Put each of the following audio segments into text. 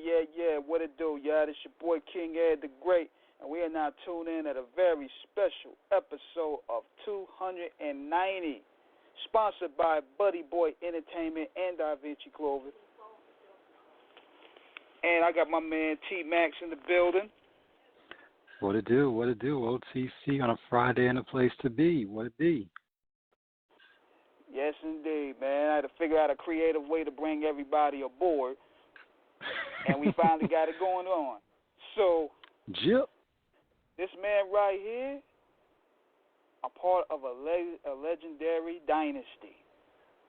Yeah. What it do, y'all? It's your boy King Ed the Great, and we are now tuned in at a very special episode of 290, sponsored by Buddy Boy Entertainment and Da Vinci Clothing. And I got my man T Max in the building. What it do? OTC on a Friday and a place to be. What it be? Yes, indeed, man. I had to figure out a creative way to bring everybody aboard, and we finally got it going on. So, this man right here, a part of a legendary dynasty.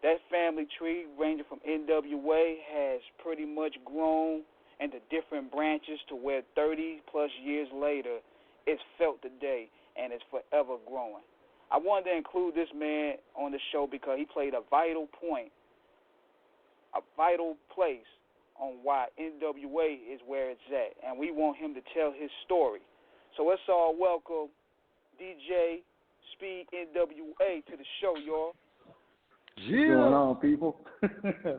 That family tree, ranging from NWA, has pretty much grown into different branches to where 30-plus years later, it's felt today, and it's forever growing. I wanted to include this man on the show because he played a vital point, a vital place on why NWA is where it's at, and we want him to tell his story. So let's all welcome DJ Speed NWA to the show, y'all. What's going on, people?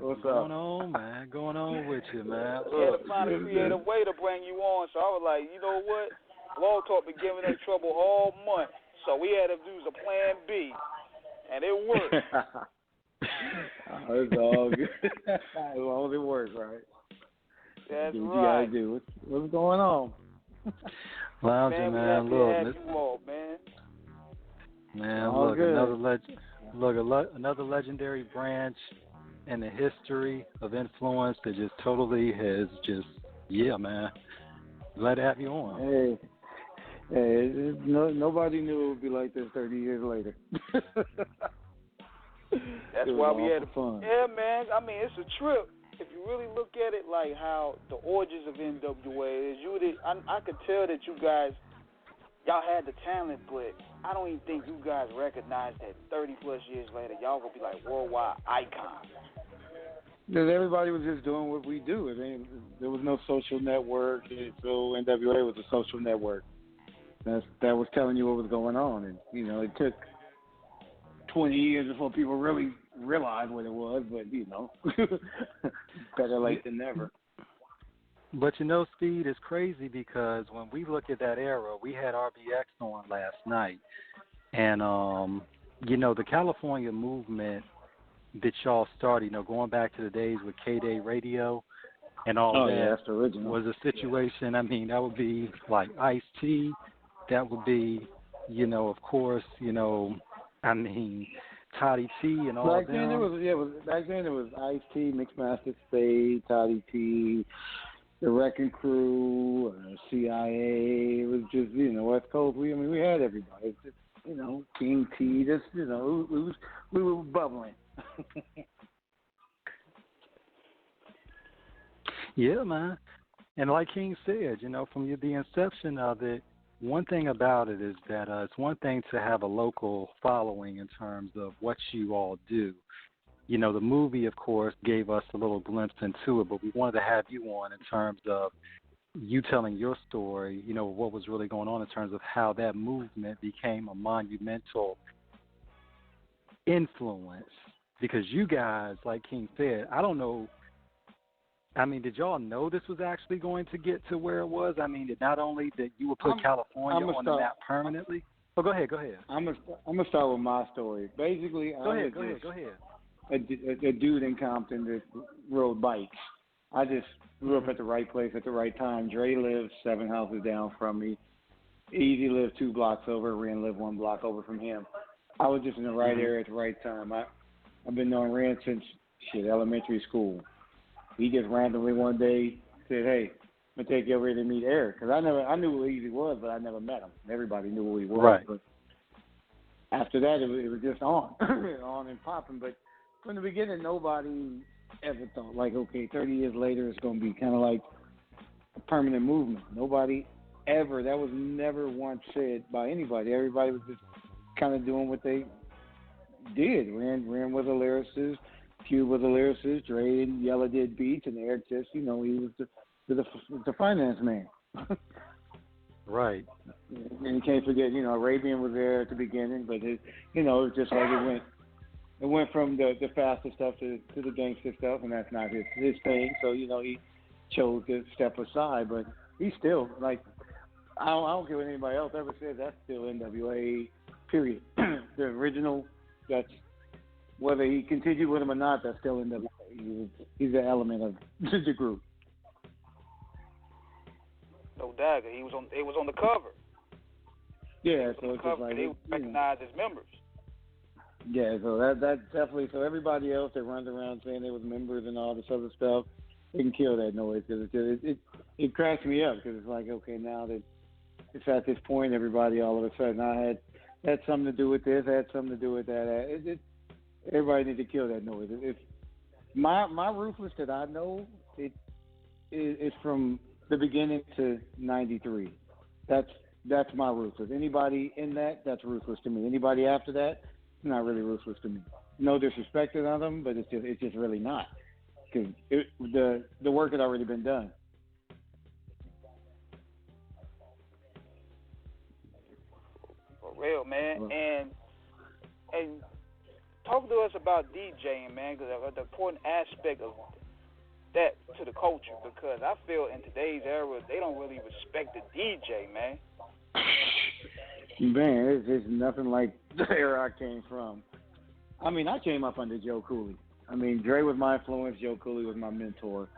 What's going on, man? Going on with you, man? We had to find a creative way to bring you on, so I was like, you know what? Blog Talk been giving us trouble all month, so we had to use a plan B, and it worked. It's all good. As long as it works, right? That's what right. You gotta do. What's going on? Lounging, man. Look, another legendary branch in the history of influence that just totally has man. Glad to have you on. Hey, nobody knew it would be like this 30 years later. That's why we had fun. Yeah, man. I mean, it's a trip. If you really look at it, like how the origins of NWA is, I could tell that you guys, y'all had the talent, but I don't even think you guys recognize that 30-plus years later, y'all gonna be like worldwide icons. Because everybody was just doing what we do. I mean, there was no social network, so NWA was a social network. That was telling you what was going on, and it took 20 years before people really realized what it was. But better late than never. But Speed is crazy because when we look at that era, we had RBX on last night, and the California movement that y'all started, going back to the days with K-Day Radio and all that, that's the original. Was a situation. Yeah. I mean, that would be like Ice-T. That would be, of course, Toddy T and all back then them. Back then it was Ice-T, Mixmaster Spade, Toddy T, the Wrecking Crew, CIA. It was just, West Coast. We had everybody. It's just, King T. Just, we were bubbling. Yeah, man. And like King said, from the inception of it, one thing about it is that it's one thing to have a local following in terms of what you all do. The movie, of course, gave us a little glimpse into it, but we wanted to have you on in terms of you telling your story, what was really going on in terms of how that movement became a monumental influence. Because you guys, like King said, I don't know, did y'all know this was actually going to get to where it was? That not only that you would put California on the map permanently. Oh, go ahead. I'm gonna start with my story. Basically, go ahead. A dude in Compton that rode bikes. I just grew up at the right place at the right time. Dre lived 7 houses down from me. Eazy lived 2 blocks over. Ren lived 1 block over from him. I was just in the right area at the right time. I've been knowing Ren since elementary school. He just randomly one day said, "Hey, I'm gonna take you over here to meet Eric," because I knew who Eazy was, but I never met him. Everybody knew who he was. Right. But after that, it was just on, on and popping. But from the beginning, nobody ever thought, like, okay, 30 years later, it's going to be kind of like a permanent movement. Nobody ever, that was never once said by anybody. Everybody was just kind of doing what they did. Ren was a lyricist, Cube was a lyricist, Dre and Yella did beats, and Eric just, he was the finance man. Right. And you can't forget, Arabian was there at the beginning, but it was just like it went from the faster stuff to the gangster stuff, and that's not his thing. So he chose to step aside. But he's still like, I don't care what anybody else ever says. That's still NWA. Period. The original. That's whether he continued with him or not. That's still NWA. He's an element of the group. No doubt. He was on. It was on the cover. Yeah, so it's just like they recognize his members. Yeah, so that definitely. So everybody else that runs around saying they was members and all this other stuff, they can kill that noise because it cracks me up because it's like, okay, now that it's at this point, everybody all of a sudden I had something to do with this, had something to do with that. Everybody needs to kill that noise. If my Ruthless that I know, is from the beginning to '93. That's my Ruthless. Anybody in that's Ruthless to me. Anybody after that, not really Ruthless to me. No disrespect to them, but it's just really not because the work had already been done. For real, man. And talk to us about DJing, man, because the important aspect of that to the culture. Because I feel in today's era, they don't really respect the DJ, man. Man, it's nothing like the era I came from. I mean, I came up under Joe Cooley. I mean, Dre was my influence. Joe Cooley was my mentor.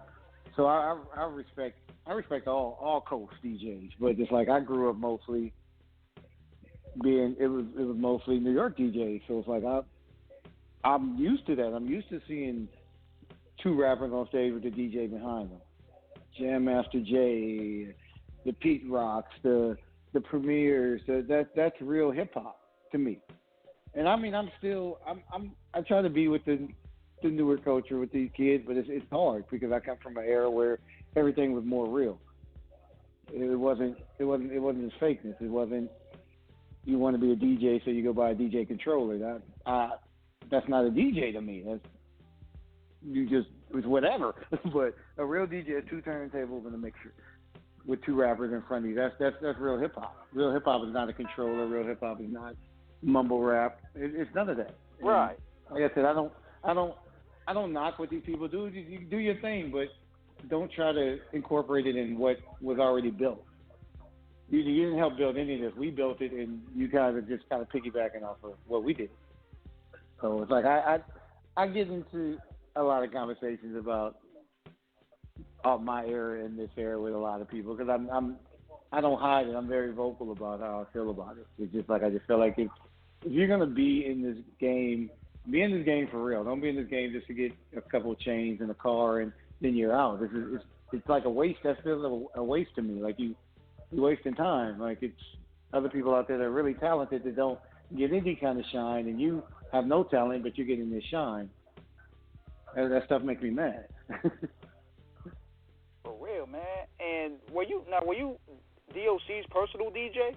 So I respect all Coast DJs, but it's like I grew up mostly it was mostly New York DJs. So it's like I'm used to that. I'm used to seeing two rappers on stage with the DJ behind them. Jam Master Jay, the Pete Rocks, the Premiers. That's real hip hop to me. And I mean, I try to be with the newer culture with these kids, but it's hard because I come from an era where everything was more real. It wasn't just fakeness. It wasn't you want to be a DJ, so you go buy a DJ controller. That's not a DJ to me. It's whatever. But a real DJ is two turntables and a mixer with two rappers in front of you. That's real hip hop. Real hip hop is not a controller. Real hip hop is not mumble rap. It's none of that. Right. And like I said, I don't knock what these people do. You do your thing, but don't try to incorporate it in what was already built. You didn't help build any of this. We built it, and you guys are just kind of piggybacking off of what we did. So it's like I get into a lot of conversations about my era and this era with a lot of people because I don't hide it. I'm very vocal about how I feel about it. It's just like I just feel like if you're gonna be in this game, be in this game for real. Don't be in this game just to get a couple of chains in a car and then you're out. It's like a waste. That feels a waste to me. Like you're wasting time. Like it's other people out there that are really talented that don't get any kind of shine, and you have no talent, but you're getting this shine. And that stuff makes me mad. For real, man. And were you DOC's personal DJ?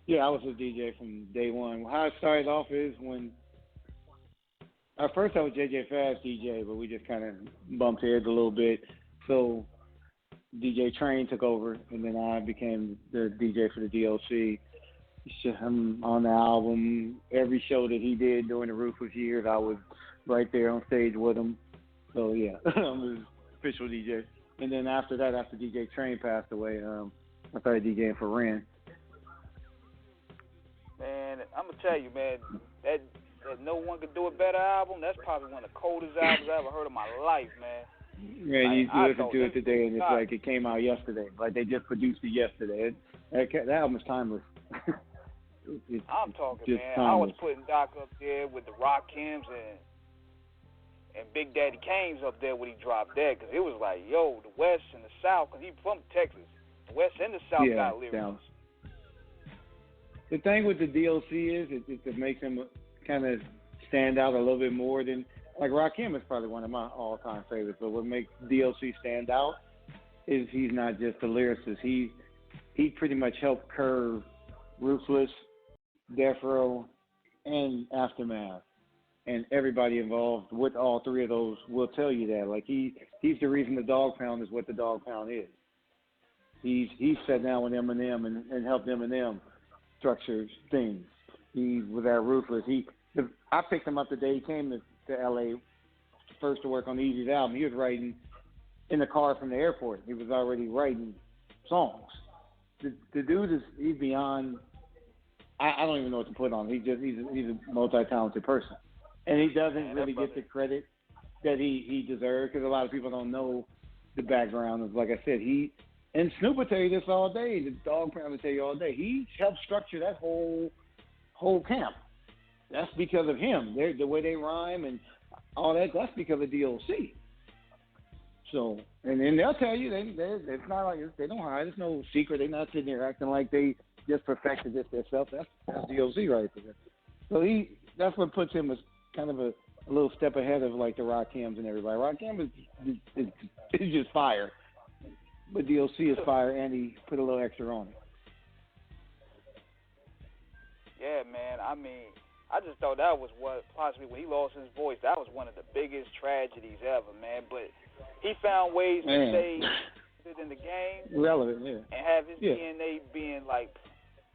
Yeah, I was a DJ from day one. How it started off is when at first I was JJ Fast DJ, but we just kind of bumped heads a little bit. So DJ Train took over, and then I became the DJ for the DOC. I'm on the album. Every show that he did during the Ruthless years, I was right there on stage with him. So yeah, I'm his official DJ. And then after that, after DJ Train passed away, I started DJing for Ren. Man, I'm gonna tell you, man, that No One Could Do It Better album, that's probably one of the coldest albums I ever heard in my life, man. Yeah, you listen to it today, and it's like it came out yesterday. Like they just produced it yesterday. That album's timeless. I'm talking, man. Timeless. I was putting Doc up there with the Rakims and Big Daddy Kane's up there when he dropped that, because it was like, yo, the West and the South, because he's from Texas. The West and the South got lyrics. The thing with the DOC is it makes him kind of stand out a little bit more than, like Rakim is probably one of my all-time favorites, but what makes DOC stand out is he's not just a lyricist. He pretty much helped curve Ruthless, Death Row, and Aftermath. And everybody involved with all three of those will tell you that. Like he's the reason the Dog Pound is what the Dog Pound is. He sat down with Eminem and helped Eminem structure things. He was at Ruthless. I picked him up the day he came to LA first to work on Eazy's album. He was writing in the car from the airport. He was already writing songs. The dude he's beyond. I don't even know what to put on. He's a multi-talented person, and he doesn't really get the credit that he deserves, because a lot of people don't know the background. Of, like I said, and Snoop will tell you this all day. The Dog Pound will tell you all day. He helped structure that whole camp. That's because of him. The way they rhyme and all that. That's because of DOC. So, and then they'll tell you it's not like they don't hide. There's no secret. They're not sitting there acting like they just perfected this themselves. That's DOC right there. So that's what puts him as kind of a little step ahead of like the Rakims and everybody. Rakim is just fire, but DOC is fire, and he put a little extra on it. Yeah, man. I mean, I just thought that was what possibly when he lost his voice, that was one of the biggest tragedies ever, man. But he found ways to stay in the game, relevant, and have his DNA being like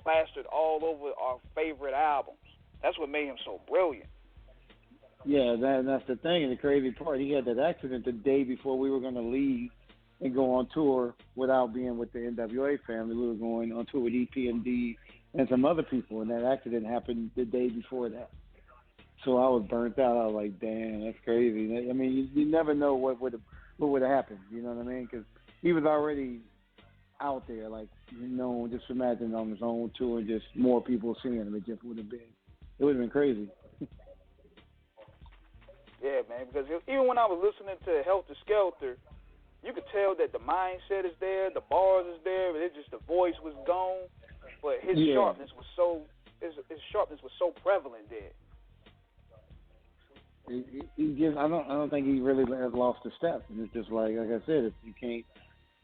plastered all over our favorite albums. That's what made him so brilliant. Yeah, that's the thing. And the crazy part, he had that accident the day before we were going to leave and go on tour without being with the NWA family. We were going on tour with EPMD and some other people, and that accident happened the day before that. So I was burnt out. I was like, damn, that's crazy. I mean, you never know what would have happened. You know what I mean? Because he was already out there, like, just imagine on his own tour, just more people seeing him. It just would have been crazy. Yeah, man, because even when I was listening to Helter Skelter, you could tell that the mindset is there, the bars is there, but it's just the voice was gone. But his sharpness was so prevalent there. I don't think he really has lost a step. And it's just like I said, if you can't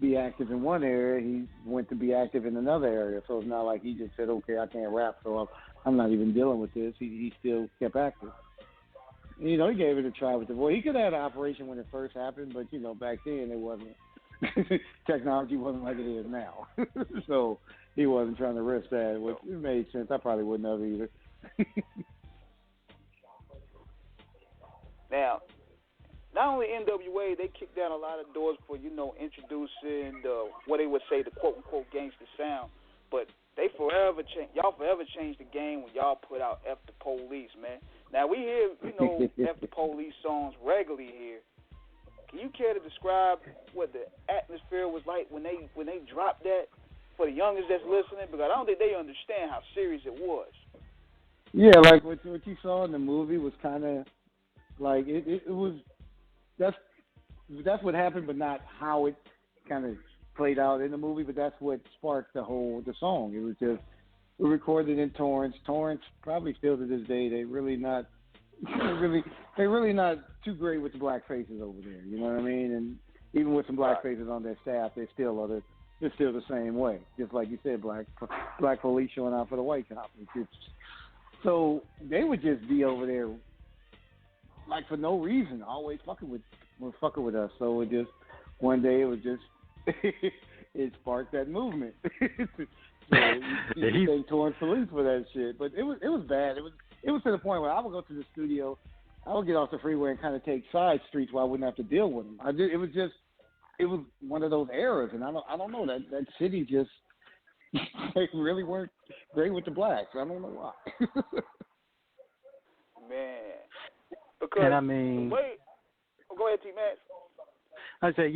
be active in one area, he went to be active in another area. So it's not like he just said, okay, I can't rap, so I'm not even dealing with this. He still kept active. He gave it a try with the voice. He could have had an operation when it first happened, but, back then it wasn't. Technology wasn't like it is now. So he wasn't trying to risk that. Which it made sense. I probably wouldn't have either. Now, not only NWA, they kicked down a lot of doors for, introducing what they would say the quote-unquote gangster sound, but y'all forever changed the game when y'all put out F the Police, man. Now, we hear, F the Police songs regularly here. Can you care to describe what the atmosphere was like when they dropped that for the youngest that's listening? Because I don't think they understand how serious it was. Yeah, like what you saw in the movie was kind of like it was. That's what happened, but not how it kind of played out in the movie. But that's what sparked the song. It was just we recorded in Torrance. Torrance probably still to this day they're really not too great with the black faces over there. You know what I mean? And even with some black faces on their staff, they're still the same way. Just like you said, black police showing out for the white cop. So they would just be over there like for no reason, always fucking with us. So it just one day it was just it sparked that movement. So you thank Torrance Police for that shit. But it was bad. It was to the point where I would go to the studio, I would get off the freeway and kind of take side streets where I wouldn't have to deal with them. It was one of those eras, and I don't know that city just they really weren't great with the blacks. I don't know why. Man, because and I mean, go ahead, T-Max. I said,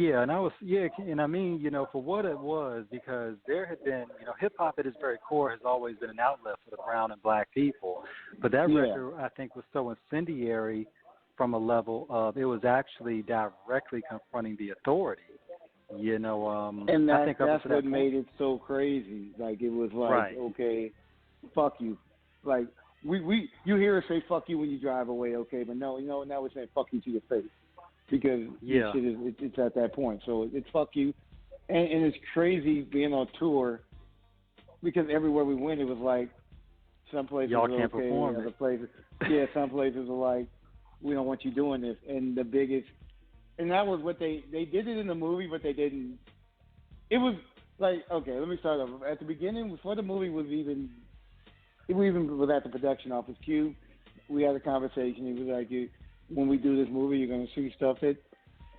and I mean, for what it was, because there had been, hip hop at its very core has always been an outlet for the brown and black people, but that record I think was so incendiary from a level of it was actually directly confronting the authority, and I think that's what made it so crazy. Like it was like, okay, fuck you, like you hear us say fuck you when you drive away, okay, but no, now we're saying fuck you to your face. Because it's at that point. So it's fuck you. And it's crazy being on tour because everywhere we went, it was like some places y'all were can't okay, perform other it. places. Yeah, some places were like, we don't want you doing this. And the biggest, and that was what they did it in the movie, but they didn't. It was like, okay, let me start over. At the beginning, before the movie was even at the production office, Q, we had a conversation. He was like, when we do this movie, you're going to see stuff that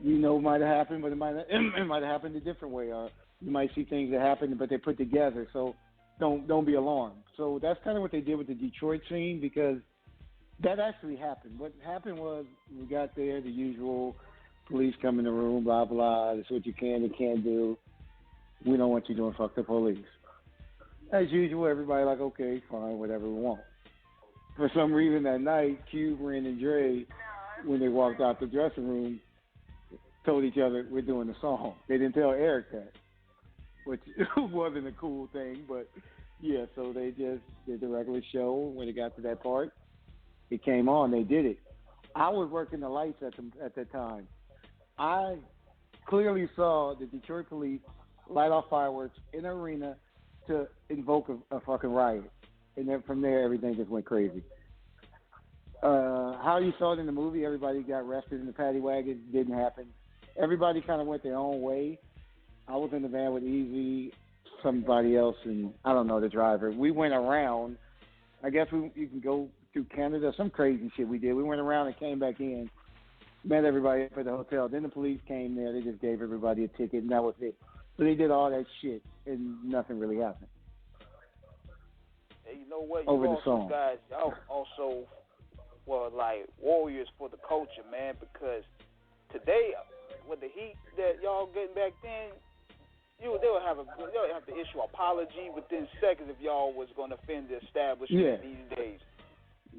you know might have happened, but it might have happened a different way, or you might see things that happen, but they put together. So don't be alarmed. So that's kind of what they did with the Detroit scene, because that actually happened. What happened was we got there, the usual police come in the room, blah blah. This is what you can and can't do. We don't want you doing fuck the police. As usual, everybody like, okay, fine, whatever we want. For some reason that night, Cube, Ren, and Dre, when they walked out the dressing room, told each other, we're doing the song. They didn't tell Eric that, which wasn't a cool thing, but yeah, so they just did the regular show. When it got to that part, it came on, they did it. I was working the lights at that time. I clearly saw the Detroit police light off fireworks in an arena to invoke a fucking riot. And then from there, everything just went crazy. How you saw it in the movie, everybody got arrested in the paddy wagon. Didn't happen. Everybody kind of went their own way. I was in the van with Eazy, somebody else, and I don't know, the driver. We went around. I guess you can go through Canada, some crazy shit we did. We went around and came back in, met everybody up at the hotel. Then the police came there. They just gave everybody a ticket, and that was it. So they did all that shit, and nothing really happened. Hey, you know what? Over you the song. Guys, y'all also were like warriors for the culture, man, because today, with the heat that y'all getting back then, they'll have to issue an apology within seconds if y'all was going to offend the establishment these days.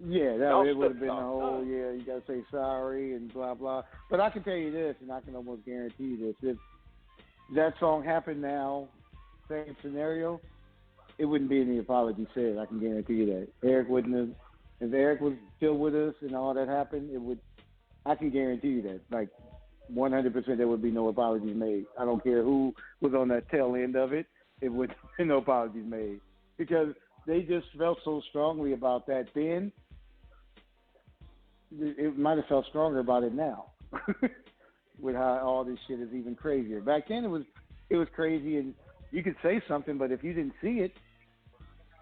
Yeah, it would have been the whole, you got to say sorry and blah, blah. But I can tell you this, and I can almost guarantee this. If that song happened now, same scenario, it wouldn't be any apology said. I can guarantee you that. Eric wouldn't have, if Eric was still with us and all that happened, I can guarantee you that. Like, 100% there would be no apologies made. I don't care who was on that tail end of it. It would be no apologies made. Because they just felt so strongly about that then. It might have felt stronger about it now. With how all this shit is even crazier. Back then it was crazy, and you could say something, but if you didn't see it,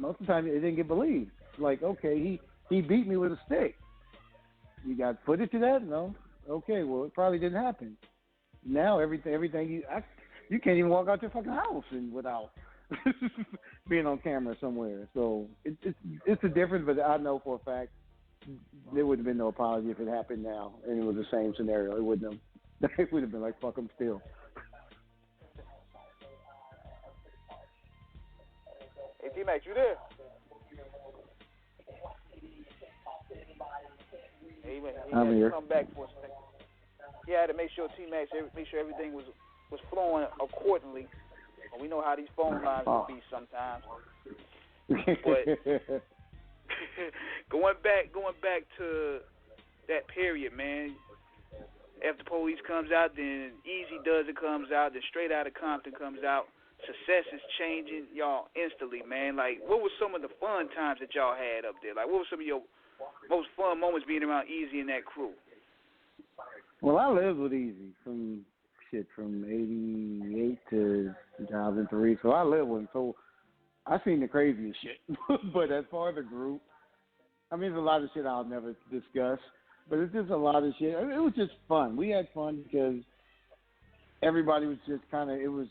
most of the time it didn't get believed. Like, okay, he beat me with a stick. You got footage of that? No. Okay, well, it probably didn't happen. Now everything you can't even walk out your fucking house and without being on camera somewhere. So it's a difference, but I know for a fact there would have been no apology if it happened now and it was the same scenario. It wouldn't have. It would have been like, fuck them still. Hey, T-Max, you there? I'm here. Come back for a second. He had to make sure T-Max, make sure everything was flowing accordingly. We know how these phone lines will be sometimes. But going back to that period, man. After Police comes out, then Eazy Does It comes out, then Straight Outta Compton comes out. Success is changing y'all instantly, man. Like, what were some of the fun times that y'all had up there? Like, what were some of your most fun moments being around Eazy and that crew? Well, I lived with Eazy from 88 to 2003, so I lived with him. So I seen the craziest shit. But as far as the group, I mean, there's a lot of shit I'll never discuss. But it's just a lot of shit. It was just fun. We had fun because everybody was just kind of, it was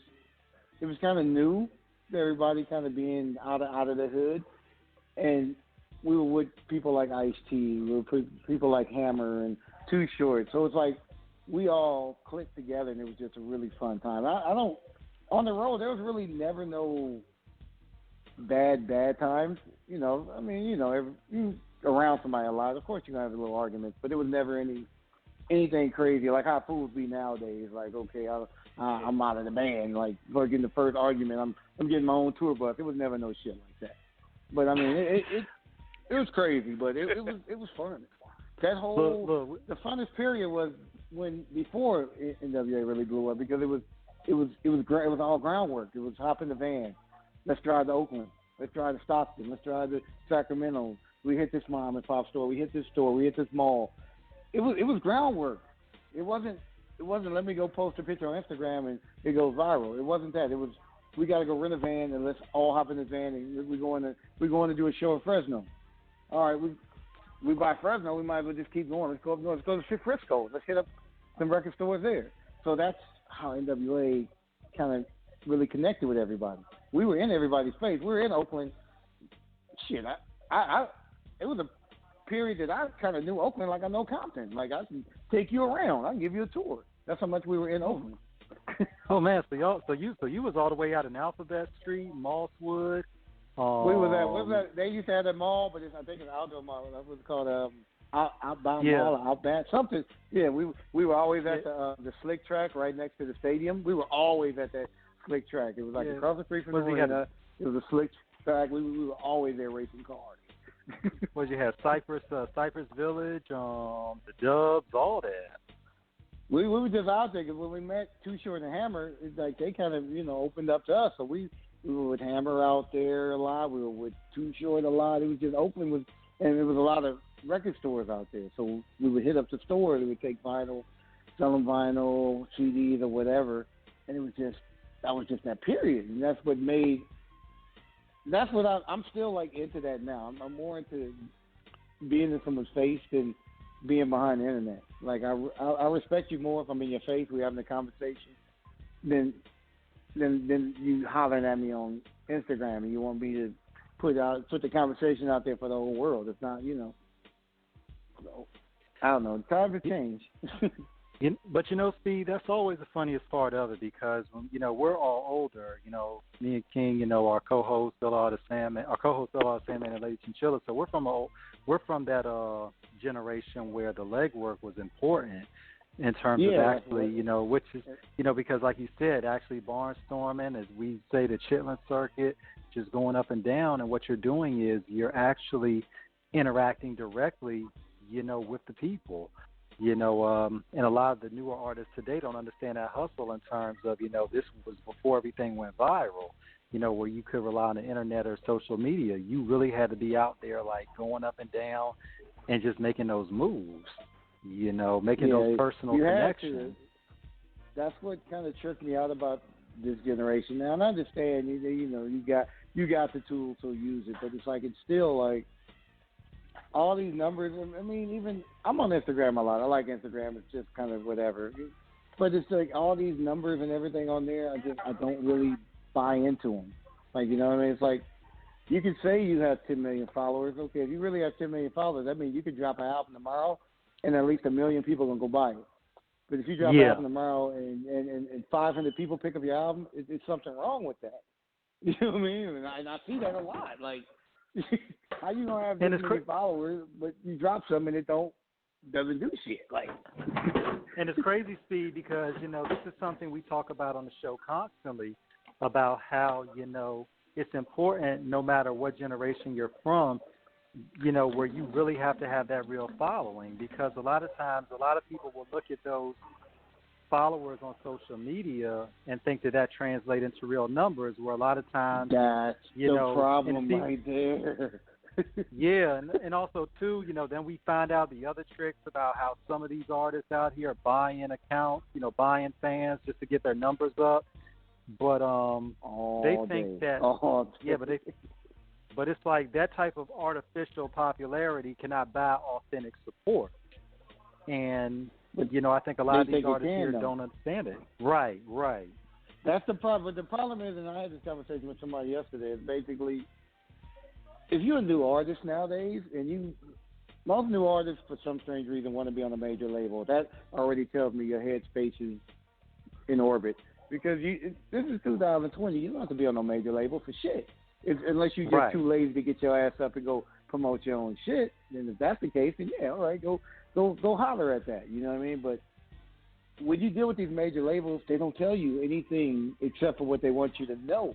kind of new, everybody kind of being out of the hood. And we were with people like Ice-T, we were with people like Hammer and Too Short. So it's like we all clicked together, and it was just a really fun time. On the road, there was really never no bad times. You know, I mean, you around somebody a lot, of course you're going to have a little arguments, but it was never anything crazy, like how fools be nowadays. Like, okay, I'm out of the band. Like, for getting the first argument, I'm getting my own tour bus. It was never no shit like that. But, I mean, it was crazy, but it was fun. That whole, the funnest period was before NWA really blew up, because it was all groundwork. It was hop in the van. Let's drive to Oakland. Let's drive to Stockton. Let's drive to Sacramento. We hit this mom and pop store. We hit this store. We hit this mall. It was groundwork. It wasn't let me go post a picture on Instagram and it goes viral. It wasn't that. It was, we got to go rent a van and let's all hop in the van and we're going to do a show in Fresno. All right, we buy Fresno. We might as well just keep going. Let's go up north. Let's go to Frisco. Let's hit up some record stores there. So that's how NWA kind of really connected with everybody. We were in everybody's face. We were in Oakland. Shit, it was a period that I kind of knew Oakland like I know Compton. Like, I can take you around. I can give you a tour. That's how much we were in Oakland. Oh man, so you was all the way out in Alphabet Street, Mosswood. We was at they used to have that mall, but I think it's outdoor mall. That's what it's called, Outbound Mall or Outbound something. Yeah, we were always at the Slick Track right next to the stadium. We were always at that Slick Track. It was like across the street from the arena. It was a Slick Track. We were always there racing cars. What you had? Cypress Village, the Dubs, all that. We were just out there because when we met Too Short and Hammer, it's like they kind of opened up to us. So we were with Hammer out there a lot. We were with Too Short a lot. It was just Oakland and there was a lot of record stores out there. So we would hit up the store. They would take vinyl, sell them vinyl, CDs or whatever, and that was just that period. And that's what I'm still like into that now. I'm more into being in someone's face than being behind the internet. Like I respect you more if I'm in your face, we're having a conversation, than you hollering at me on Instagram and you want me to put the conversation out there for the whole world. It's not, I don't know. Times have changed. But Speed, that's always the funniest part of it because we're all older. Me and King, our co-host Sandman and Lady Chinchilla. So we're from that generation where the legwork was important in terms of actually, which is, because like you said, actually barnstorming, as we say, the Chitlin circuit, just going up and down, and what you're doing is you're actually interacting directly, with the people. And a lot of the newer artists today don't understand that hustle in terms of, this was before everything went viral, where you could rely on the internet or social media. You really had to be out there, like, going up and down and just making those moves, making those personal connections. That's what kind of tricked me out about this generation. Now, I understand, you got the tool to use it, but it's like, it's still like, all these numbers, I mean, even, I'm on Instagram a lot. I like Instagram. It's just kind of whatever. But it's like all these numbers and everything on there, I don't really buy into them. Like, you know what I mean? It's like, you could say you have 10 million followers. Okay, if you really have 10 million followers, that means you could drop an album tomorrow and at least 1 million people are going to go buy it. But if you drop an album tomorrow and 500 people pick up your album, it's something wrong with that. You know what I mean? And I see that a lot. Like, how you gonna have this many followers, but you drop some and it doesn't do shit? Like, and it's crazy, Speed, because this is something we talk about on the show constantly about how it's important, no matter what generation you're from, where you really have to have that real following, because a lot of times, a lot of people will look at those followers on social media and think that translates into real numbers, where a lot of times that's the problem right there. Yeah, and also too, then we find out the other tricks about how some of these artists out here are buying accounts, buying fans just to get their numbers up. But they think that but it's like that type of artificial popularity cannot buy authentic support. And I think a lot of these artists here don't understand it. Right. That's the problem. But the problem is, and I had this conversation with somebody yesterday, is basically, if you're a new artist nowadays, and most new artists, for some strange reason, want to be on a major label, that already tells me your headspace is in orbit. Because this is 2020, you don't have to be on no major label for shit. Unless you're just too lazy to get your ass up and go promote your own shit. Then if that's the case, then yeah, all right, go holler at that. You know what I mean? But when you deal with these major labels, they don't tell you anything except for what they want you to know.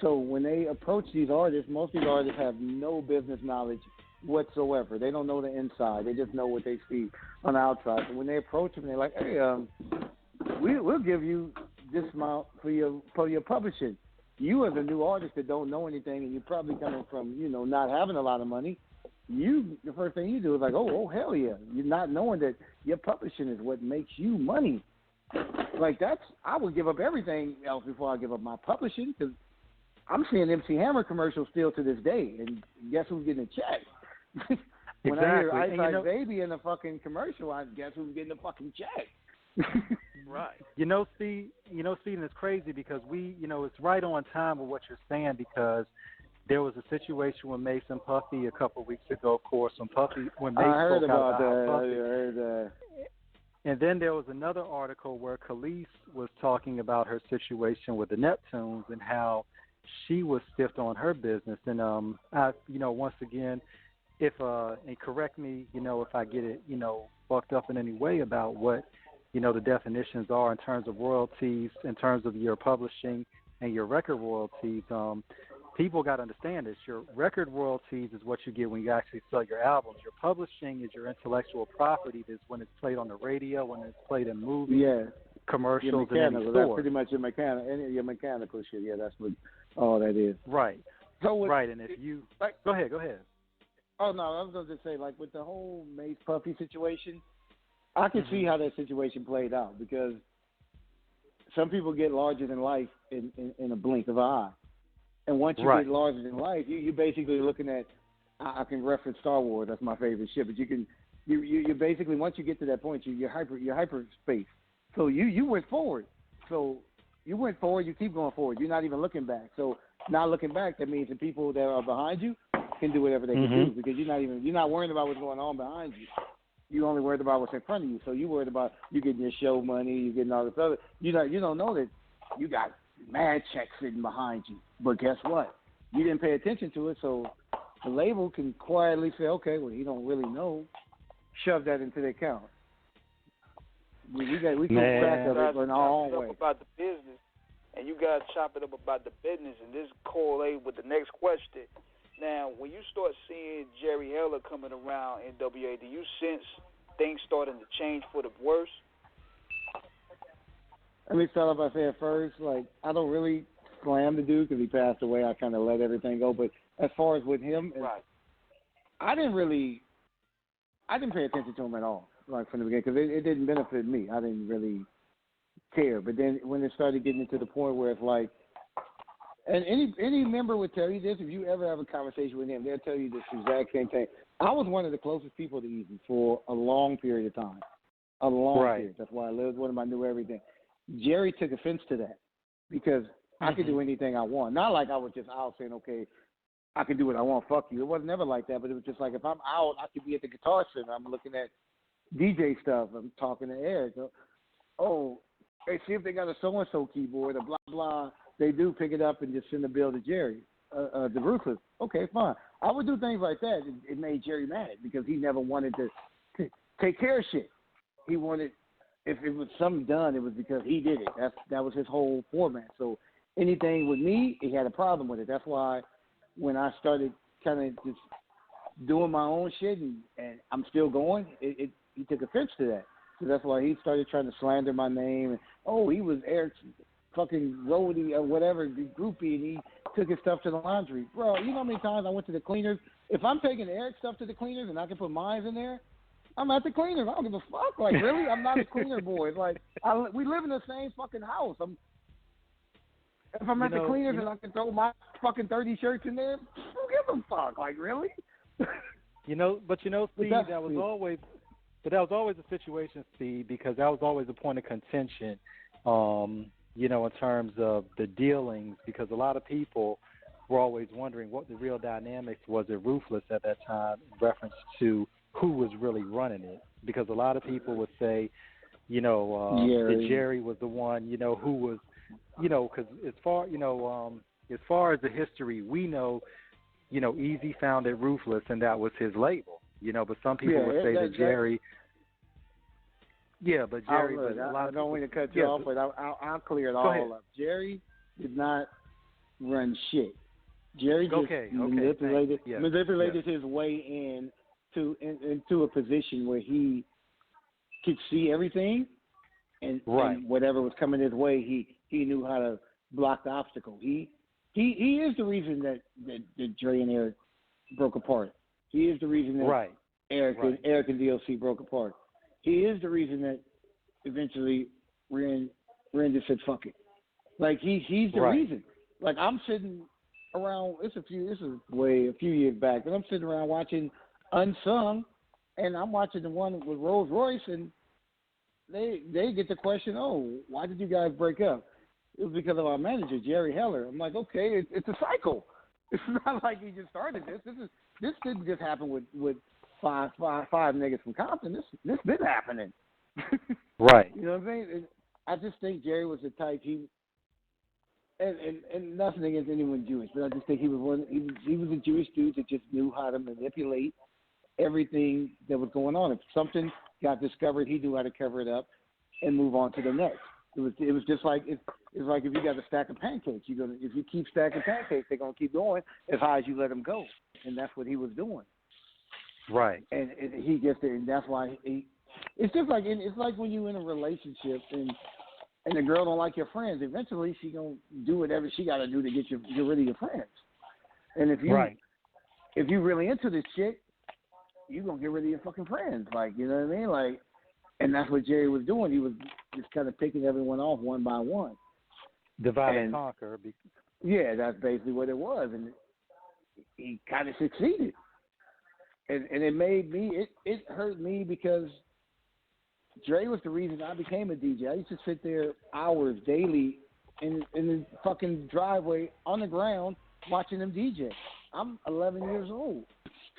So when they approach these artists, most of these artists have no business knowledge whatsoever. They don't know the inside. They just know what they see on the outside. So when they approach them, they're like, hey, we'll give you this amount for your publishing. You as a new artist that don't know anything, and you're probably coming from, not having a lot of money, the first thing you do is like, oh, hell yeah. You're not knowing that your publishing is what makes you money. Like, I would give up everything else before I give up my publishing, because I'm seeing MC Hammer commercials still to this day, and guess who's getting a check? When I hear Ice Ice Baby in a fucking commercial, I guess who's getting a fucking check. Right. Steve, Stephen, it's crazy because it's right on time with what you're saying because there was a situation with Mason Puffy a couple of weeks ago, of course, when Mason heard spoke about out that. about I heard that. And then there was another article where Khalees was talking about her situation with the Neptunes and how she was stiffed on her business. And once again, and correct me, if I get it, fucked up in any way about what, the definitions are in terms of royalties, in terms of your publishing and your record royalties. People got to understand this. Your record royalties is what you get when you actually sell your albums. Your publishing is your intellectual property. That's when it's played on the radio, when it's played in movies, commercials, and any store. That's pretty much your mechanical shit. Yeah, that's what all that is. Right. So and if you go ahead. Oh no, I was going to say with the whole Mace Puffy situation, I can see how that situation played out because some people get larger than life in a blink of an eye. And once you get larger than life, you're basically looking at. I can reference Star Wars. That's my favorite ship. But you basically once you get to that point, you're hyperspace. So you went forward. So you went forward. You keep going forward. You're not even looking back. So not looking back, that means the people that are behind you can do whatever they can do because you're not worrying about what's going on behind you. You only worried about what's in front of you. So you worried about you getting your show money, you getting all this other. You don't know that you got mad checks sitting behind you. But guess what? You didn't pay attention to it, so the label can quietly say, okay, well, he don't really know. Shove that into their account. We keep track of it in our own way. About the business, and you got to chop it up about the business, and this correlate with the next question. Now, when you start seeing Jerry Heller coming around NWA, do you sense things starting to change for the worse? Let me start off by saying first, I don't really slam the dude because he passed away. I kind of let everything go. But as far as with him, I didn't pay attention to him at all, from the beginning, because it didn't benefit me. I didn't really care. But then when it started getting to the point where it's and any member would tell you this, if you ever have a conversation with him, they'll tell you this exact same thing. I was one of the closest people to Eazy for a long period of time. A long period. That's why I lived with him. I knew everything. Jerry took offense to that because I could do anything I want. Not like I was just out saying, okay, I can do what I want, fuck you. It was never like that, but it was just like if I'm out, I could be at the guitar center. I'm looking at DJ stuff. I'm talking to Eric. Oh, hey, see if they got a so-and-so keyboard or blah, blah. They do pick it up and just send the bill to Jerry, the Ruthless. Okay, fine. I would do things like that. It made Jerry mad because he never wanted to take care of shit. He wanted, if it was something done, it was because he did it. That was his whole format. So anything with me, he had a problem with it. That's why when I started kind of just doing my own shit and I'm still going, he took offense to that. So that's why he started trying to slander my name. And, he was Eric's fucking roadie or whatever, groupie, and he took his stuff to the laundry. Bro, you know how many times I went to the cleaners? If I'm taking Eric's stuff to the cleaners and I can put mine in there, I'm at the cleaners. I don't give a fuck. Really? I'm not a cleaner boy. We live in the same fucking house. If I'm at the cleaners and I can throw my fucking 30 shirts in there, who gives a fuck? Really? Steve, that was always a situation, Steve, because that was always a point of contention, in terms of the dealings, because a lot of people were always wondering what the real dynamics was at Ruthless at that time in reference to who was really running it. Because a lot of people would say, that Jerry was the one, who was, because as far as the history, we know, Eazy founded Ruthless and that was his label, but some people would say that Jerry. Yeah, but Jerry. I don't want to cut you off, but I'll clear it all up. Jerry did not run shit. Jerry just manipulated his way into a position where he could see everything, and whatever was coming his way, he knew how to block the obstacle. He is the reason that Dre and Eric broke apart. He is the reason that Eric and DLC broke apart. He is the reason that eventually Ren just said fuck it. He's the reason. I'm sitting around. This is a few years back, but I'm sitting around watching Unsung, and I'm watching the one with Rolls Royce, and they get the question, oh, why did you guys break up? It was because of our manager, Jerry Heller. I'm like, okay, it's a cycle. It's not like he just started this. This didn't just happen with five niggas from Compton. This been happening. Right. You know what I'm saying? I just think Jerry was the type and nothing against anyone Jewish, but I just think he was a Jewish dude that just knew how to manipulate everything that was going on. If something got discovered, he knew how to cover it up and move on to the next. It was just like it's like if you got a stack of pancakes, if you keep stacking pancakes, they're gonna keep going as high as you let them go, and that's what he was doing. Right. And he gets there, and that's why it's just like it's like when you're in a relationship and the girl don't like your friends. Eventually, she gonna do whatever she got to do to get rid of your friends. And if you really into this chick, you gonna get rid of your fucking friends. Like, you know what I mean? Like, and that's what Jerry was doing. He was just kind of picking everyone off one by one. Divide and conquer. Yeah, that's basically what it was, and he kind of succeeded. And it made me. It hurt me because Dre was the reason I became a DJ. I used to sit there hours daily in the fucking driveway on the ground watching him DJ. I'm 11 years old.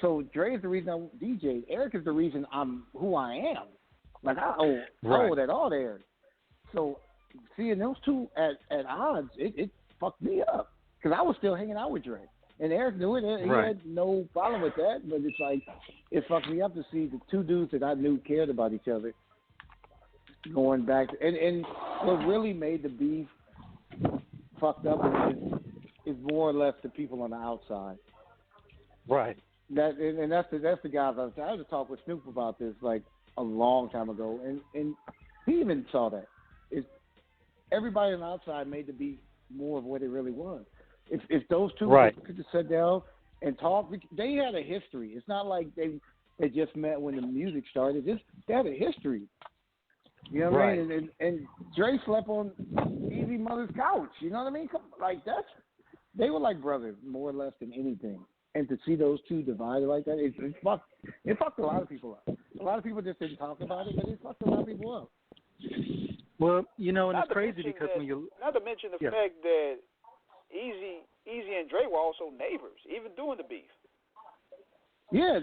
So Dre is the reason I DJ. Eric is the reason I'm who I am. Like, I owe that all to Eric. So seeing those two at odds, it fucked me up. Because I was still hanging out with Dre. And Eric knew it. He had no problem with that. But it's like, it fucked me up to see the two dudes that I knew cared about each other going back. And what really made the beef fucked up is more or less the people on the outside. Right. That's the guys I had to talk with Snoop about this like a long time ago, and he even saw that. Everybody on the outside made the beef more of what it really was. If those two could just sit down and talk, they had a history. It's not like they just met when the music started. They had a history. You know what I mean? And Dre slept on Eazy mother's couch. You know what I mean? Like, they were like brothers more or less than anything. And to see those two divided like that, it fucked a lot of people up. A lot of people just didn't talk about it, but it fucked a lot of people up. Well, you know, and it's crazy because when you... Not to mention the fact that Eazy and Dre were also neighbors, even during the beef. Yeah,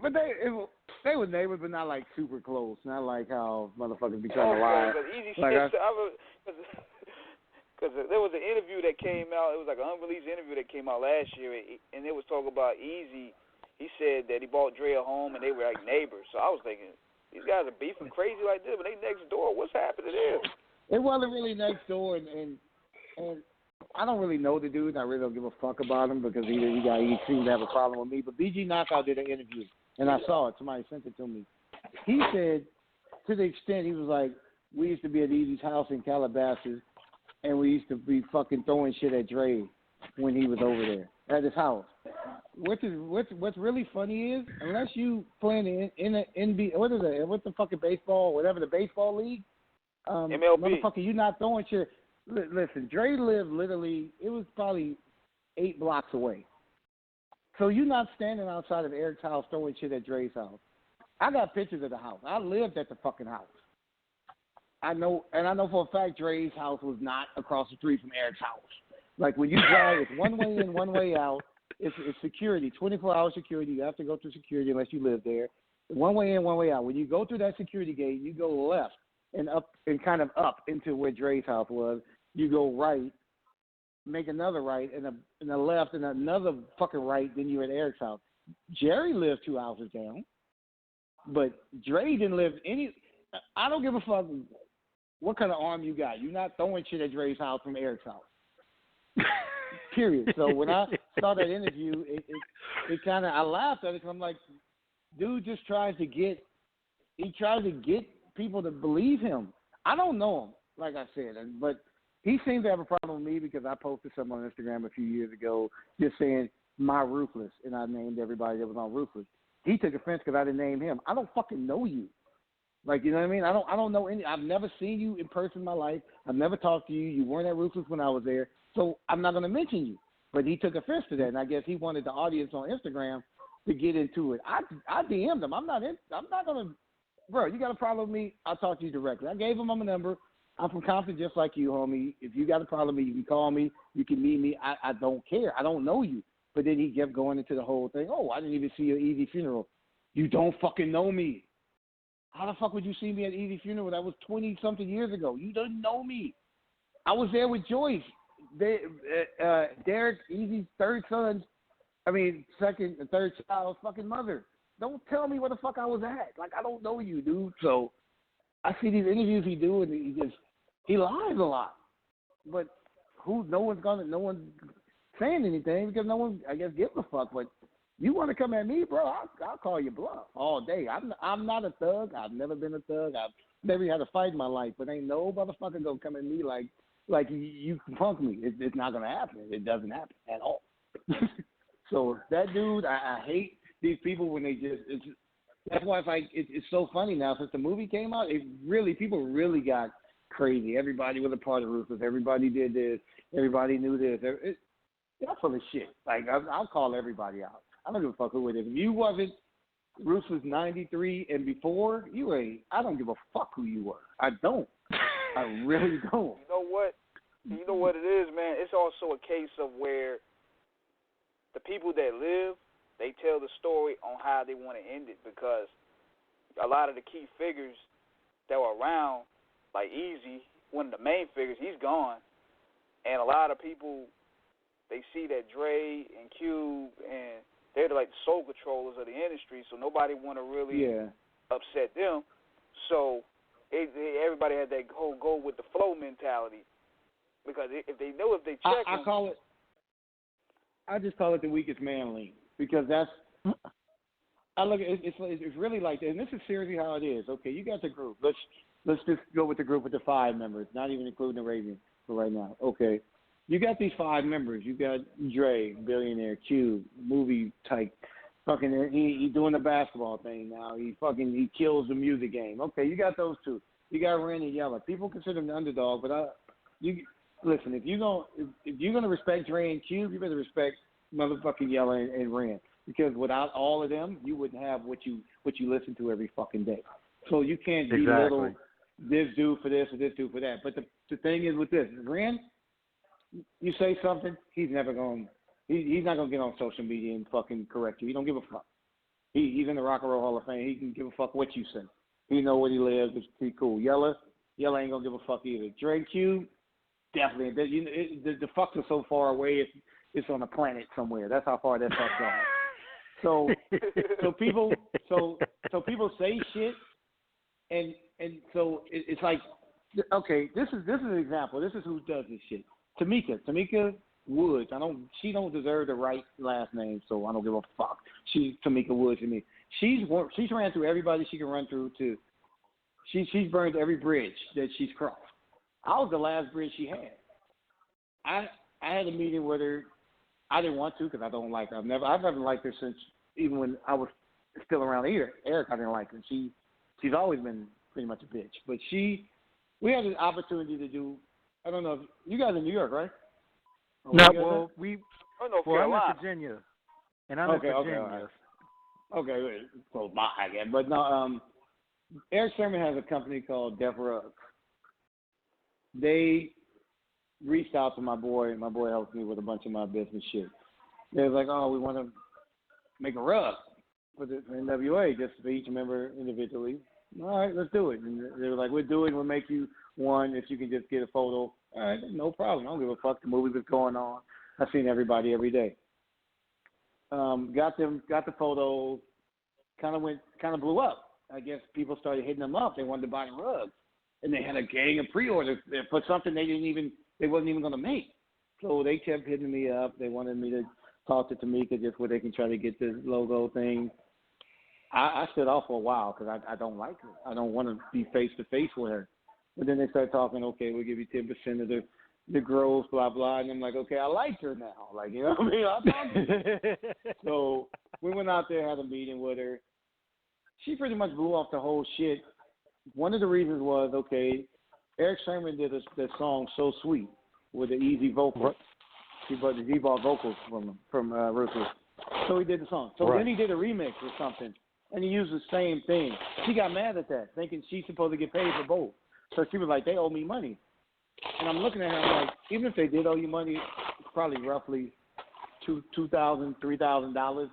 but they were neighbors, but not like super close. Not like how motherfuckers be trying to lie. Because there was an interview that came out. It was like an unreleased interview that came out last year, and it was talking about Eazy. He said that he bought Dre a home, and they were like neighbors. So I was thinking, these guys are beefing crazy like this, but they next door. What's happening to them? It wasn't really next door, and I don't really know the dude. I really don't give a fuck about him because he seemed to have a problem with me. But BG Knockout did an interview, and I saw it. Somebody sent it to me. He said, to the extent, he was like, we used to be at Eazy's house in Calabasas, and we used to be fucking throwing shit at Dre when he was over there at his house. What's really funny is, unless you playing in the NBA, what is it? What's the fucking baseball? Whatever the baseball league. MLB. Motherfucker, you not throwing shit. Listen, Dre lived literally. It was probably 8 blocks away. So you're not standing outside of Eric's house throwing shit at Dre's house. I got pictures of the house. I lived at the fucking house. I know for a fact Dre's house was not across the street from Eric's house. Like, when you drive, it's one way in, one way out. It's security, 24-hour security. You have to go through security unless you live there. One way in, one way out. When you go through that security gate, you go left and up and kind of up into where Dre's house was. You go right, make another right, and a left, and another fucking right, then you're at Eric's house. Jerry lived 2 houses down, but Dre didn't live any. I don't give a fuck what kind of arm you got. You're not throwing shit at Dre's house from Eric's house. Period. So when I saw that interview, it kind of, I laughed at it because I'm like, dude just tries to get people to believe him. I don't know him, like I said, but he seemed to have a problem with me because I posted something on Instagram a few years ago just saying my Ruthless, and I named everybody that was on Ruthless. He took offense because I didn't name him. I don't fucking know you. Like, you know what I mean? I don't know any. I've never seen you in person in my life. I've never talked to you. You weren't at Ruthless when I was there. So I'm not going to mention you. But he took offense to that, and I guess he wanted the audience on Instagram to get into it. I DM'd him. I'm not going to bro, you got a problem with me? I'll talk to you directly. I gave him my number. I'm from Compton just like you, homie. If you got a problem with me, you can call me. You can meet me. I don't care. I don't know you. But then he kept going into the whole thing. Oh, I didn't even see your Eazy funeral. You don't fucking know me. How the fuck would you see me at Eazy funeral? That was 20-something years ago. You don't know me. I was there with Joyce. Derek, Eazy's third and third child's fucking mother. Don't tell me where the fuck I was at. Like, I don't know you, dude. So I see these interviews he do, and he lies a lot. But no one's saying anything because no one, I guess, gives a fuck. But you want to come at me, bro? I'll call you bluff all day. I'm not a thug. I've never been a thug. I've never had a fight in my life. But ain't no motherfucker gonna come at me like you can punk me. It's not gonna happen. It doesn't happen at all. So that dude, I hate these people when they just. That's why it's so funny now since the movie came out. People really got crazy. Everybody was a part of Ruthless. Everybody did this. Everybody knew this. That's full of shit. Like I'll call everybody out. I don't give a fuck who it is. If you wasn't Ruthless 93 and before, you ain't. I don't give a fuck who you were. I don't. I really don't. You know what? You know what it is, man? It's also a case of where the people that live, they tell the story on how they want to end it, because a lot of the key figures that were around, like Eazy, one of the main figures, he's gone. And a lot of people, they see that Dre and Cube, and they're like the soul controllers of the industry, so nobody want to really upset them. So everybody had that whole go with the flow mentality, because if they know if they check I just call it the weakest man link, because that's I look at it's really like that, and this is seriously how it is. Okay, you got the group. Let's just go with the group with the 5 members, not even including the Arabian for right now. Okay, you got these 5 members. You got Dre, billionaire, Cube, movie type, fucking he doing the basketball thing now. He kills the music game. Okay, you got those 2. You got Ren and Yella. People consider him the underdog, but listen, if you're gonna respect Dre and Cube, you better respect motherfucking Yella and Ren, because without all of them, you wouldn't have what you listen to every fucking day. So you can't belittle this dude for this or this dude for that. But the thing is with this, Ren, you say something, he's not gonna get on social media and fucking correct you. He don't give a fuck. He's in the Rock and Roll Hall of Fame. He can give a fuck what you say. He know where he lives. It's pretty cool. Yella ain't gonna give a fuck either. Dre, Cube, definitely. The fucks are so far away. It's on a planet somewhere. That's how far that fuck's gone. So people say shit, and so it's like, okay, this is an example. This is who does this shit. Tomica Woods. She don't deserve the right last name, so I don't give a fuck. She's Tomica Woods to me. She's ran through everybody she can run through too. She's burned every bridge that she's crossed. I was the last bridge she had. I had a meeting with her. I didn't want to because I don't like her. I've never liked her since even when I was still around here. Eric, I didn't like her. She's always been pretty much a bitch. But we had an opportunity to do. I don't know if you guys in New York, right? No, I'm in Virginia, and I'm in Virginia. Okay, close by again. But no, Eric Sherman has a company called Def Rugs. They reached out to my boy. My boy helped me with a bunch of my business shit. They was like, oh, we want to make a rug for the NWA just for each member individually. All right, let's do it. And they were like, we'll do it. We'll make you one if you can just get a photo. All right, no problem. I don't give a fuck. The movie was going on. I've seen everybody every day. Got the photos. Kind of blew up. I guess people started hitting them up. They wanted to buy the rugs, and they had a gang of pre-orders for something they wasn't even going to make. So they kept hitting me up. They wanted me to talk to Tomica just where they can try to get this logo thing. I stood off for a while because I don't like her. I don't want to be face to face with her. But then they started talking. Okay, we'll give you 10% of the gross, blah blah. And I'm like, okay, I like her now. Like, you know what I mean? I'll talk to her. So we went out there, had a meeting with her. She pretty much blew off the whole shit. One of the reasons was, okay, Eric Sherman did this song So Sweet with the Eazy vocals. He bought vocals from Ruthless. So he did the song. So then he did a remix or something. and he used the same thing. She got mad at that, thinking she's supposed to get paid for both. So she was like, they owe me money. And I'm looking at her, I'm like, even if they did owe you money, it's probably roughly $2,000, $3,000.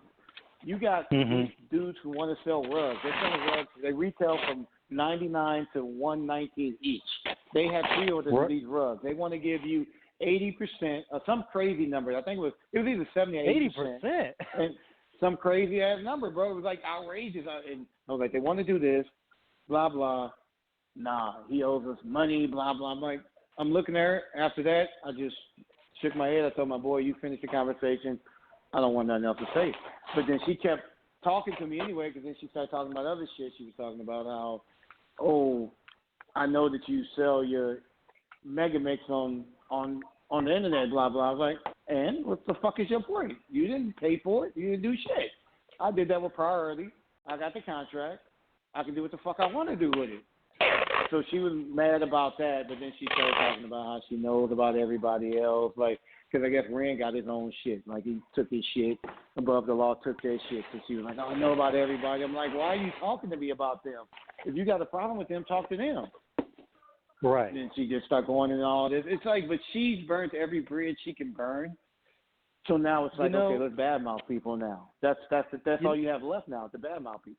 You got dudes who want to sell rugs. They're selling rugs. They retail from $99 to $119 each. They have pre-orders of these rugs. They want to give you 80% or some crazy number. I think it was either 70 or 80%. And some crazy ass number, bro. It was like outrageous. And I was like, they want to do this, blah blah. Nah, he owes us money, blah blah. I'm looking at her. After that, I just shook my head. I told my boy, you finish the conversation. I don't want nothing else to say. But then she kept talking to me anyway, because then she started talking about other shit. She was talking about how, oh, I know that you sell your Mega Mix on the internet, blah, blah. I was like, and what the fuck is your point? You didn't pay for it. You didn't do shit. I did that with priority. I got the contract. I can do what the fuck I want to do with it. So she was mad about that, but then she started talking about how she knows about everybody else, like, because I guess Ren got his own shit. Like, he took his shit. Above the Law took their shit. So she was like, oh, I know about everybody. I'm like, why are you talking to me about them? If you got a problem with them, talk to them. Right. And then she just started going into all this. It's like, but she's burnt every bridge she can burn. So now it's like, okay, let's badmouth people now. That's all you have left now, to badmouth people.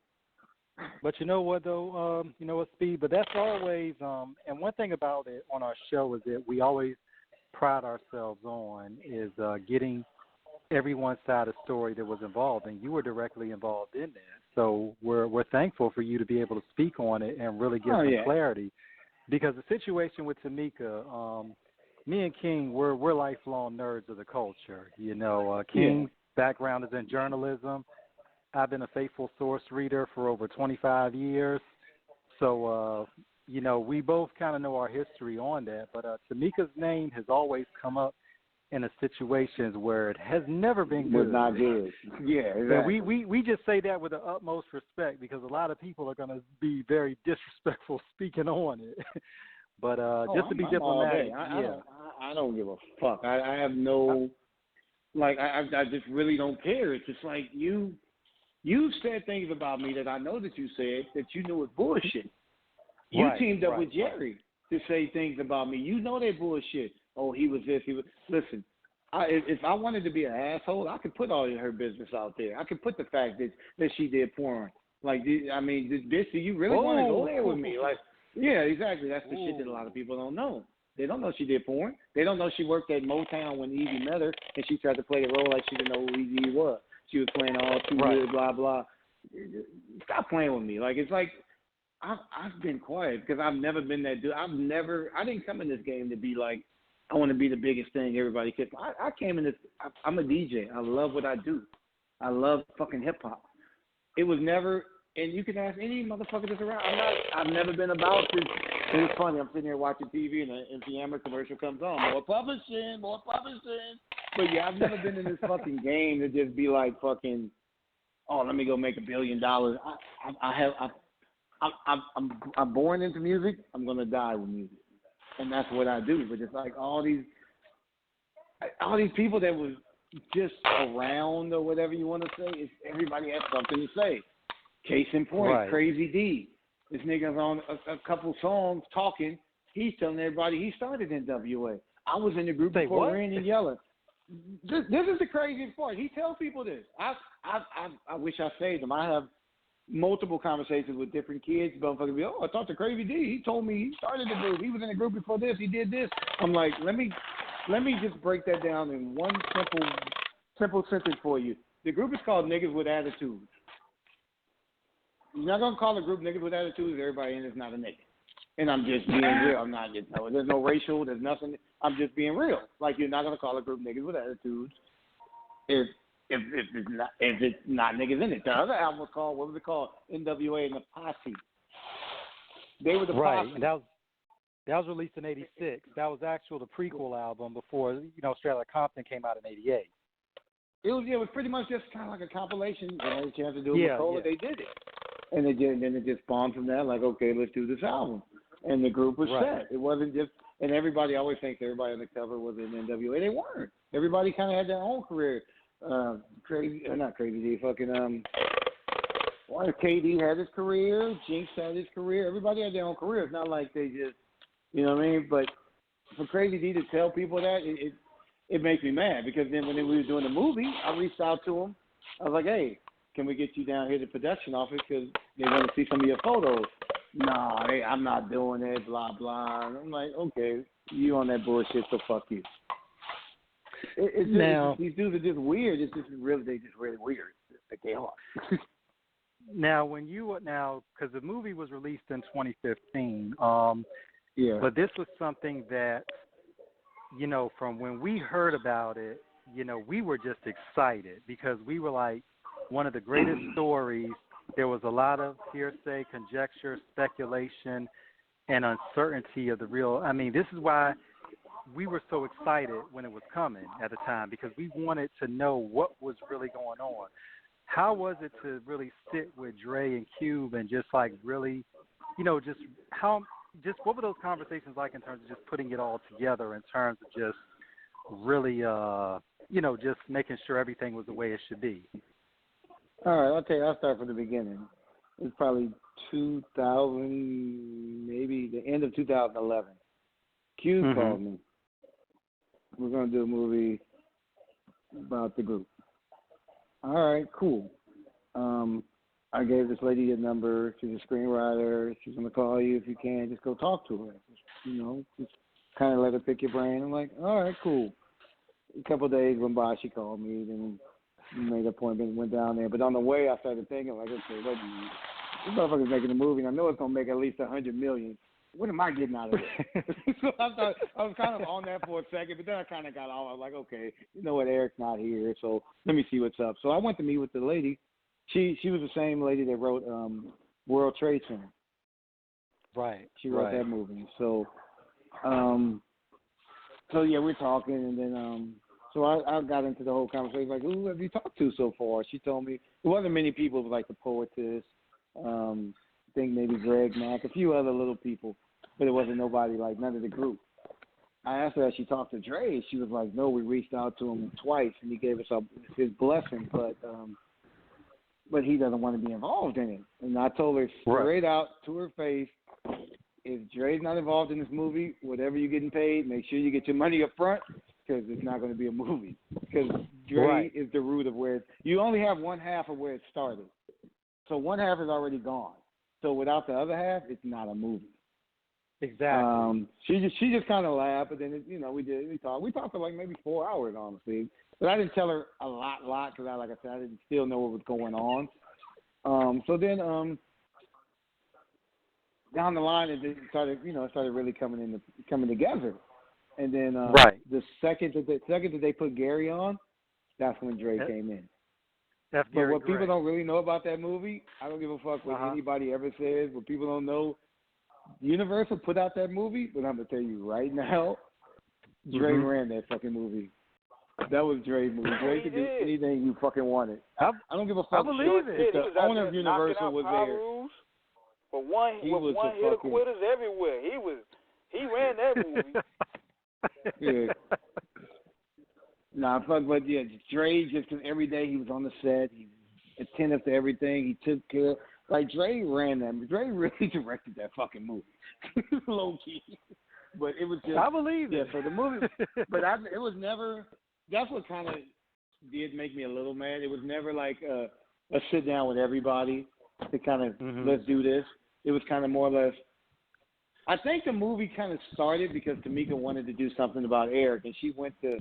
But you know what, though? You know what, Speed? But that's always, and one thing about it on our show is that we always pride ourselves on is getting everyone's side of the story that was involved, and you were directly involved in that. So we're thankful for you to be able to speak on it and really give some clarity. Because the situation with Tomica, me and King, we're lifelong nerds of the culture. You know, King's background is in journalism. I've been a faithful source reader for over 25 years. So, you know, we both kind of know our history on that. But Tomica's name has always come up in a situations where it has never been good. Was not good. Yeah, exactly. We just say that with the utmost respect because a lot of people are going to be very disrespectful speaking on it. But just to be diplomatic, I don't give a fuck. I have no, like, I just really don't care. It's just like you said things about me that I know that you said that you knew was bullshit. You teamed up with Jerry to say things about me. You know they're bullshit. Oh, he was this, he was. Listen, if I wanted to be an asshole, I could put all of her business out there. I could put the fact that she did porn. Like, I mean, bitch, do you really want to go there with me? Like, yeah, exactly. That's the shit that a lot of people don't know. They don't know she did porn. They don't know she worked at Motown when Eazy met her, and she tried to play the role like she didn't know who Eazy was. She was playing all too good, blah, blah. Stop playing with me. Like, it's like, I've been quiet because I've never been that dude. I didn't come in this game to be like, I want to be the biggest thing everybody can. I came in this, I'm a DJ. I love what I do. I love fucking hip-hop. It was never, and you can ask any motherfucker that's around. I've never been about this. And it's funny, I'm sitting here watching TV and an Amber commercial comes on. More publishing. But yeah, I've never been in this fucking game to just be like fucking, oh, let me go make $1 billion. I'm born into music. I'm gonna die with music, and that's what I do. But it's like all these people that was just around or whatever you want to say. Everybody has something to say. Case in point, Crazy D. This nigga's on a couple songs talking. He's telling everybody he started in NWA. I was in the group before Ren and Yelling. This is the craziest part. He tells people this. I wish I saved him. I have multiple conversations with different kids. Motherfuckers be, oh, I talked to Crazy D. He told me he started the group. He was in the group before this. He did this. I'm like, let me just break that down in one simple sentence for you. The group is called Niggas with Attitudes. You're not gonna call a group Niggas with Attitudes. Everybody in it's not a nigga. And I'm just being real. I'm not just there's no racial. There's nothing. I'm just being real. Like, you're not gonna call a group Niggas with Attitudes if it's not niggas in it. The other album was called, what was it called? NWA and the Posse. They were the Posse. And that was released in '86. That was the prequel album before Straight Outta Compton came out in '88. It was pretty much just kind of like a compilation. They had a chance to do it with Cola. They did it. And then it just spawned from that, like, okay, let's do this album. And the group was set. It wasn't just, and everybody always thinks everybody on the cover was in NWA. They weren't. Everybody kind of had their own career. Not Crazy D, fucking, Well, KD had his career, Jinx had his career. Everybody had their own career. It's not like they just, you know what I mean? But for Crazy D to tell people that, it makes me mad because then when we were doing the movie, I reached out to him. I was like, hey, can we get you down here to the production office because they want to see some of your photos? Nah, I'm not doing it, blah, blah. And I'm like, okay, you on that bullshit, so fuck you. It's just, these dudes are just weird. It's just really, they just really weird. Like they are. Now, because the movie was released in 2015, yeah. But this was something that, you know, from when we heard about it, you know, we were just excited because we were like, one of the greatest stories. There was a lot of hearsay, conjecture, speculation, and uncertainty of the real. I mean, this is why we were so excited when it was coming at the time because we wanted to know what was really going on. How was it to really sit with Dre and Cube and just like really, you know, what were those conversations like in terms of just putting it all together in terms of just really, you know, just making sure everything was the way it should be? All right, I'll start from the beginning. It was probably 2000, maybe the end of 2011. Cube called me. We're going to do a movie about the group. All right, cool. I gave this lady a number. She's a screenwriter. She's going to call you if you can. Just go talk to her. You know, just kind of let her pick your brain. I'm like, all right, cool. A couple of days went by. She called me. Then made an appointment, went down there. But on the way, I started thinking, like, okay, wait a minute. This motherfucker's making a movie, and I know it's going to make at least $100 million. What am I getting out of it? So I was kind of on that for a second, but then I kind of got off. I was like, okay, you know what, Eric's not here, so let me see what's up. So I went to meet with the lady. She was the same lady that wrote World Trade Center. Right. She wrote that movie. So yeah, we're talking, and then so I got into the whole conversation, like, who have you talked to so far? She told me there wasn't many people, like the poetess, I think maybe Greg Mack, a few other little people, but it wasn't nobody, like none of the group. I asked her if she talked to Dre. She was like, no, we reached out to him twice, and he gave us his blessing, but he doesn't want to be involved in it. And I told her straight out to her face, if Dre's not involved in this movie, whatever you're getting paid, make sure you get your money up front, because it's not going to be a movie. Because Dre is the root of where you only have one half of where it started. So one half is already gone. So without the other half, it's not a movie. Exactly. She just kind of laughed, but then we talked for like maybe 4 hours, honestly. But I didn't tell her a lot, because like I said, I didn't still know what was going on. So then down the line, it started really coming together. And then the second that they put Gary on, that's when Dre came in. But what people don't really know about that movie, I don't give a fuck what anybody ever says. What people don't know, Universal put out that movie, but I'm going to tell you right now, Dre ran that fucking movie. That was Dre's movie. Dre could do anything you fucking wanted. I don't give a fuck. I believe it. The owner of Universal was there. But one hit quitters everywhere. He ran that movie. Yeah. But yeah, Dre, just because every day he was on the set, he was attentive to everything. He took care. Like, Dre ran that. Dre really directed that fucking movie. Low key. But it was just. I believe it. Yeah, so the movie. But it was never. That's what kind of did make me a little mad. It was never like a sit down with everybody to kind of let's do this. It was kind of more or less. I think the movie kind of started because Tomica wanted to do something about Eric, and she went to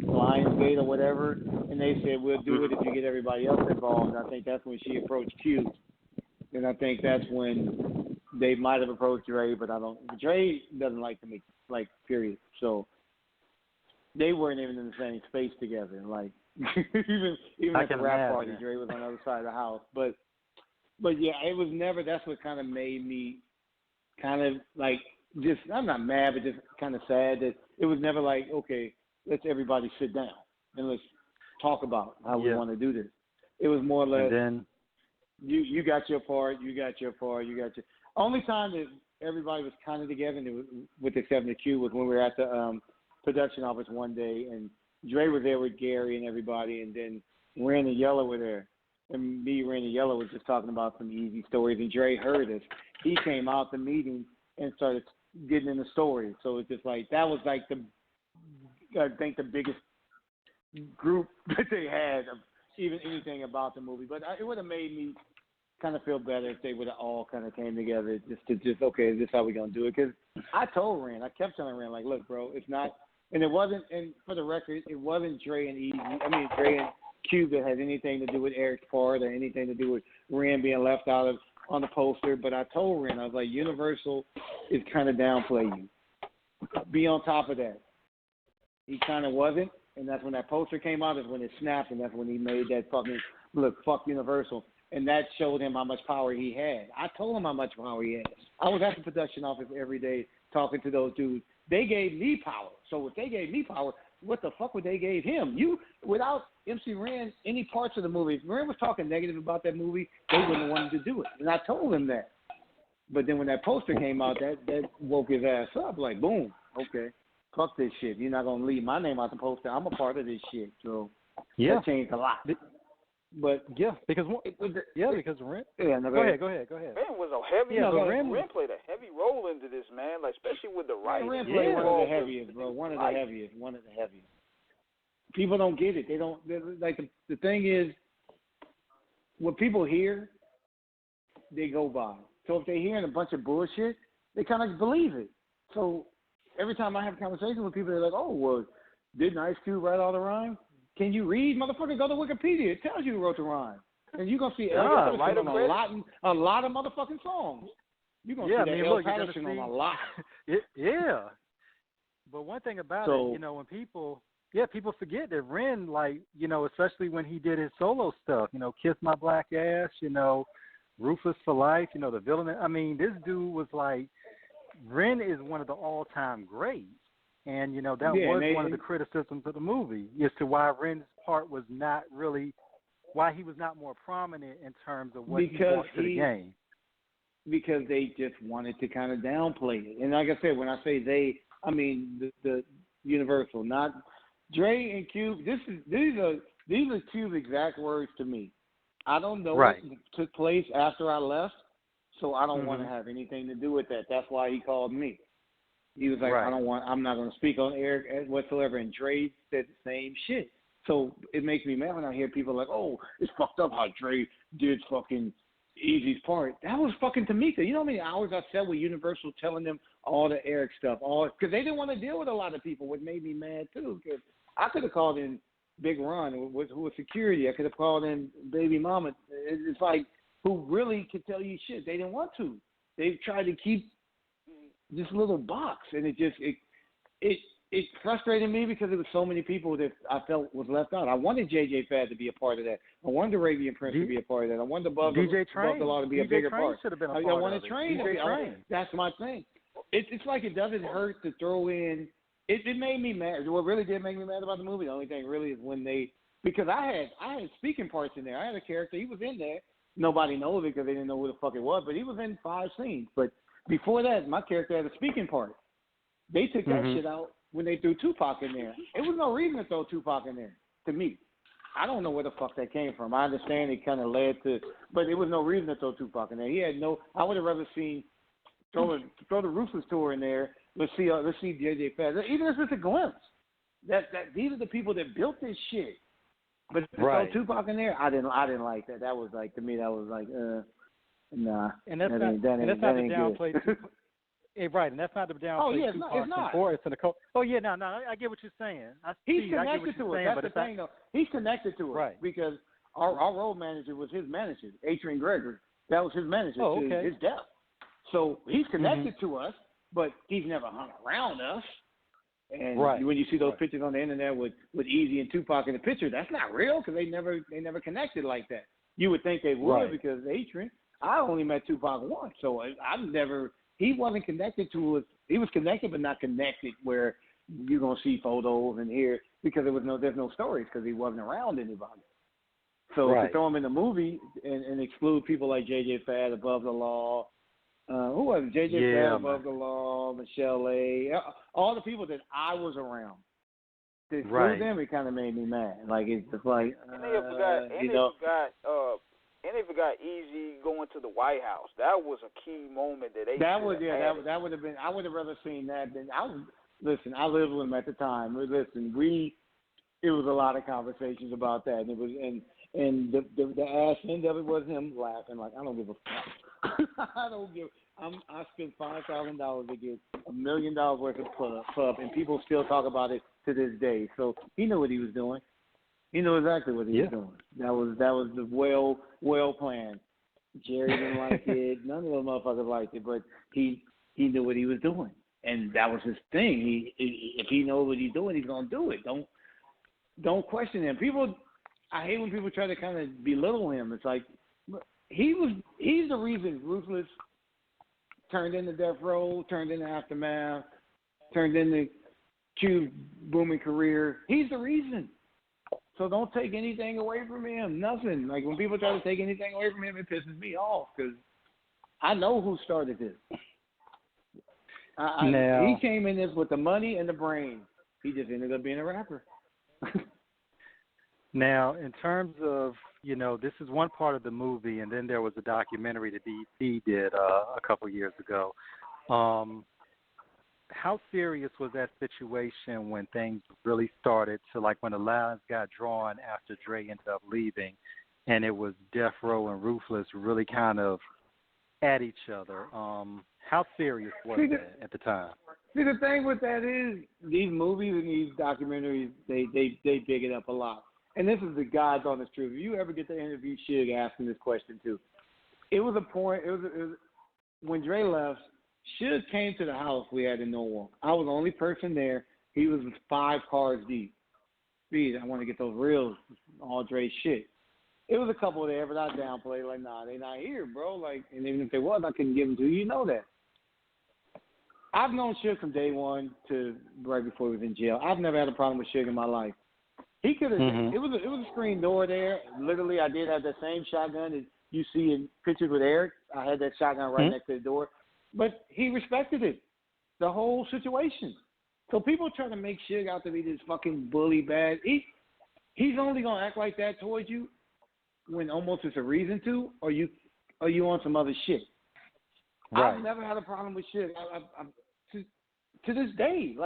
Lionsgate or whatever, and they said, we'll do it if you get everybody else involved. And I think that's when she approached Q. And I think that's when they might have approached Dre, but Dre doesn't like Tomica, like, period. So they weren't even in the same space together. Like, even at the rap party, Dre was on the other side of the house. But yeah, it was never, that's what kind of made me kind of like, just, I'm not mad, but just kind of sad that it was never like, okay, let's everybody sit down and let's talk about how we want to do this. It was more or less, and then, you got your part, you got your part, you got your. Only time that everybody was kind of together, and it was, with the exception of Q, was when we were at the production office one day, and Dre was there with Gary and everybody, and then Ren and Yella were there. and me, Randy Yellow, was just talking about some Eazy stories, and Dre heard us. He came out the meeting and started getting in the story. So it's just like, that was like I think the biggest group that they had of even anything about the movie. But it would have made me kind of feel better if they would have all kind of came together okay, this is how we're going to do it. Because I told Ren, I kept telling Ren, like, look, bro, it's not, and it wasn't, and for the record, it wasn't Dre and Dre and Cube that had anything to do with Eric's part or anything to do with Ren being left out on the poster. But I told Ren, I was like, Universal is kind of downplay you. Be on top of that. He kind of wasn't, and that's when that poster came out, is when it snapped, and that's when he made that fucking, look, fuck Universal. And that showed him how much power he had. I told him how much power he had. I was at the production office every day talking to those dudes. They gave me power. So if they gave me power, what the fuck would they gave him? Without MC Ren, any parts of the movie, if Ren was talking negative about that movie, they wouldn't have wanted to do it. And I told him that. But then when that poster came out, that woke his ass up. Like, boom, okay, fuck this shit. You're not going to leave my name out the poster. I'm a part of this shit. So that changed a lot. But because Ren. Yeah, no, go ahead. Ren was a heavy. Ren played a heavy role into this, man. Like, especially with the writing. Ren played one of the heaviest, bro. One of the heaviest. People don't get it. They don't. Like the thing is, what people hear, they go by. So if they're hearing a bunch of bullshit, they kind of believe it. So every time I have conversations with people, they're like, "Oh, well, didn't Ice Cube write all the rhymes? Can you read, motherfucker? Go to Wikipedia. It tells you who wrote the rhyme. And you're going to see Elvis Patterson on a lot of motherfucking songs. You're going to see that Elvis Patterson on a lot. Yeah. But one thing about it, when people forget that Ren, like, especially when he did his solo stuff, Kiss My Black Ass, Ruthless for Life, the villain. I mean, this dude was like, Ren is one of the all-time greats. And, that was one of the criticisms of the movie as to why Ren's part was not really, why he was not more prominent in terms of what he brought to the game. Because they just wanted to kind of downplay it. And like I said, when I say they, I mean the Universal, not Dre and Cube. These are Cube's exact words to me. I don't know what took place after I left, so I don't want to have anything to do with that. That's why he called me. He was like, I'm not going to speak on Eric whatsoever. And Dre said the same shit. So it makes me mad when I hear people like, oh, it's fucked up how Dre did fucking Eazy's part. That was fucking Tomica. You know how many hours I spent with Universal telling them all the Eric stuff? Because they didn't want to deal with a lot of people, which made me mad too. Because I could have called in Big Ron, who was security. I could have called in Baby Mama. It's like, who really could tell you shit. They didn't want to. They tried to keep this little box, and it frustrated me because there was so many people that I felt was left out. I wanted JJ Fad to be a part of that. I wanted Arabian Prince to be a part of that. I wanted Above the Law to be a bigger part. Should have been a part I wanted Train. That's my thing. It's like it doesn't hurt to throw in. It made me mad. What really did make me mad about the movie, the only thing really is when because I had speaking parts in there. I had a character. He was in there. Nobody knows it because they didn't know who the fuck it was, but he was in 5 scenes. But before that, my character had a speaking part. They took that shit out when they threw Tupac in there. There was no reason to throw Tupac in there, to me. I don't know where the fuck that came from. I understand it kind of led to, but there was no reason to throw Tupac in there. I would have rather seen throw the Ruthless tour in there. Let's see JJ Fad. Even if it's a glimpse. That these are the people that built this shit. But to throw Tupac in there, I didn't like that. That was like, to me, that was like, nah. And that's not the downplay. Right, and that's not the downplay. Oh yeah, it's not. Oh yeah, no, I get what you're saying. He's connected to it. That's the thing, though. He's connected to it, right? Because our road manager was his manager, Adrian Gregory. That was his manager to his death. So he's connected to us, but he's never hung around us. And when you see those pictures on the internet with Eazy and Tupac in the picture, that's not real because they never connected like that. You would think they would because Adrian. I only met Tupac once, so I've never. He wasn't connected to us. He was connected, but not connected where you're gonna see photos and hear because there's no stories because he wasn't around anybody. So to throw him in the movie and exclude people like JJ Fad, Above the Law, who was it? JJ Fad, Above the Law, Michelle A, all the people that I was around, to sue right. them, it kind of made me mad. Like, it's just like, And they forgot Eazy going to the White House. That was a key moment that they. That would have been. I would have rather seen that than listen. I lived with him at the time. Listen, it was a lot of conversations about that, and it was and the ass end of it was him laughing like, I don't give a fuck. I spent $5,000 to get $1 million worth of club, and people still talk about it to this day. So he knew what he was doing. He knew exactly what he was doing. That was the well planned. Jerry didn't like it. None of those motherfuckers liked it, but he knew what he was doing, and that was his thing. If he knows what he's doing, he's gonna do it. Don't question him. I hate when people try to kind of belittle him. It's like he's the reason Ruthless turned into Death Row, turned into Aftermath, turned into Cube's booming career. He's the reason. So don't take anything away from him. Nothing. Like, when people try to take anything away from him, it pisses me off because I know who started this. He came in this with the money and the brain. He just ended up being a rapper. Now, in terms of, this is one part of the movie, and then there was a documentary that he did a couple years ago. How serious was that situation when things really started to, like, when the lines got drawn after Dre ended up leaving, and it was Death Row and Ruthless really kind of at each other? How serious was that at the time? See, the thing with that is these movies and these documentaries, they big it up a lot. And this is the God's honest truth. If you ever get to interview Suge asking this question too, it was a point. It was when Dre left. Suge came to the house we had in Norwalk. I was the only person there. He was 5 cars deep. Speed, I want to get those reels, all Dre shit. It was a couple there, but I downplayed like, nah, they not here, bro. Like, and even if they was, I couldn't give them to you. You know that. I've known Suge from day one to right before he was in jail. I've never had a problem with Suge in my life. He could have. It was a screen door there. Literally, I did have that same shotgun that you see in pictures with Eric. I had that shotgun right next to the door. But he respected it, the whole situation. So people try to make Suge out to be this fucking bully bad. He's only going to act like that towards you when almost it's a reason to, or you on some other shit. Right. I've never had a problem with Suge. To this day,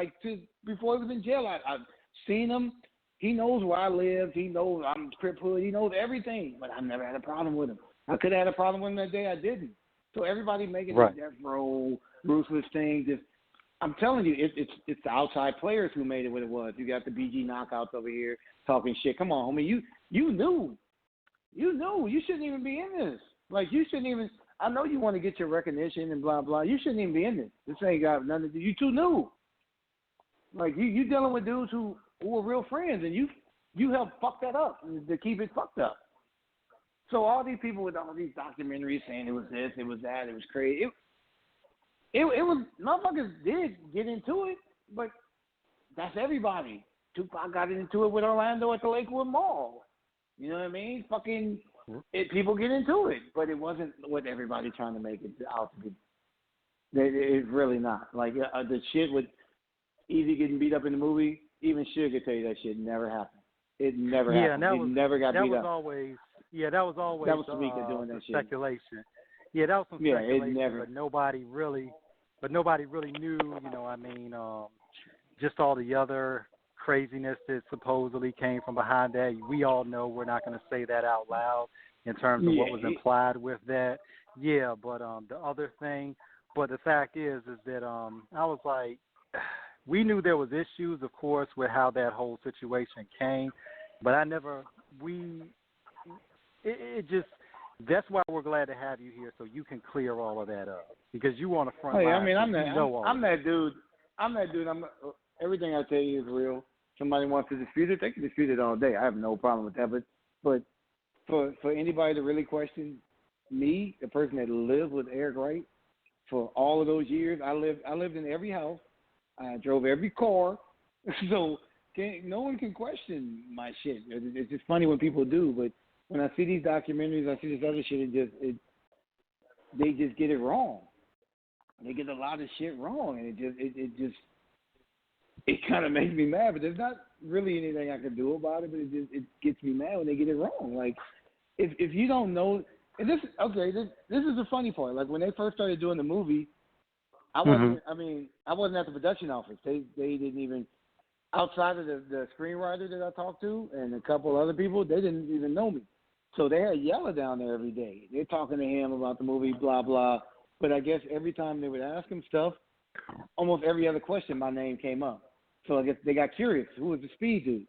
before he was in jail, I've seen him. He knows where I live. He knows I'm Crip Hood. He knows everything, but I've never had a problem with him. I could have had a problem with him that day. I didn't. So everybody making the Death Row, Ruthless thing, I'm telling you, it's the outside players who made it what it was. You got the BG knockouts over here talking shit. Come on, homie, you knew. You shouldn't even be in this. Like, you shouldn't even. I know you want to get your recognition and blah blah. You shouldn't even be in this. This ain't got nothing to do. You too new. Like, you dealing with dudes who are real friends, and you helped fuck that up to keep it fucked up. So all these people with all these documentaries saying it was this, it was that, it was crazy. It was, motherfuckers did get into it, but that's everybody. Tupac got into it with Orlando at the Lakewood Mall. You know what I mean? People get into it, but it wasn't what everybody trying to make it out to be. It's really not. Like, the shit with Eazy getting beat up in the movie, even Suge could tell you that shit never happened. It never happened. He never got beat up. That was always Tomica doing that shit. Speculation. Yeah, that was some speculation, but nobody really knew, just all the other craziness that supposedly came from behind that. We all know we're not going to say that out loud in terms of what was implied with that. Yeah, but the other thing, but the fact is that I was like, we knew there was issues, of course, with how that whole situation came, but that's why we're glad to have you here, so you can clear all of that up, because you on the front line. I mean, I'm that dude. Everything I tell you is real. Somebody wants to dispute it, they can dispute it all day. I have no problem with that. But for anybody to really question me, the person that lived with Eric Wright for all of those years, I lived in every house. I drove every car. So no one can question my shit. It's just funny when people do, but when I see these documentaries, I see this other shit, they just get it wrong. They get a lot of shit wrong, and it kind of makes me mad. But there's not really anything I can do about it, but it gets me mad when they get it wrong. Like, if you don't know, and this is the funny part. Like when they first started doing the movie, I wasn't at the production office. They didn't even, outside of the screenwriter that I talked to and a couple other people, they didn't even know me. So they had Yella down there every day. They're talking to him about the movie, blah blah. But I guess every time they would ask him stuff, almost every other question, my name came up. So I guess they got curious. Who was the Speed dude?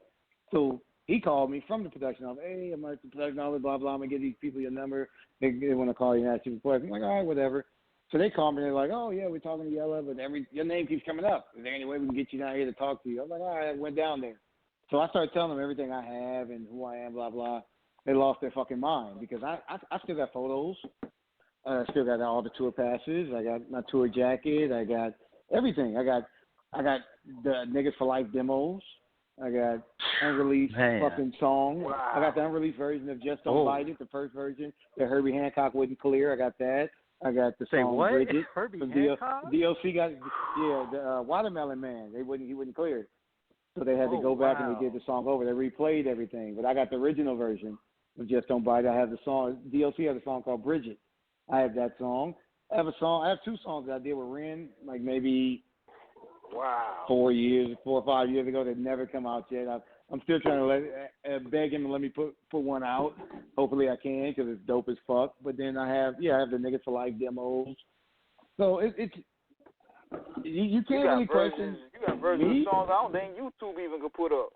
So he called me from the production office. Hey, I'm at the production office, blah, blah. I'm going to give these people your number. They want to call you and ask you a question. I'm like, all right, whatever. So they called me. They're like, oh, yeah, we're talking to Yella, but your name keeps coming up. Is there any way we can get you down here to talk to you? I was like, all right, I went down there. So I started telling them everything I have and who I am, blah, blah. They lost their fucking mind because I still got photos. I still got all the tour passes. I got my tour jacket. I got everything. I got the Niggas for Life demos. I got unreleased fucking songs. Wow. I got the unreleased version of Just Don't Bite It, the first version that Herbie Hancock wouldn't clear. I got that. I got the song Bridget. Herbie Hancock? DOC got the Watermelon Man. He wouldn't clear it. So they had to go back and they did the song over. They replayed everything. But I got the original version of Just Don't Bite It. I have the song. DOC has a song called Bridget. I have that song. I have two songs that I did with Ren, like maybe 4 or 5 years ago that never come out yet. I'm still trying to beg him to let me put one out. Hopefully I can because it's dope as fuck. But then I have the Niggas for Life demos. So it's you can't really question. You got versions of songs I don't think YouTube even could put up.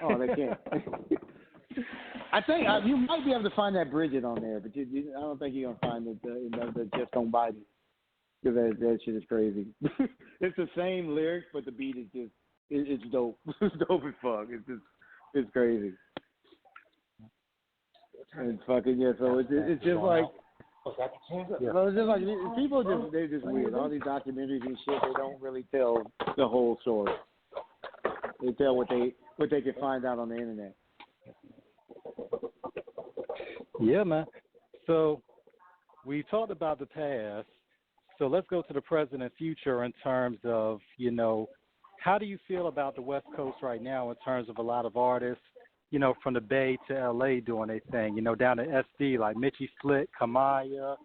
Oh, they can't. I think you might be able to find that Bridget on there, but I don't think you're gonna find the Just Don't Bite It because that shit is crazy. It's the same lyrics, but the beat is just it's dope. It's dope as fuck. It's crazy. And it's fucking So it's just like. So it's just like people they're just weird. All these documentaries and shit, they don't really tell the whole story. They tell what they can find out on the internet. Yeah, man. So we talked about the past. So let's go to the present and future in terms of, how do you feel about the West Coast right now in terms of a lot of artists, from the Bay to L.A. doing their thing, down to SD like Mitchie Slick, Kamaya,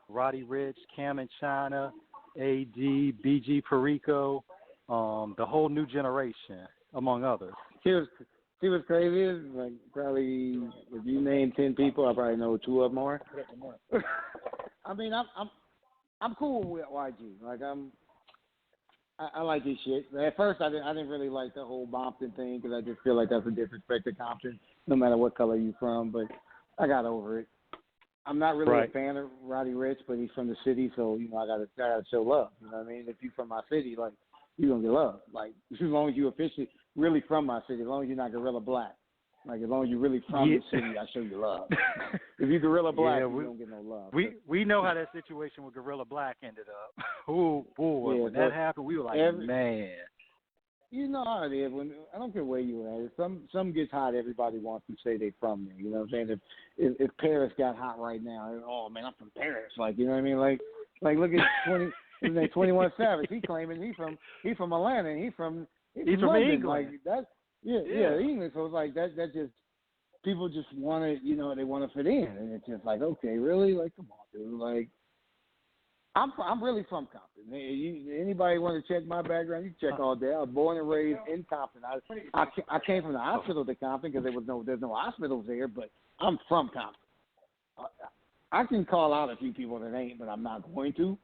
Roddy Ricch, Cam and China, A.D., B.G. Perico, the whole new generation, among others. See what's crazy is, like, probably if you name 10 people, I probably know 2 of them more. I mean, I'm cool with YG. Like, I like his shit. At first, I didn't really like the whole Compton thing because I just feel like that's a disrespect to Compton, no matter what color you from. But I got over it. I'm not really a fan of Roddy Ricch, but he's from the city, so I gotta show love. You know what I mean? If you're from my city, like, you're gonna get love. Like, as long as you officially really from my city, as long as you're not Gorilla Black. Like, as long as you're really from the city, I show you love. If you're Gorilla Black, you don't get no love. We know how that situation with Gorilla Black ended up. Oh, boy. Yeah, when that happened, we were like, man. You know how it is. I don't care where you at. If some gets hot, everybody wants to say they from there. You know what I'm saying? If Paris got hot right now, oh, man, I'm from Paris. Like, you know what I mean? Like look at 21 Savage. He claiming he from Atlanta. He's from London. England. Like that. Yeah, England. So it's like that just people just want to, they want to fit in, and it's just like, okay, really, like, come on, dude. Like, I'm really from Compton. Anybody want to check my background? You can check all day. I was born and raised in Compton. I came from the hospital to Compton because there's no hospitals there, but I'm from Compton. I can call out a few people that ain't, but I'm not going to.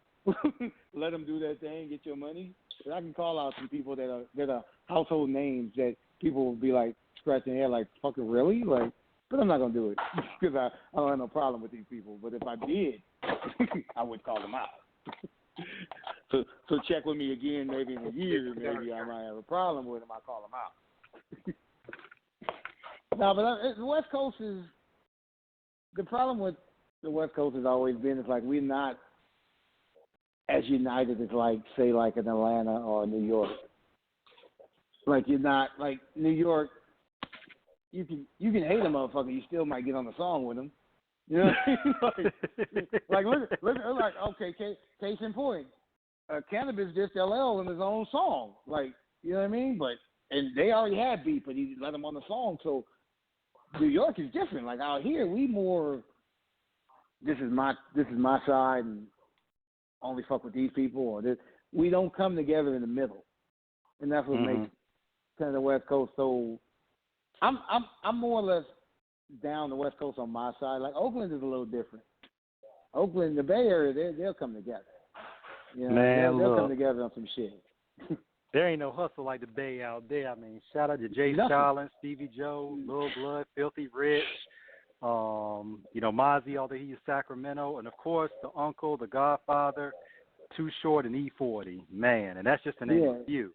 Let them do their thing, get your money. But I can call out some people that are household names that people will be like scratching their head like, fucking really? Like, but I'm not gonna do it because I don't have no problem with these people. But if I did, I would call them out. So check with me again, maybe in a year, maybe I might have a problem with them. I call them out. No, but the West Coast is the problem with the West Coast has always been it's like we're not as united as like say like in Atlanta or New York. Like you're not like New York. You can hate a motherfucker. You still might get on the song with him. You know what I mean? like look like okay. Case in point, Cannabis dissed LL in his own song. Like you know what I mean? But and they already had beef, but he let them on the song. So New York is different. Like out here, we more. This is my side, and only fuck with these people, or this. We don't come together in the middle, and that's what makes kind of the West Coast so. I'm more or less down the West Coast on my side. Like Oakland is a little different. Oakland, the Bay Area, they'll come together. You know, Man, they'll come together on some shit. There ain't no hustle like the Bay out there. I mean, shout out to Jay Starlin, Stevie Joe, Lil Blood, Filthy Rich, Mozzie, although he's Sacramento, and of course the Uncle, the Godfather, Too Short, and E40. Man, and that's just to name a few.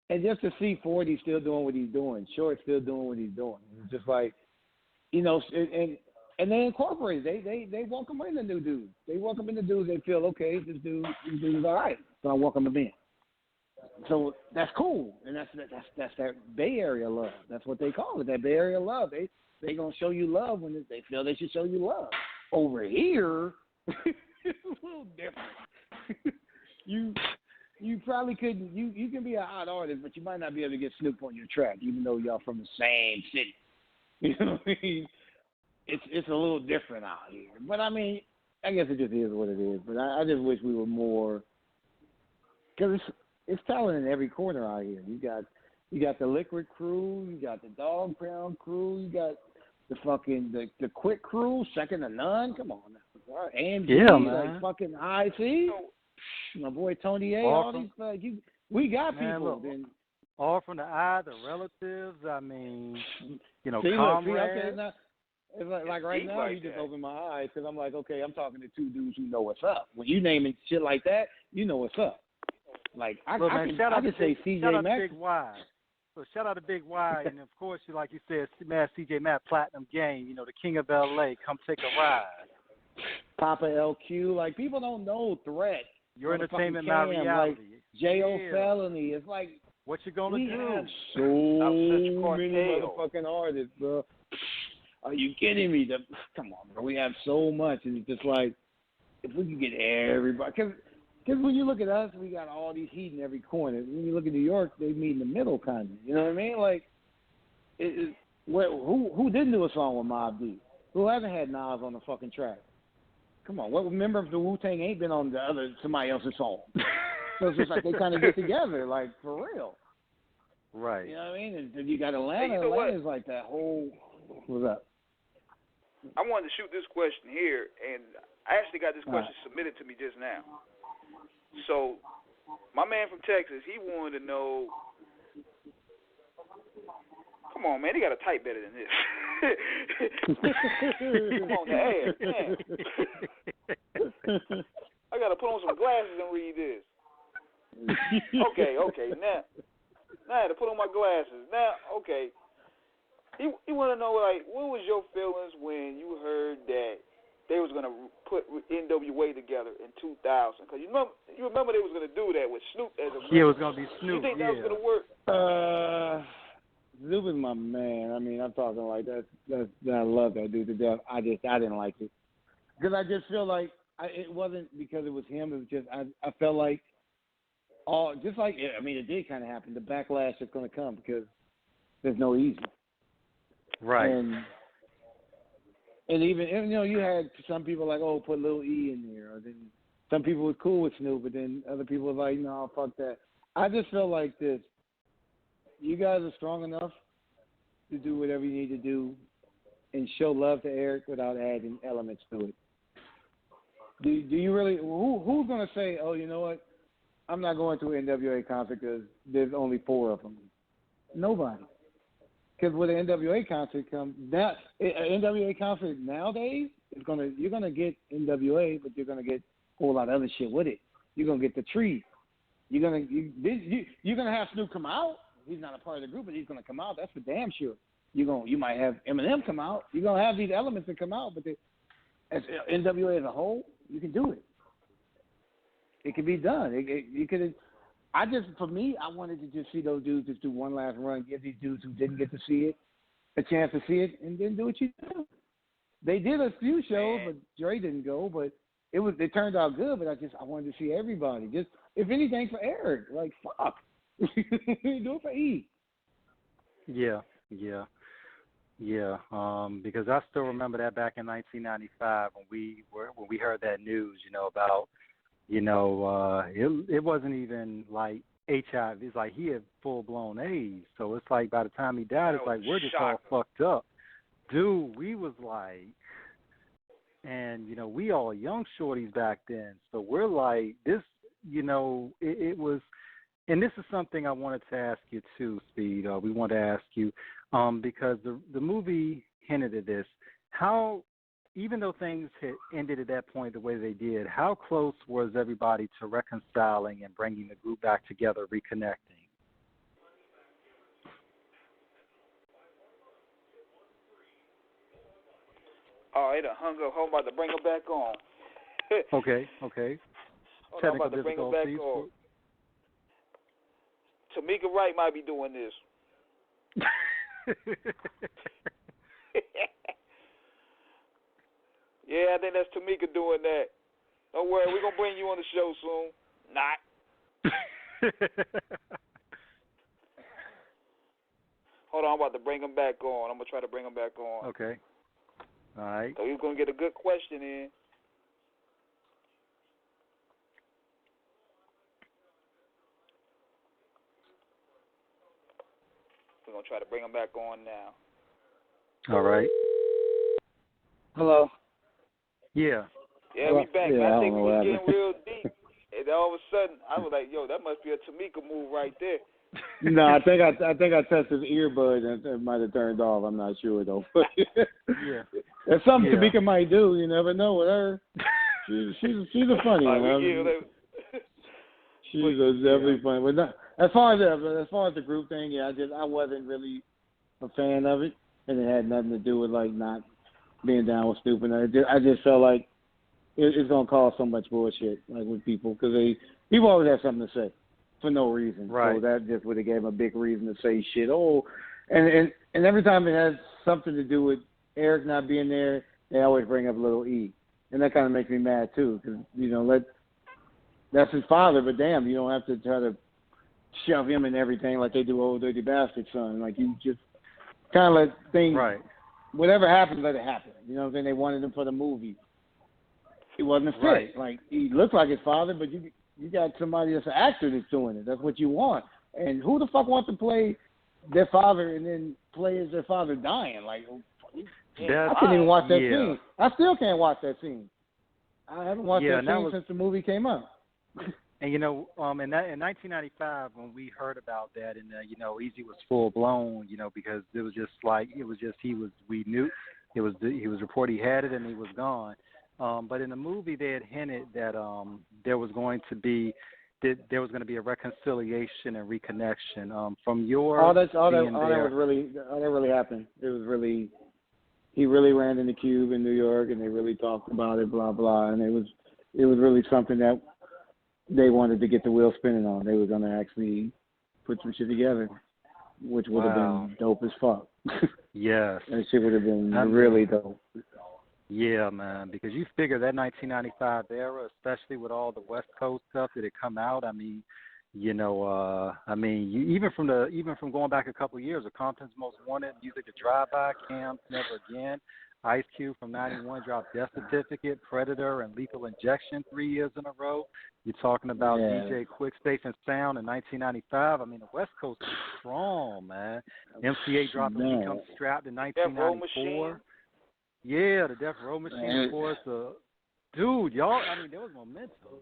And just to see 40 still doing what he's doing, Short still doing what he's doing. It's just like, and they incorporate. They welcome in the new dudes. They welcome in the dudes. They feel okay. This dude is all right. So I welcome him in. So that's cool, and that's that Bay Area love. That's what they call it. That Bay Area love. They gonna show you love when they feel they should show you love. Over here, it's a little different. You probably couldn't. You can be a hot artist, but you might not be able to get Snoop on your track, even though y'all from the same city. You know what I mean? It's a little different out here. But I mean, I guess it just is what it is. But I just wish we were more, because it's talent in every corner out here. You got the Liquid crew, you got the Dog Pound crew, you got the fucking the Quick crew, second to none. Come on now, and man. Like fucking IC. My boy Tony A. All these we got people. Look, then all from the eye, the relatives. I mean, comrades. comrades. It's like right now, you just opened my eyes because I'm like, okay, I'm talking to two dudes who know what's up. When you naming shit like that, you know what's up. Like I can say CJ Max. Big Y. So shout out to Big Y, and of course, like you said, CJ Matt Platinum Game. The King of LA. Come take a ride. Papa LQ. Like people don't know Threat. Your entertainment, not reality. Like J.O. Felony. It's like what you gonna we do? Have so many motherfucking artists, bro. Are you kidding me? Come on, bro. We have so much, and it's just like if we could get everybody. Because when you look at us, we got all these heat in every corner. When you look at New York, they meet in the middle, kind of. You know what I mean? Like, who didn't do a song with Mobb Deep? Who hasn't had Nas on the fucking track? Come on, what member of the Wu-Tang ain't been on somebody else's song? So it's just like they kind of get together, like, for real. Right. You know what I mean? And you got Atlanta. Atlanta's like that whole. What's up? I wanted to shoot this question here, and I actually got this question submitted to me just now. So, my man from Texas, he wanted to know. Come on, man, he got to type better than this. Come on, the air, man. I got to put on some glasses and read this. Okay. Now I had to put on my glasses. Now, okay. He want to know, like, what was your feelings when you heard that they was going to put NWA together in 2000? Because you remember they was going to do that with Snoop as a it was going to be Snoop. You think that was going to work? Snoop is my man. I mean, I'm talking like that. I love that dude to death. I didn't like it because I just feel like it wasn't because it was him. It was just I felt like it did kind of happen. The backlash is going to come because there's no Eazy. Right. And even you had some people like, oh, put Lil E in there, or then some people were cool with Snoop, but then other people were like, no, fuck that. I just felt like this. You guys are strong enough to do whatever you need to do and show love to Eric without adding elements to it. Do you really? Who's going to say, oh, you know what? I'm not going to an NWA concert because there's only 4 of them. Nobody. Because with an NWA concert comes now, an NWA concert nowadays you're gonna get NWA, but you're gonna get a whole lot of other shit with it. You're gonna get the tree. You're gonna have Snoop come out. He's not a part of the group, but he's gonna come out. That's for damn sure. You might have Eminem come out. You're gonna have these elements that come out, but as NWA as a whole, you can do it. It can be done. You could. For me, I wanted to just see those dudes just do one last run, give these dudes who didn't get to see it a chance to see it, and then do what you do. They did a few shows, but Dre didn't go. But it turned out good. But I wanted to see everybody. Just if anything for Eric, like fuck, do it for E. Yeah, yeah, yeah. Because I still remember that back in 1995 when we heard that news, about, it wasn't even like HIV. It's like he had full blown AIDS. So it's like by the time he died, it's like we're just all fucked up, dude. We was like, and we all young shorties back then. So we're like this, it was. And this is something I wanted to ask you too, Speed. We want to ask you because the movie hinted at this. How, even though things had ended at that point the way they did, how close was everybody to reconciling and bringing the group back together, reconnecting? Oh, it done hung up. I'm about to bring her back on. Okay. I'm about to bring her back on. Tomica Wright might be doing this. Yeah, I think that's Tomica doing that. Don't worry, we're going to bring you on the show soon. Not. Hold on, I'm about to bring him back on. I'm going to try to bring him back on. Okay. All right. So he's going to get a good question in. We're going to try to bring him back on now. All right. Hello. Yeah. Yeah, we back. I think we was getting real deep. And all of a sudden, I was like, yo, that must be a Tomica move right there. No, I think I tested the earbud and it might have turned off. I'm not sure though. Yeah. That's something Tomica might do. You never know with her. She's a funny one. She's definitely funny. But not, as far as the group thing, I wasn't really a fan of it, and it had nothing to do with like not being down with Snoop. And I just felt like it's gonna cause so much bullshit like with people because people always have something to say for no reason. Right. So that just would have gave them a big reason to say shit. Oh, and every time it has something to do with Eric not being there, they always bring up Little E, and that kind of makes me mad too because that's his father, but damn, you don't have to try to shove him in everything like they do Old Dirty Bastard son. Like you just kind of let things, whatever happens, let it happen. You know what I'm saying? They wanted him for the movie. He wasn't a fit. Right. Like he looked like his father, but you got somebody that's an actor that's doing it. That's what you want. And who the fuck wants to play their father and then play as their father dying? Like I couldn't even watch that scene. I still can't watch that scene. I haven't watched that scene since the movie came out. And in 1995 when we heard about that, and Eazy was full blown, because it was just we knew he was reported he had it and he was gone. But in the movie they had hinted that there was going to be a reconciliation and reconnection. From your all that really happened. It was really he really ran in the Cube in New York and they really talked about it, blah blah, and it was really something that they wanted to get the wheel spinning on. They were going to actually put some shit together, which would have been dope as fuck. Yes. That shit would have been really dope. Yeah, man, because you figure that 1995 era, especially with all the West Coast stuff that had come out, even from going back a couple of years, of Compton's Most Wanted, Music to Drive By, Camp, Never Again, Ice Cube from 91 dropped Death Certificate, Predator, and Lethal Injection 3 years in a row. You're talking about DJ Quick Space and Sound in 1995. The West Coast is strong, man. MCA dropped Become Strapped in 1994. Yeah, the Death Row Machine, of course. Dude, y'all, there was momentum.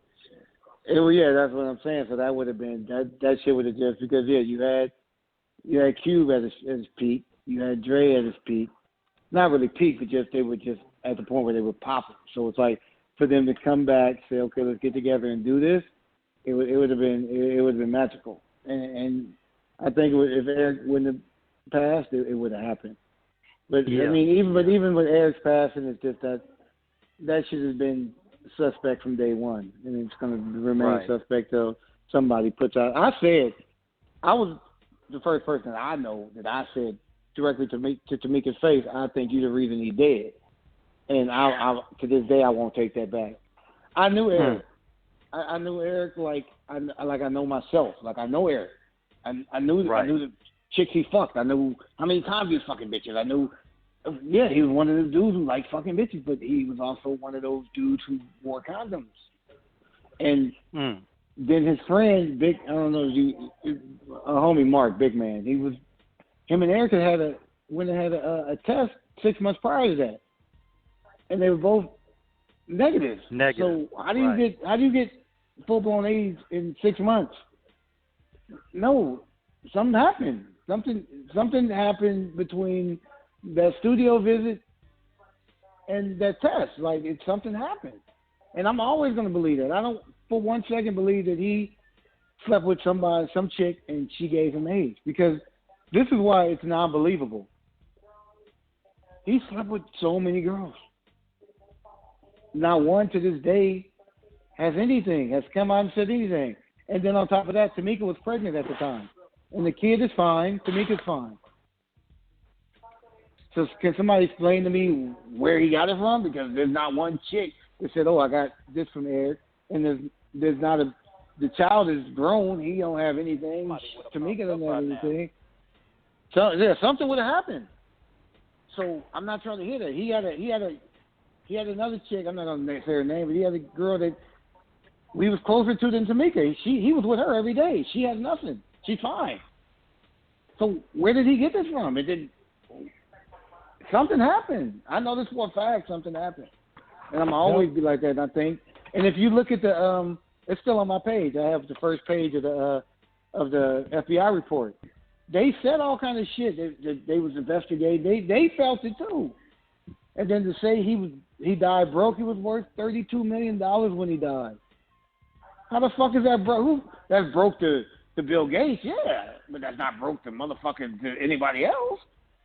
That's what I'm saying. So that would have been, that shit would have just, because, you had Cube at his peak. You had Dre at his peak. Not really peak, but they were just at the point where they were popping. So it's like for them to come back, say, okay, let's get together and do this. It would have been magical. And I think if Eric wouldn't have passed, it would have happened. But even with Eric's passing, it's just that should have been suspect from day one, and it's going to remain suspect till somebody puts out. I was the first person that I know that I said directly to Tomica's face, I think you're the reason he's dead. And I to this day I won't take that back. I knew Eric. I knew Eric like I know myself. Like I know Eric. I knew the chicks he fucked. I knew how many times he was fucking bitches. I knew, yeah, he was one of those dudes who liked fucking bitches, but he was also one of those dudes who wore condoms. And then his friend, a homie Mark, big man, him and Erica had a test 6 months prior to that, and they were both negative. So how do you get full blown AIDS in 6 months? No, something happened. Something happened between that studio visit and that test. Like something happened, and I'm always gonna believe that. I don't for 1 second believe that he slept with some chick, and she gave him AIDS, because this is why it's non-believable. He slept with so many girls. Not one to this day has come out and said anything. And then on top of that, Tomica was pregnant at the time. And the kid is fine. Tomica's fine. So can somebody explain to me where he got it from? Because there's not one chick that said, oh, I got this from Eric. And there's not the child is grown. He don't have anything. Tomica doesn't have anything. So yeah, something would have happened. So I'm not trying to hear that. He had another chick. I'm not gonna say her name, but he had a girl that we was closer to than Tomica. He was with her every day. She has nothing. She's fine. So where did he get this from? Something happened. I know this for a fact. Something happened, and I'm always be like that. I think. And if you look at the it's still on my page. I have the first page of the FBI report. They said all kind of shit. They was investigating. They felt it too. And then to say he died broke, he was worth $32 million when he died. How the fuck is that broke? That's broke to Bill Gates, yeah, but that's not broke to motherfucking to anybody else.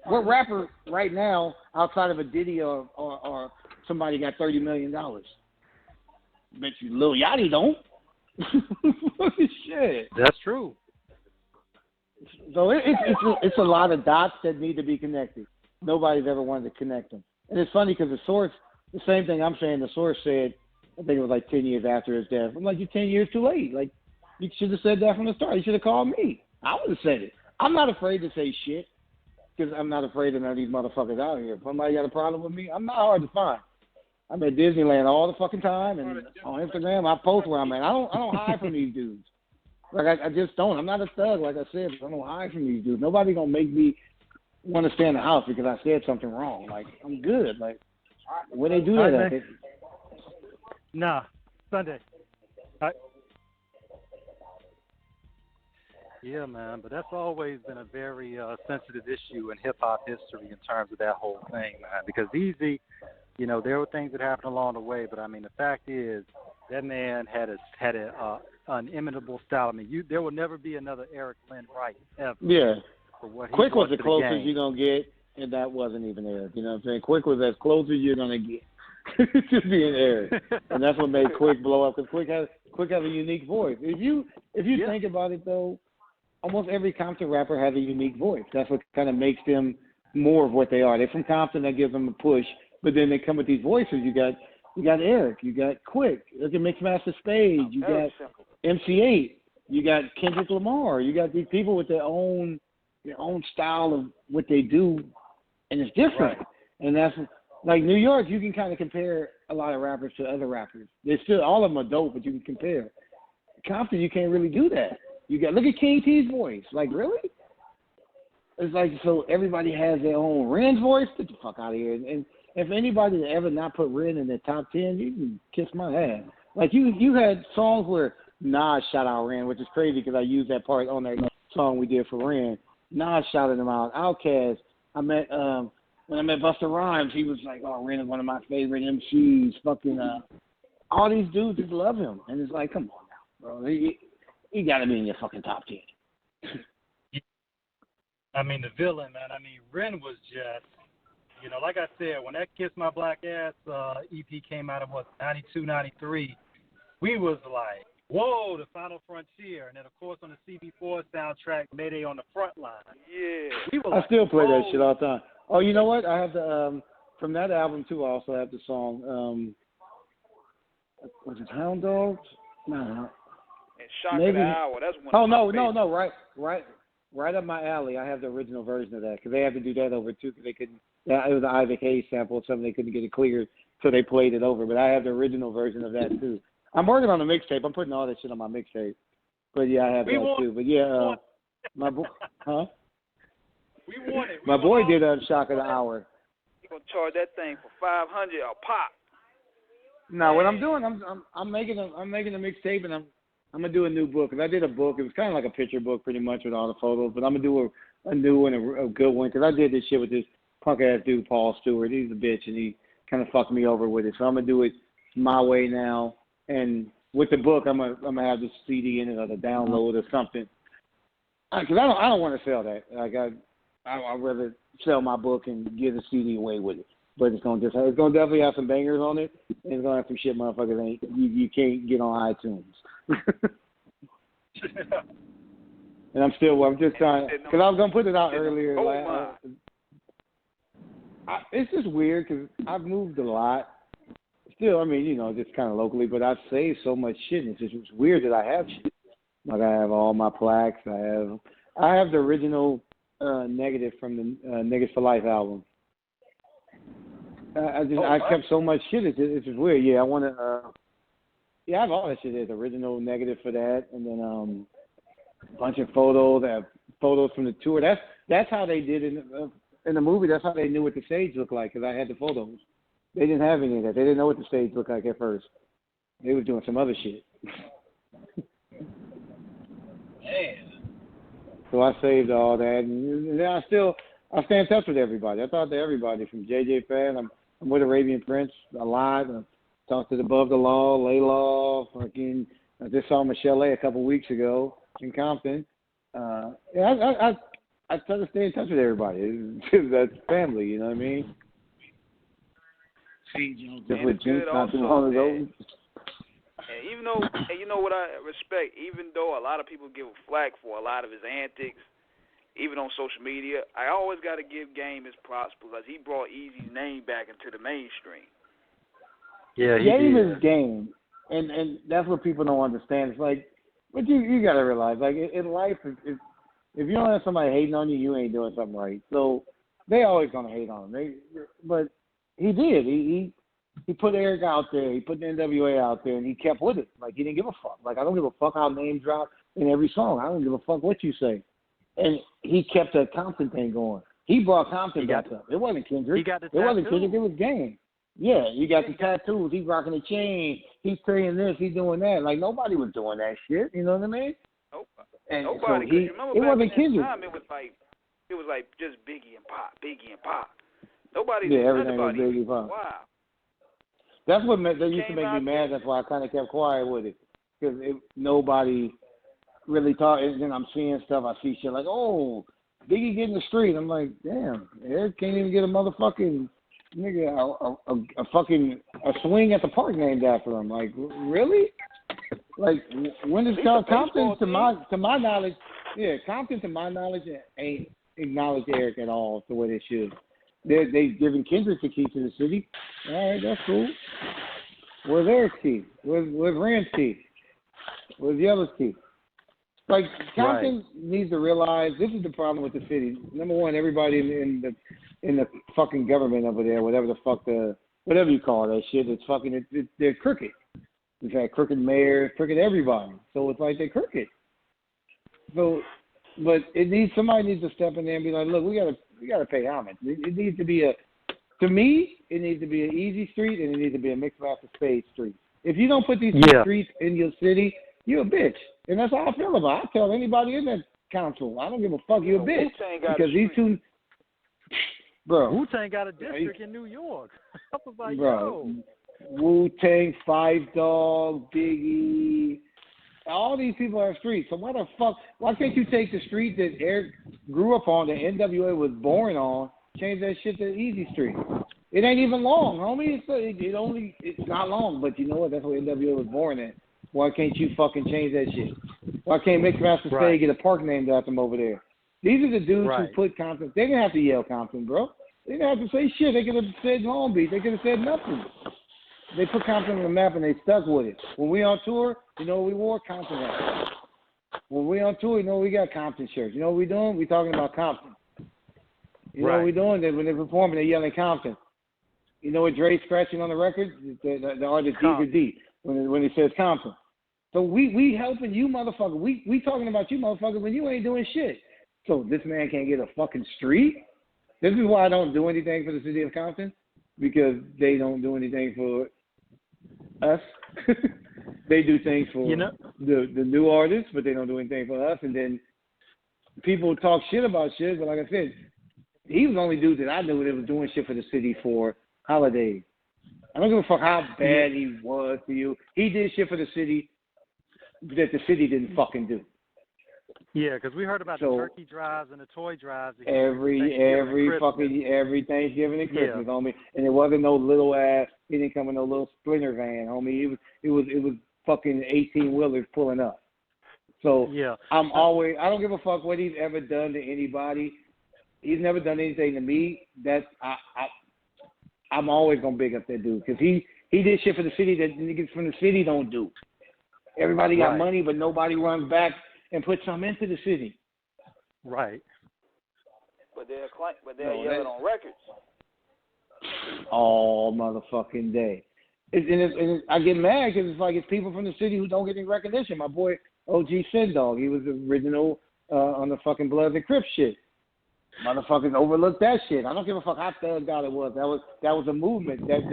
What rapper right now outside of a Diddy or somebody got $30 million? Bet you Lil Yachty don't. Shit. That's true. So it's a lot of dots that need to be connected. Nobody's ever wanted to connect them. And it's funny because the same thing I'm saying, the source said, I think it was like 10 years after his death. I'm like, you're 10 years too late. Like, you should have said that from the start. You should have called me. I would have said it. I'm not afraid to say shit because I'm not afraid of none of these motherfuckers out here. If somebody got a problem with me, I'm not hard to find. I'm at Disneyland all the fucking time, and on Instagram I post where I'm at. I don't hide from these dudes. Like I just don't. I'm not a thug, like I said. But I don't hide from these dudes. Nobody gonna make me want to stay in the house because I said something wrong. Like I'm good. Like where they do that at? Nah, Sunday. Yeah, man, but that's always been a very sensitive issue in hip-hop history in terms of that whole thing, man, because Eazy, you know, there were things that happened along the way, but, I mean, the fact is that man had an inimitable style. I mean, there will never be another Eric Lynn Wright ever. Yeah. For what Quick was the closest you're going to get, and that wasn't even Eric. You know what I'm saying? Quick was as close as you're going to get to being Eric. And that's what made Quick blow up, because Quick has a unique voice. If you think about it, though, almost every Compton rapper has a unique voice. That's what kind of makes them more of what they are. They're from Compton, that gives them a push, but then they come with these voices. You got Eric, you got Quick, look at Mixmaster Spade, you got MC8, you got Kendrick Lamar, you got these people with their own style of what they do, and it's different. Right. And that's like New York. You can kind of compare a lot of rappers to other rappers. They're still, all of them are dope, but you can compare. Compton, you can't really do that. Look at King T's voice. Like, really? It's like, so everybody has their own. Ren's voice? Get the fuck out of here. And if anybody ever not put Ren in their top 10, you can kiss my ass. Like, you had songs where Nas shout out Ren, which is crazy because I used that part on that song we did for Ren. Nas shouted him out. Outkast. When I met Busta Rhymes, he was like, oh, Ren is one of my favorite MCs. Fucking, all these dudes just love him. And it's like, come on now, bro. He got to be in your fucking top 10. I mean, the villain, man. I mean, Ren was just, you know, like I said, when that Kiss My Black Ass EP came out of, 92, 93, we was like, whoa, the Final Frontier. And then, of course, on the CB4 soundtrack, Mayday on the Front Line. Yeah. I still play that shit all the time. Oh, you know what? I have the, from that album, too, I also have the song, was it Hound Dogs? No. And Shock of the Hour. That's one. No, right. right up my alley. I have the original version of that because they had to do that over too because they couldn't. It was an Isaac Hayes sample, something they couldn't get it cleared, so they played it over. But I have the original version of that too. I'm working on a mixtape. I'm putting all that shit on my mixtape. But yeah, I have that too. But yeah, my boy, huh? We want it. My boy did a Shock of the Hour. You gonna charge that thing for $500 a pop? No, what I'm doing, I'm making a mixtape, and I'm gonna do a new book. Cause I did a book. It was kind of like a picture book, pretty much, with all the photos. But I'm gonna do a new one, a good one, because I did this shit with this punk ass dude, Paul Stewart. He's a bitch, and he kind of fucked me over with it. So I'm gonna do it my way now. And with the book, I'm gonna have the CD in it, or the download or something. Because I don't want to sell that. Like I'd rather sell my book and give the CD away with it. But it's gonna definitely have some bangers on it, and it's gonna have some shit motherfuckers you can't get on iTunes. And I'm just trying, because I was gonna put it out earlier. It's just weird because I've moved a lot. Still, I mean, you know, just kind of locally, but I've saved so much shit, and it's weird that I have shit. Like I have all my plaques. I have the original negative from the Niggas for Life album. I kept so much shit. It's just weird. Yeah, I want to. I have all that shit. There's original negative for that, and then a bunch of photos. I have photos from the tour. That's how they did in the movie. That's how they knew what the stage looked like, because I had the photos. They didn't have any of that. They didn't know what the stage looked like at first. They was doing some other shit. Man. So I saved all that, and I stay in touch with everybody. I talk to everybody from JJ Fan. I'm with Arabian Prince a lot. I talked to Above the Law, Laylaw. Fucking, I just saw Michelle A. a couple weeks ago in Compton. I try to stay in touch with everybody. That's family, you know what I mean? Just with Jinx not too long ago. And even though, and you know what I respect, even though a lot of people give flack for a lot of his antics, even on social media, I always got to give Game his props because he brought Eazy's name back into the mainstream. Yeah, Game is Game, and that's what people don't understand. It's like, but you got to realize, like in life, if you don't have somebody hating on you, you ain't doing something right. So they always gonna hate on him. But he did. He put Eric out there. He put the NWA out there, and he kept with it. Like, he didn't give a fuck. Like, I don't give a fuck how name drop in every song. I don't give a fuck what you say. And he kept that Compton thing going. He brought Compton back up. It wasn't Kendrick. It wasn't Kendrick. It was Game. Yeah, you got the tattoos. He's rocking the chain. He's saying this. He's doing that. Like, nobody was doing that shit. You know what I mean? Nope. And nobody. So it wasn't Kendrick. It was like just Biggie and Pop. Nobody yeah, knew everything was Biggie and Pop. Wow. That's what that used to make me mad. That's why I kind of kept quiet with it, because nobody really talked. And then I'm seeing stuff. I see shit like, oh, Biggie get in the street. I'm like, damn, Eric can't even get a motherfucking nigga a swing at the park named after him. Like, really? Like, when is Compton to my knowledge? Yeah, Compton to my knowledge ain't acknowledged Eric at all the way they should. They giving Kendrick the key to the city. All right, that's cool. Where's Eric's key? Where's Rand's key? Where's the other's key? Like, Compton needs to realize this is the problem with the city. Number one, everybody in the fucking government over there, whatever you call that shit, it's fucking they're crooked. We've had crooked mayors, crooked everybody. So it's like they're crooked. So, but somebody needs to step in there and be like, look, we gotta pay homage. It needs to be to me, it needs to be an Easy Street, and it needs to be a Mixmaster Spade Street. If you don't put these two streets in your city, you're a bitch. And that's how I feel about it. I tell anybody in that council, I don't give a fuck, you're a bitch. Because these two, bro. Wu-Tang got a district in New York. I was like, bro, Wu-Tang, Five Dog, Biggie, all these people are streets. So why can't you take the street that Eric grew up on, that NWA was born on, change that shit to Easy Street? It ain't even long, homie. It's not long, but you know what? That's where NWA was born at. Why can't you fucking change that shit? Why can't Mixmaster Spade get a park named after him over there? These are the dudes who put Compton. They didn't have to yell Compton, bro. They didn't have to say shit. They could have said Long Beach. They could have said nothing. They put Compton on the map and they stuck with it. When we on tour, you know what we wore? Compton hat. When we on tour, we got Compton shirts. You know what we doing? We talking about Compton. You know what we doing? When they're performing, they're yelling Compton. You know what Dre's scratching on the record? The artist D when it says Compton. So we helping you, motherfucker. We talking about you, motherfucker, when you ain't doing shit. So this man can't get a fucking street? This is why I don't do anything for the city of Compton, because they don't do anything for us. They do things for the new artists, but they don't do anything for us. And then people talk shit about shit, but like I said, he was the only dude that I knew that was doing shit for the city for holidays. I don't give a fuck how bad he was to you. He did shit for the city that the city didn't fucking do. Yeah, because we heard about the turkey drives and the toy drives. Every Thanksgiving and Christmas, homie. And it wasn't no little ass. He didn't come in no little Sprinter van, homie. It was fucking 18-wheelers pulling up. So I don't give a fuck what he's ever done to anybody. He's never done anything to me. I'm always gonna big up that dude because he did shit for the city that niggas from the city don't do. Everybody got money, but nobody runs back and puts something into the city. Right. But they're yelling on records all motherfucking day. I get mad because it's like it's people from the city who don't get any recognition. My boy OG Sin Dog, he was the original on the fucking Bloods and Crips shit. Motherfuckers overlooked that shit. I don't give a fuck how thugged out it was. That was a movement that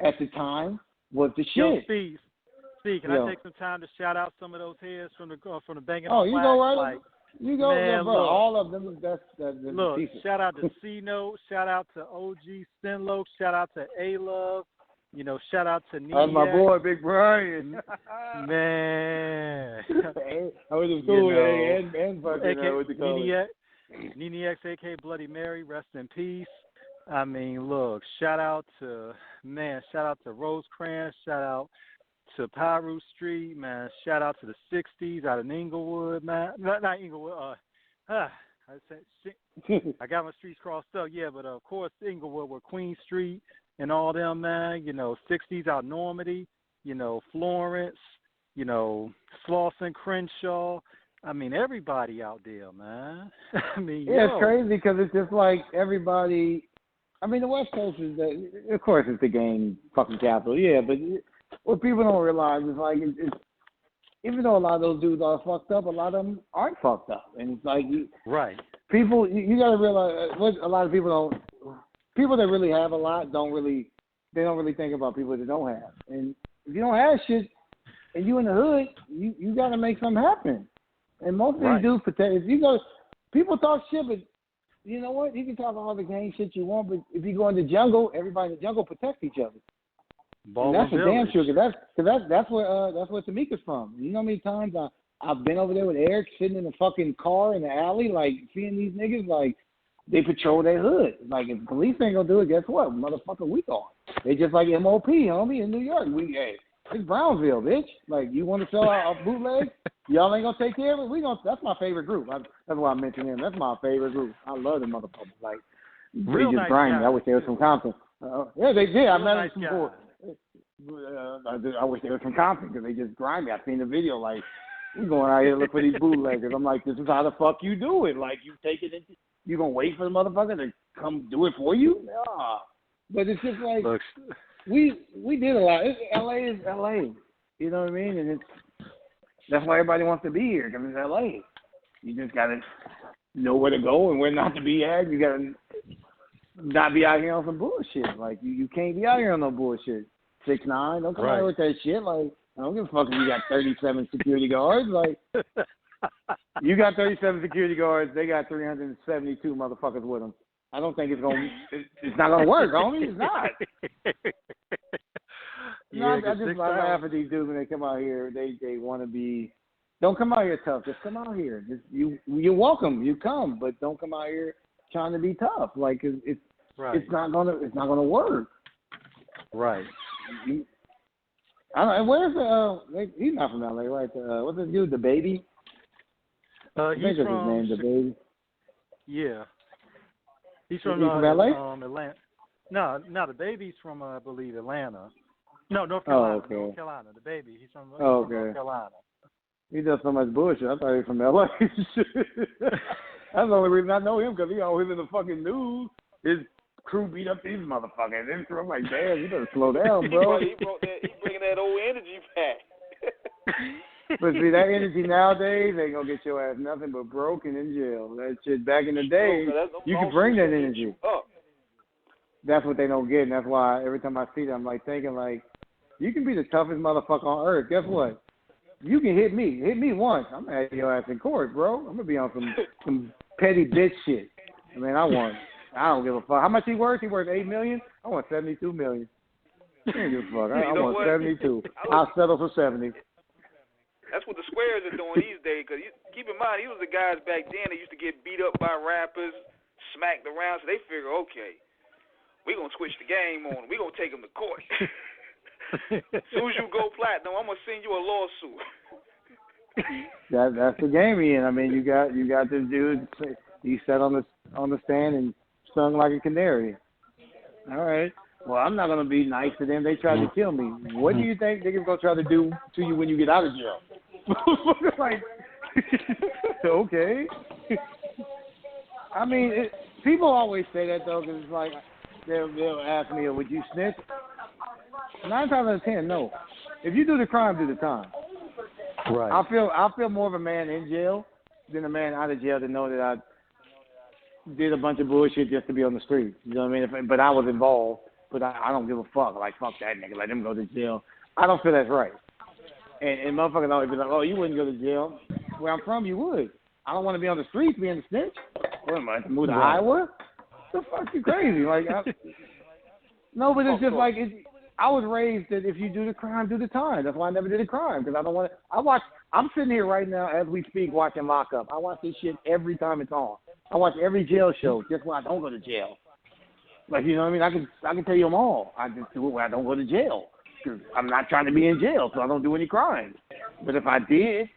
at the time was the shit. Steve, can I take some time to shout out some of those heads from the Banging on the you Flag? Go right. You go, man, bro. All of them. That's look. decent. Shout out to C-Note. Shout out to OG Sinlo. Shout out to A-Love. Shout out to Nia. That's my boy, Big Brian. Man. I was in school with and fucking with the college. Nene X, a.k.a. Bloody Mary, rest in peace. I mean, look, shout out to Rosecrans, shout out to Pyru Street, man. Shout out to the 60s out in Inglewood, man. Not Inglewood. I got my streets crossed up, but of course Inglewood with Queen Street and all them, man. 60s out Normandy, Florence, Slauson, Crenshaw. I mean, everybody out there, man. It's crazy because it's just like everybody. I mean, the West Coast is, of course, it's the game fucking capital, but what people don't realize is like, it's even though a lot of those dudes are fucked up, a lot of them aren't fucked up, and it's like, people, you got to realize what a lot of people that really have a lot don't really think about people that don't have, and if you don't have shit and you in the hood, you got to make something happen. And most of these dudes protect. People talk shit, but you know what? You can talk all the gang shit you want, but if you go in the jungle, everybody in the jungle protects each other. And that's a damn sure. That's where Tomica's from. You know how many times I've been over there with Eric sitting in the fucking car in the alley, like seeing these niggas like they patrol their hood. Like if the police ain't gonna do it, guess what, motherfucker, we gone. They just like MOP, homie, in New York. It's Brownsville, bitch. Like, you want to sell our bootlegs? Y'all ain't gonna take care of it. That's my favorite group. That's why I mentioned him. That's my favorite group. I love them motherfuckers. Like, they just grind me. I wish they were from Compton. They did. I met them before. I wish they were from Compton because they just grind me. I seen the video. Like, we going out here to look for these bootleggers. I'm like, this is how the fuck you do it. Like, you take it into. You gonna wait for the motherfucker to come do it for you? Nah. But it's just like. We did a lot. LA is LA. You know what I mean? And that's why everybody wants to be here because it's LA. You just gotta know where to go and where not to be at. You gotta not be out here on some bullshit. Like you can't be out here on no bullshit. 6ix9ine, don't come out here with that shit. Like I don't give a fuck if you got 37 security guards. Like you got 37 security guards, they got 372 motherfuckers with them. I don't think it's not gonna work, homie. It's not. I just laugh at these dudes when they come out here. They want to be. Don't come out here tough. Just come out here. You're welcome. You come, but don't come out here trying to be tough. Like it's not gonna work. Right. I don't. And where's he's not from LA, right? What's this dude? The Baby. He's from his name, The Baby. Yeah. He's from LA? Atlanta. No, The Baby's from, I believe, Atlanta. No, North Carolina. Okay. North Carolina. The Baby, he's from North Carolina. He does so much bullshit. I thought he was from LA. That's the only reason I know him, because he always in the fucking news. His crew beat up these motherfuckers. I'm like, damn, you better slow down, bro. He bringing that old energy back. But see, that energy nowadays ain't gonna get your ass nothing but broken in jail. That shit back in the day, you can bring that energy. That's what they don't get, and that's why every time I see them, I'm like thinking, like, you can be the toughest motherfucker on earth. Guess what? You can hit me. Hit me once. I'm gonna have your ass in court, bro. I'm gonna be on some petty bitch shit. I mean, I don't give a fuck. How much he worth? He worth $8 million. I want $72 million. I don't give a fuck. I want what? 72. I'll settle for 70. That's what the squares are doing these days. Cause keep in mind, he was the guys back then that used to get beat up by rappers, smacked around. So they figure, okay, we're gonna switch the game on him. We're gonna take him to court. As soon as you go platinum, I'm gonna send you a lawsuit. That's the game he in. I mean, you got this dude. He sat on the stand and sung like a canary. All right. Well, I'm not gonna be nice to them. They tried to kill me. What do you think niggas gonna try to do to you when you get out of jail? Like, okay. I mean, people always say that though, because it's like they'll ask me, "Would you snitch?" 9 times out of 10, no. If you do the crime, do the time. Right. I feel more of a man in jail than a man out of jail to know that I did a bunch of bullshit just to be on the street. You know what I mean? But I was involved. But I don't give a fuck. Like, fuck that nigga. Let him go to jail. I don't feel that's right. And motherfuckers always be like, oh, you wouldn't go to jail. Where I'm from, you would. I don't want to be on the streets being a snitch. What am I, to move to Iowa? The fuck, you crazy? Like, no, but it's just like, I was raised that if you do the crime, do the time. That's why I never did a crime, because I don't want to. I'm sitting here right now as we speak watching Lockup. I watch this shit every time it's on. I watch every jail show just why I don't go to jail. Like, you know what I mean? I can tell you them all. I just do it where I don't go to jail, because I'm not trying to be in jail, so I don't do any crimes. But if I did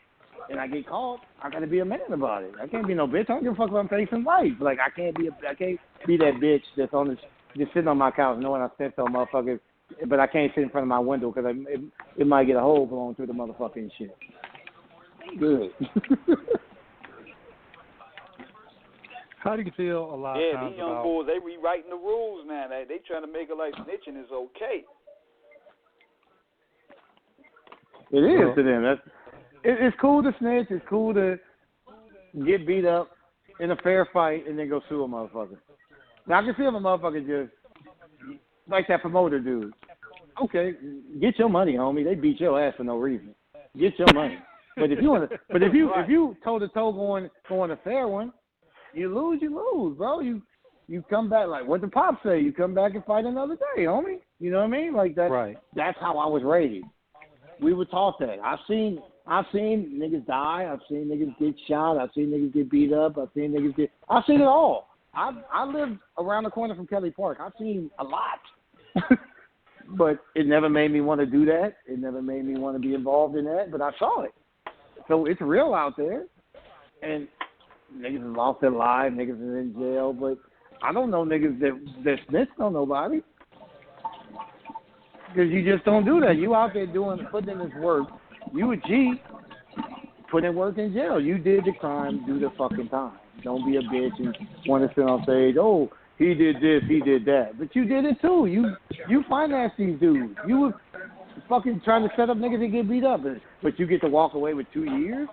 and I get caught, I got to be a man about it. I can't be no bitch. I don't give a fuck if I'm facing life. Like, I can't be that bitch that's just sitting on my couch knowing I sent some motherfuckers, but I can't sit in front of my window because it might get a hole blown through the motherfucking shit. Good. How do you feel a lot of times these young boys, they rewriting the rules now. They trying to make it like snitching is okay. It is to them. It's cool to snitch. It's cool to get beat up in a fair fight and then go sue a motherfucker. Now, I can see if a motherfucker just, like that promoter dude. Okay, get your money, homie. They beat your ass for no reason. Get your money. But if you toe to toe going a fair one, you lose, bro. You come back, like what the Pop say, you come back and fight another day, homie. You know what I mean? Like that. Right. That's how I was raised. We were taught that. I've seen niggas die. I've seen niggas get shot. I've seen niggas get beat up. I've seen it all. I lived around the corner from Kelly Park. I've seen a lot. But it never made me want to do that. It never made me want to be involved in that. But I saw it. So it's real out there. And niggas have lost their lives. Niggas are in jail. But I don't know niggas that snitched on nobody. Because you just don't do that. You out there putting in this work. You a G, put in work in jail. You did the crime, do the fucking time. Don't be a bitch and want to sit on stage, oh, he did this, he did that. But you did it too. You financed these dudes. You were fucking trying to set up niggas to get beat up. But you get to walk away with 2 years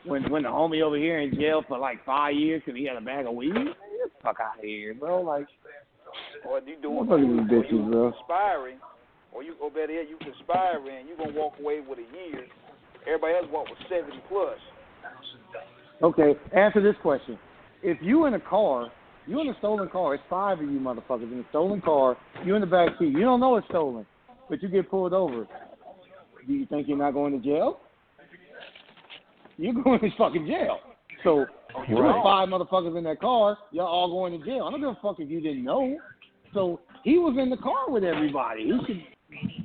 when the homie over here in jail for like 5 years because he had a bag of weed? Get the fuck out of here, bro. Like, what you doing? Bitches, bro. Conspiring, or better yet, you conspiring, you going to walk away with a year. Everybody else walked with 70 plus. Okay, answer this question. If you in a car, you in a stolen car, it's 5 of you motherfuckers in a stolen car, you in the back seat, you don't know it's stolen, but you get pulled over. Do you think you're not going to jail? You're going to fucking jail. So, you were 5 motherfuckers in that car, y'all all going to jail. I don't give a fuck if you didn't know. So, he was in the car with everybody.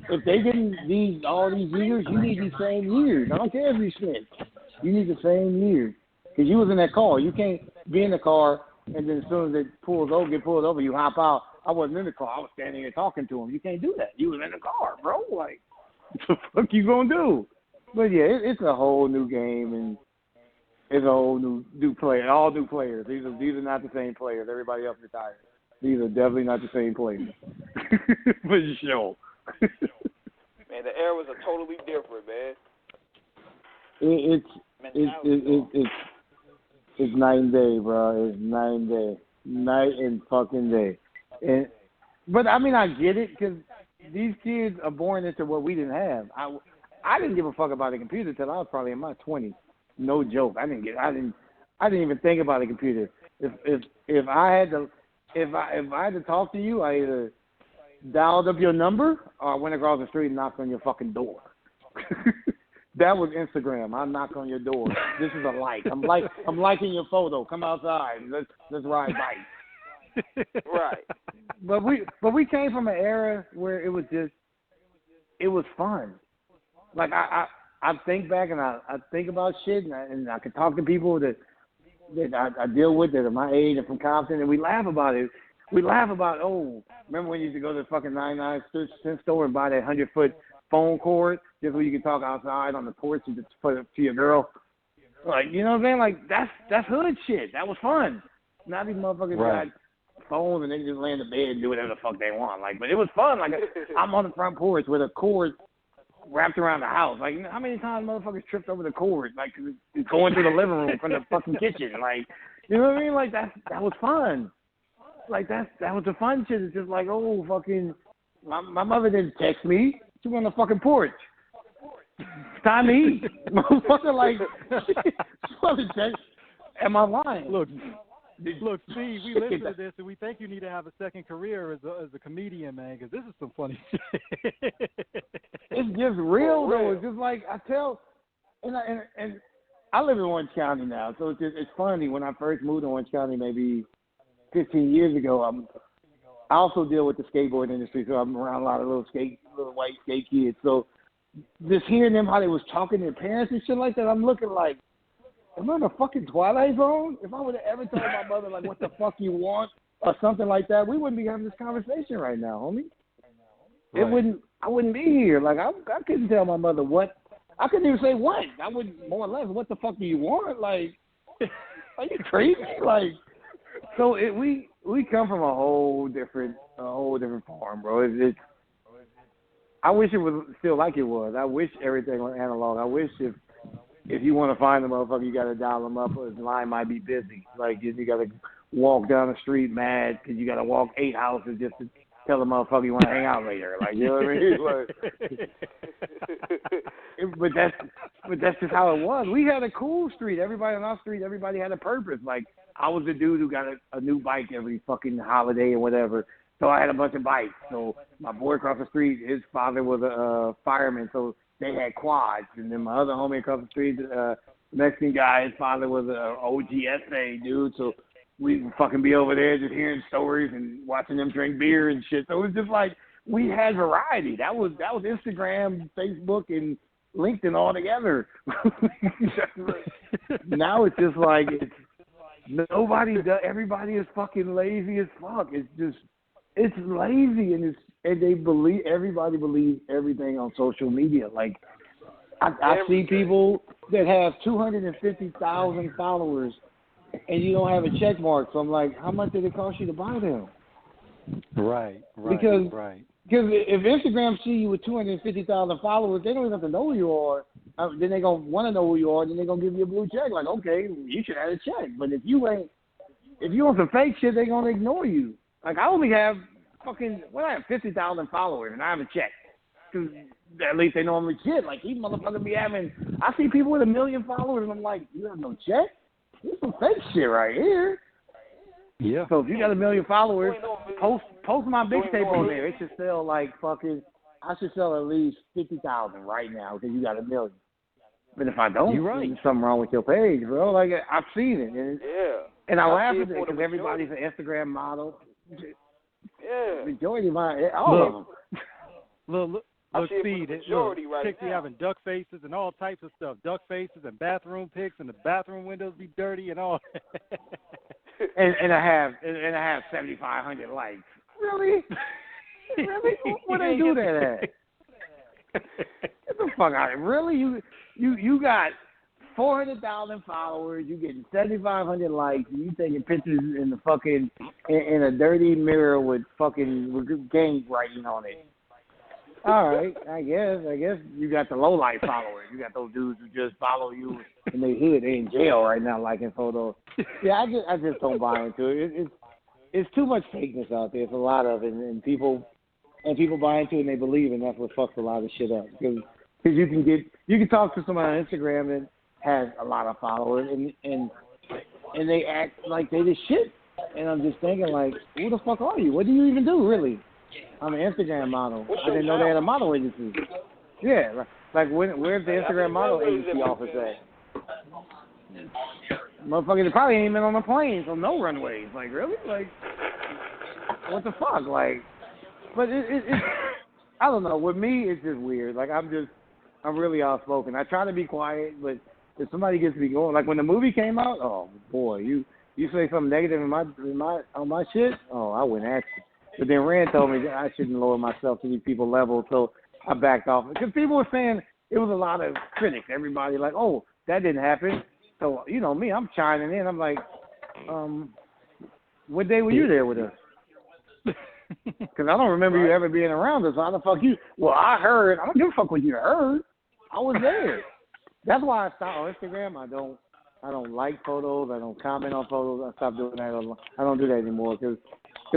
If they didn't need all these years, you need these same years. I don't care if you snitch. You need the same years. Because you was in that car. You can't be in the car, and then as soon as it get pulled over, you hop out. I wasn't in the car. I was standing here talking to him. You can't do that. You was in the car, bro. Like, what the fuck you gonna do? But yeah, it's a whole new game, and it's a whole new player, all new players. These are not the same players. Everybody else retired. These are definitely not the same players. For sure. Man, the eras are totally different, man. It's night and day, bro. It's night and day, night and fucking day. But I mean, I get it because these kids are born into what we didn't have. I didn't give a fuck about a computer till I was probably in my 20s. No joke. I didn't even think about a computer. If I had to talk to you, I either dialed up your number or I went across the street and knocked on your fucking door. That was Instagram. I knocked on your door. This is a like. I'm liking your photo. Come outside. Let's ride bikes. Right. But we came from an era where it was fun. Like I think back and I think about shit and I can talk to people that I deal with that are my age and from Compton, and we laugh about it. We laugh about, remember when you used to go to the fucking 99-cent store and buy that 100-foot phone cord just so you can talk outside on the porch and just put it to your girl? Like, you know what I'm saying? Like, that's hood shit. That was fun. Now these motherfuckers got phones and they just lay in the bed and do whatever the fuck they want. Like, but it was fun. Like, I'm on the front porch with a cord wrapped around the house. Like, how many times motherfuckers tripped over the cord? Like, it's going through the living room from the fucking kitchen. Like, you know what I mean? Like, that was fun. Like, that was the fun shit. It's just like, fucking, my mother didn't text me. She went on the fucking porch. It's time to eat. Motherfucker, like, she wasn't text. Am I lying? Look, Steve, we listen to this and we think you need to have a second career as a comedian, man, because this is some funny shit. It's just real, though. It's just like I tell, and I live in Orange County now, so it's funny. When I first moved to Orange County, maybe 15 years ago, I also deal with the skateboard industry, so I'm around a lot of little white skate kids. So just hearing them how they was talking to their parents and shit like that, I'm looking like, am I in a fucking Twilight Zone? If I would have ever told my mother, like, what the fuck you want or something like that, we wouldn't be having this conversation right now, homie. Right. I wouldn't be here. Like, I couldn't tell my mother what. I couldn't even say what. I would, more or less, what the fuck do you want? Like, are you crazy? Like, so we come from a whole different farm, bro. I wish it was still like it was. I wish everything was analog. I wish if you want to find a motherfucker, you got to dial them up, or the line might be busy. Like, you got to walk down the street mad because you got to walk 8 houses just to tell the motherfucker you want to hang out later. Like, you know what I mean? Like, but that's just how it was. We had a cool street. Everybody on our street, everybody had a purpose. Like, I was the dude who got a new bike every fucking holiday and whatever. So I had a bunch of bikes. So my boy across the street, his father was a fireman, so they had quads. And then my other homie across the street, Mexican guy, his father was a OGSA dude. So we would fucking be over there just hearing stories and watching them drink beer and shit. So it was just like we had variety. That was Instagram, Facebook, and LinkedIn all together. Now it's just like nobody does. Everybody is fucking lazy as fuck. It's lazy, and everybody believes everything on social media. Like, I see people that have 250,000 followers, and you don't have a check mark. So I'm like, how much did it cost you to buy them? Right. Because if Instagram see you with 250,000 followers, they don't even have to know who you are. Then they're going to want to know who you are, then they're going to give you a blue check. Like, okay, you should have a check. But if you on some fake shit, they're going to ignore you. Like, I only have I have 50,000 followers, and I have a check. Because at least they know I'm legit. Like, these motherfuckers be having, I see people with 1 million followers, and I'm like, you have no check? This is some fake shit right here. Yeah. So if you got 1 million followers, post my mixtape on there. It should sell like fucking, I should sell at least 50,000 right now because you got 1 million. But if I don't, there's something wrong with your page, bro. Like, I've seen it. And I laugh at it because everybody's an Instagram model. Yeah. Majority of all of them. Look, Speed. Chicks be having duck faces and all types of stuff. Duck faces and bathroom pics, and the bathroom windows be dirty and all. and I have 7,500 likes. Really? Really? Where they do that at? Get the fuck out of here. Really? You got 400,000 followers, you getting 7,500 likes, and you taking pictures in the fucking in a dirty mirror with gang writing on it. All right, I guess you got the low life followers. You got those dudes who just follow you and they hood. They in jail right now liking photos. Yeah, I just don't buy into it. It's too much fakeness out there. It's a lot of it, and people buy into it and they believe, and that's what fucks a lot of shit up. Because you can talk to somebody on Instagram that has a lot of followers and they act like they the shit. And I'm just thinking like, who the fuck are you? What do you even do really? I'm an Instagram model. I didn't know they had a model agency. Yeah, like where's the Instagram model agency office at? Motherfuckers, they probably ain't been on the planes on no runways. Like really? Like what the fuck? Like, but it's I don't know. With me, it's just weird. Like I'm really outspoken. I try to be quiet, but if somebody gets me going, like when the movie came out, oh boy, you say something negative on my shit, oh I went at you. But then Rand told me that I shouldn't lower myself to these people's level, so I backed off. Because people were saying it was a lot of critics. Everybody like, oh, that didn't happen. So, you know me, I'm chiming in. I'm like, what day were you there with us? Because I don't remember you ever being around us. How the fuck you? Well, I heard. I don't give a fuck what you heard. I was there. That's why I stopped on Instagram. I don't like photos. I don't comment on photos. I stopped doing that. I don't do that anymore because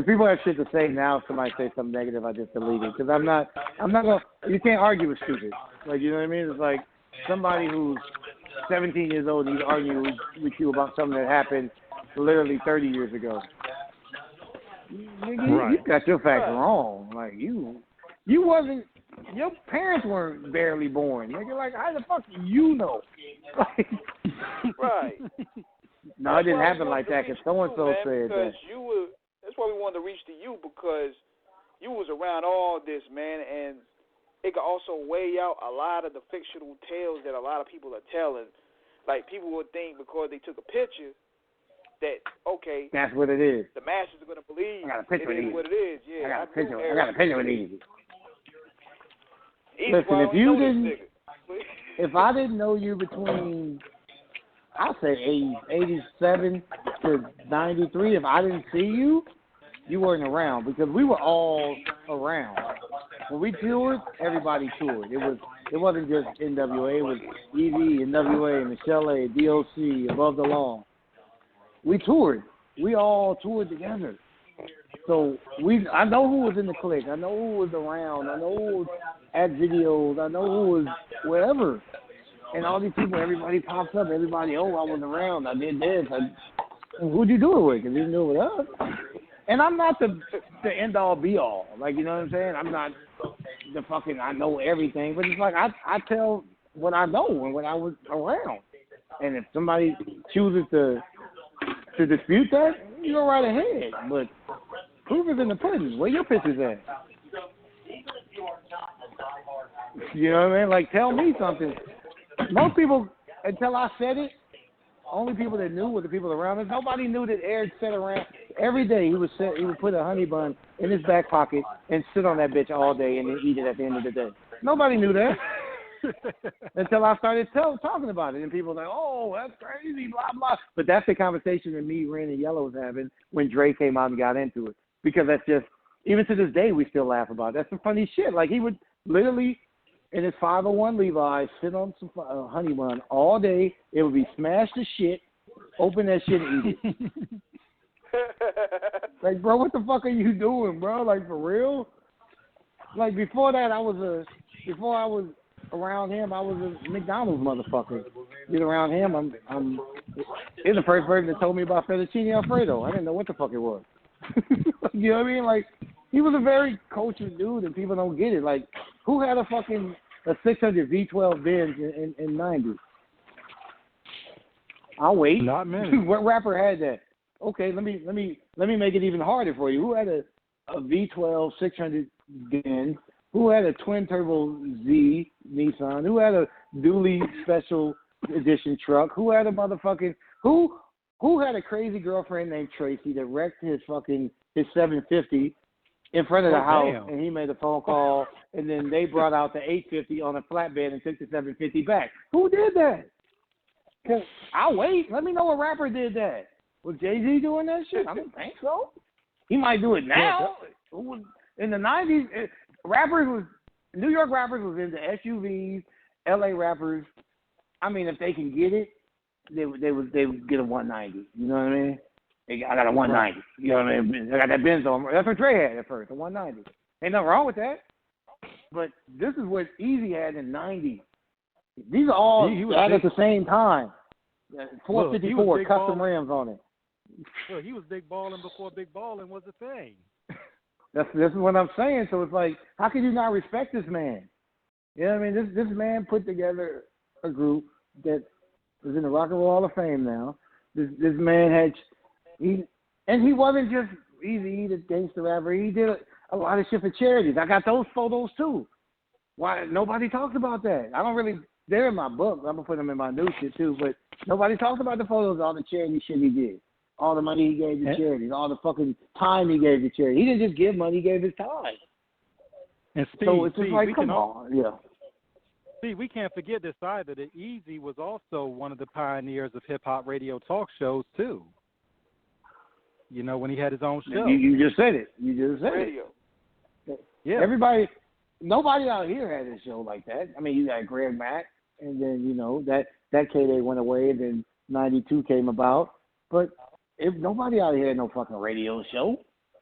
people have shit to say now. If somebody says something negative, I just delete it. Because I'm not gonna. You can't argue with stupid. Like, you know what I mean? It's like somebody who's 17 years old needs to argue with you about something that happened literally 30 years ago. You got your facts wrong. Like you wasn't. Your parents weren't barely born. Nigga, like how the fuck do you know? Like, right. No, it didn't happen like that. Because so and so said that. That's why we wanted to reach to you because you was around all this, man, and it could also weigh out a lot of the fictional tales that a lot of people are telling. Like people would think because they took a picture that okay, that's what it is. The masses are gonna believe I got a picture it is what it is. Yeah, I got a picture with Eazy. Listen, if I didn't know you between, I'll say 87 to 93, if I didn't see you, you weren't around because we were all around. When we toured, everybody toured. It wasn't just NWA. It was Eazy, NWA, Michelle A, DOC, Above the Law. We toured. We all toured together. So I know who was in the clique. I know who was around. I know who was at videos. I know who was wherever. And all these people, everybody pops up. Everybody, oh, I was around. I did this. Who'd you do it with? Because you didn't do it with us. And I'm not the end all be all. Like, you know what I'm saying? I'm not the fucking I know everything. But it's like I tell what I know and when I was around. And if somebody chooses to dispute that, you go right ahead. But proof is in the pudding. Where your pictures at? You know what I mean? Like, tell me something. Most people, until I said it, only people that knew were the people around us. Nobody knew that Eric sat around every day. He would put a honey bun in his back pocket and sit on that bitch all day and then eat it at the end of the day. Nobody knew that. Until I started talking about it, and people were like, "Oh, that's crazy," blah blah. But that's the conversation that me, Ren, and Yellow was having when Dre came out and got into it. Because that's just, even to this day, we still laugh about it. That's some funny shit. Like he would literally, in his 501 Levi's, sit on some honey bun all day. It would be smashed to shit. Open that shit and eat it. Like, bro, what the fuck are you doing, bro? Like, for real? Like before that, before I was around him, I was a McDonald's motherfucker. Get around him, he's the first person that told me about fettuccine Alfredo. I didn't know what the fuck it was. You know what I mean? Like, he was a very cultured dude, and people don't get it. Like, who had a 600 V12 Benz in 90? I'll wait. Not many. What rapper had that? Okay, let me make it even harder for you. Who had a V12 600 Benz? Who had a twin turbo Z Nissan? Who had a dually special edition truck? Who had a motherfucking who had a crazy girlfriend named Tracy that wrecked his 750 in front of the house, damn. and he made a phone call, and then they brought out the 850 on a flatbed and took the 750 back. Who did that? Cause I'll wait. Let me know a rapper did that. Was Jay-Z doing that shit? I don't think so. He might do it now. In the 90s, New York rappers was into SUVs. LA rappers, I mean, if they can get it, they would get a 190. You know what I mean? I got a 190. You know what I mean? I got that Benz on. That's what Dre had at first, a 190. Ain't nothing wrong with that. But this is what Eazy had in 90. These are all at the same time. 454 custom rims on it. Well, he was big balling before big balling was a thing. This is what I'm saying. So it's like, how can you not respect this man? You know what I mean? This man put together a group that is in the Rock and Roll Hall of Fame now. This man he wasn't just Eazy E, the gangster rapper. He did a lot of shit for charities. I got those photos too. Why nobody talks about that? I don't really. They're in my book. I'm gonna put them in my new shit too. But nobody talks about the photos, all the charity shit he did, all the money he gave to charities, all the fucking time he gave to charity. He didn't just give money; he gave his time. And Steve, so it's just like, come on, yeah. See, we can't forget this either. That Eazy was also one of the pioneers of hip hop radio talk shows too. You know, when he had his own show. You just said it. You just said radio. It. Yeah. Nobody out here had a show like that. I mean, you got Greg Mack, and then that K-Day went away, and then '92 came about. But nobody out here had no fucking radio show.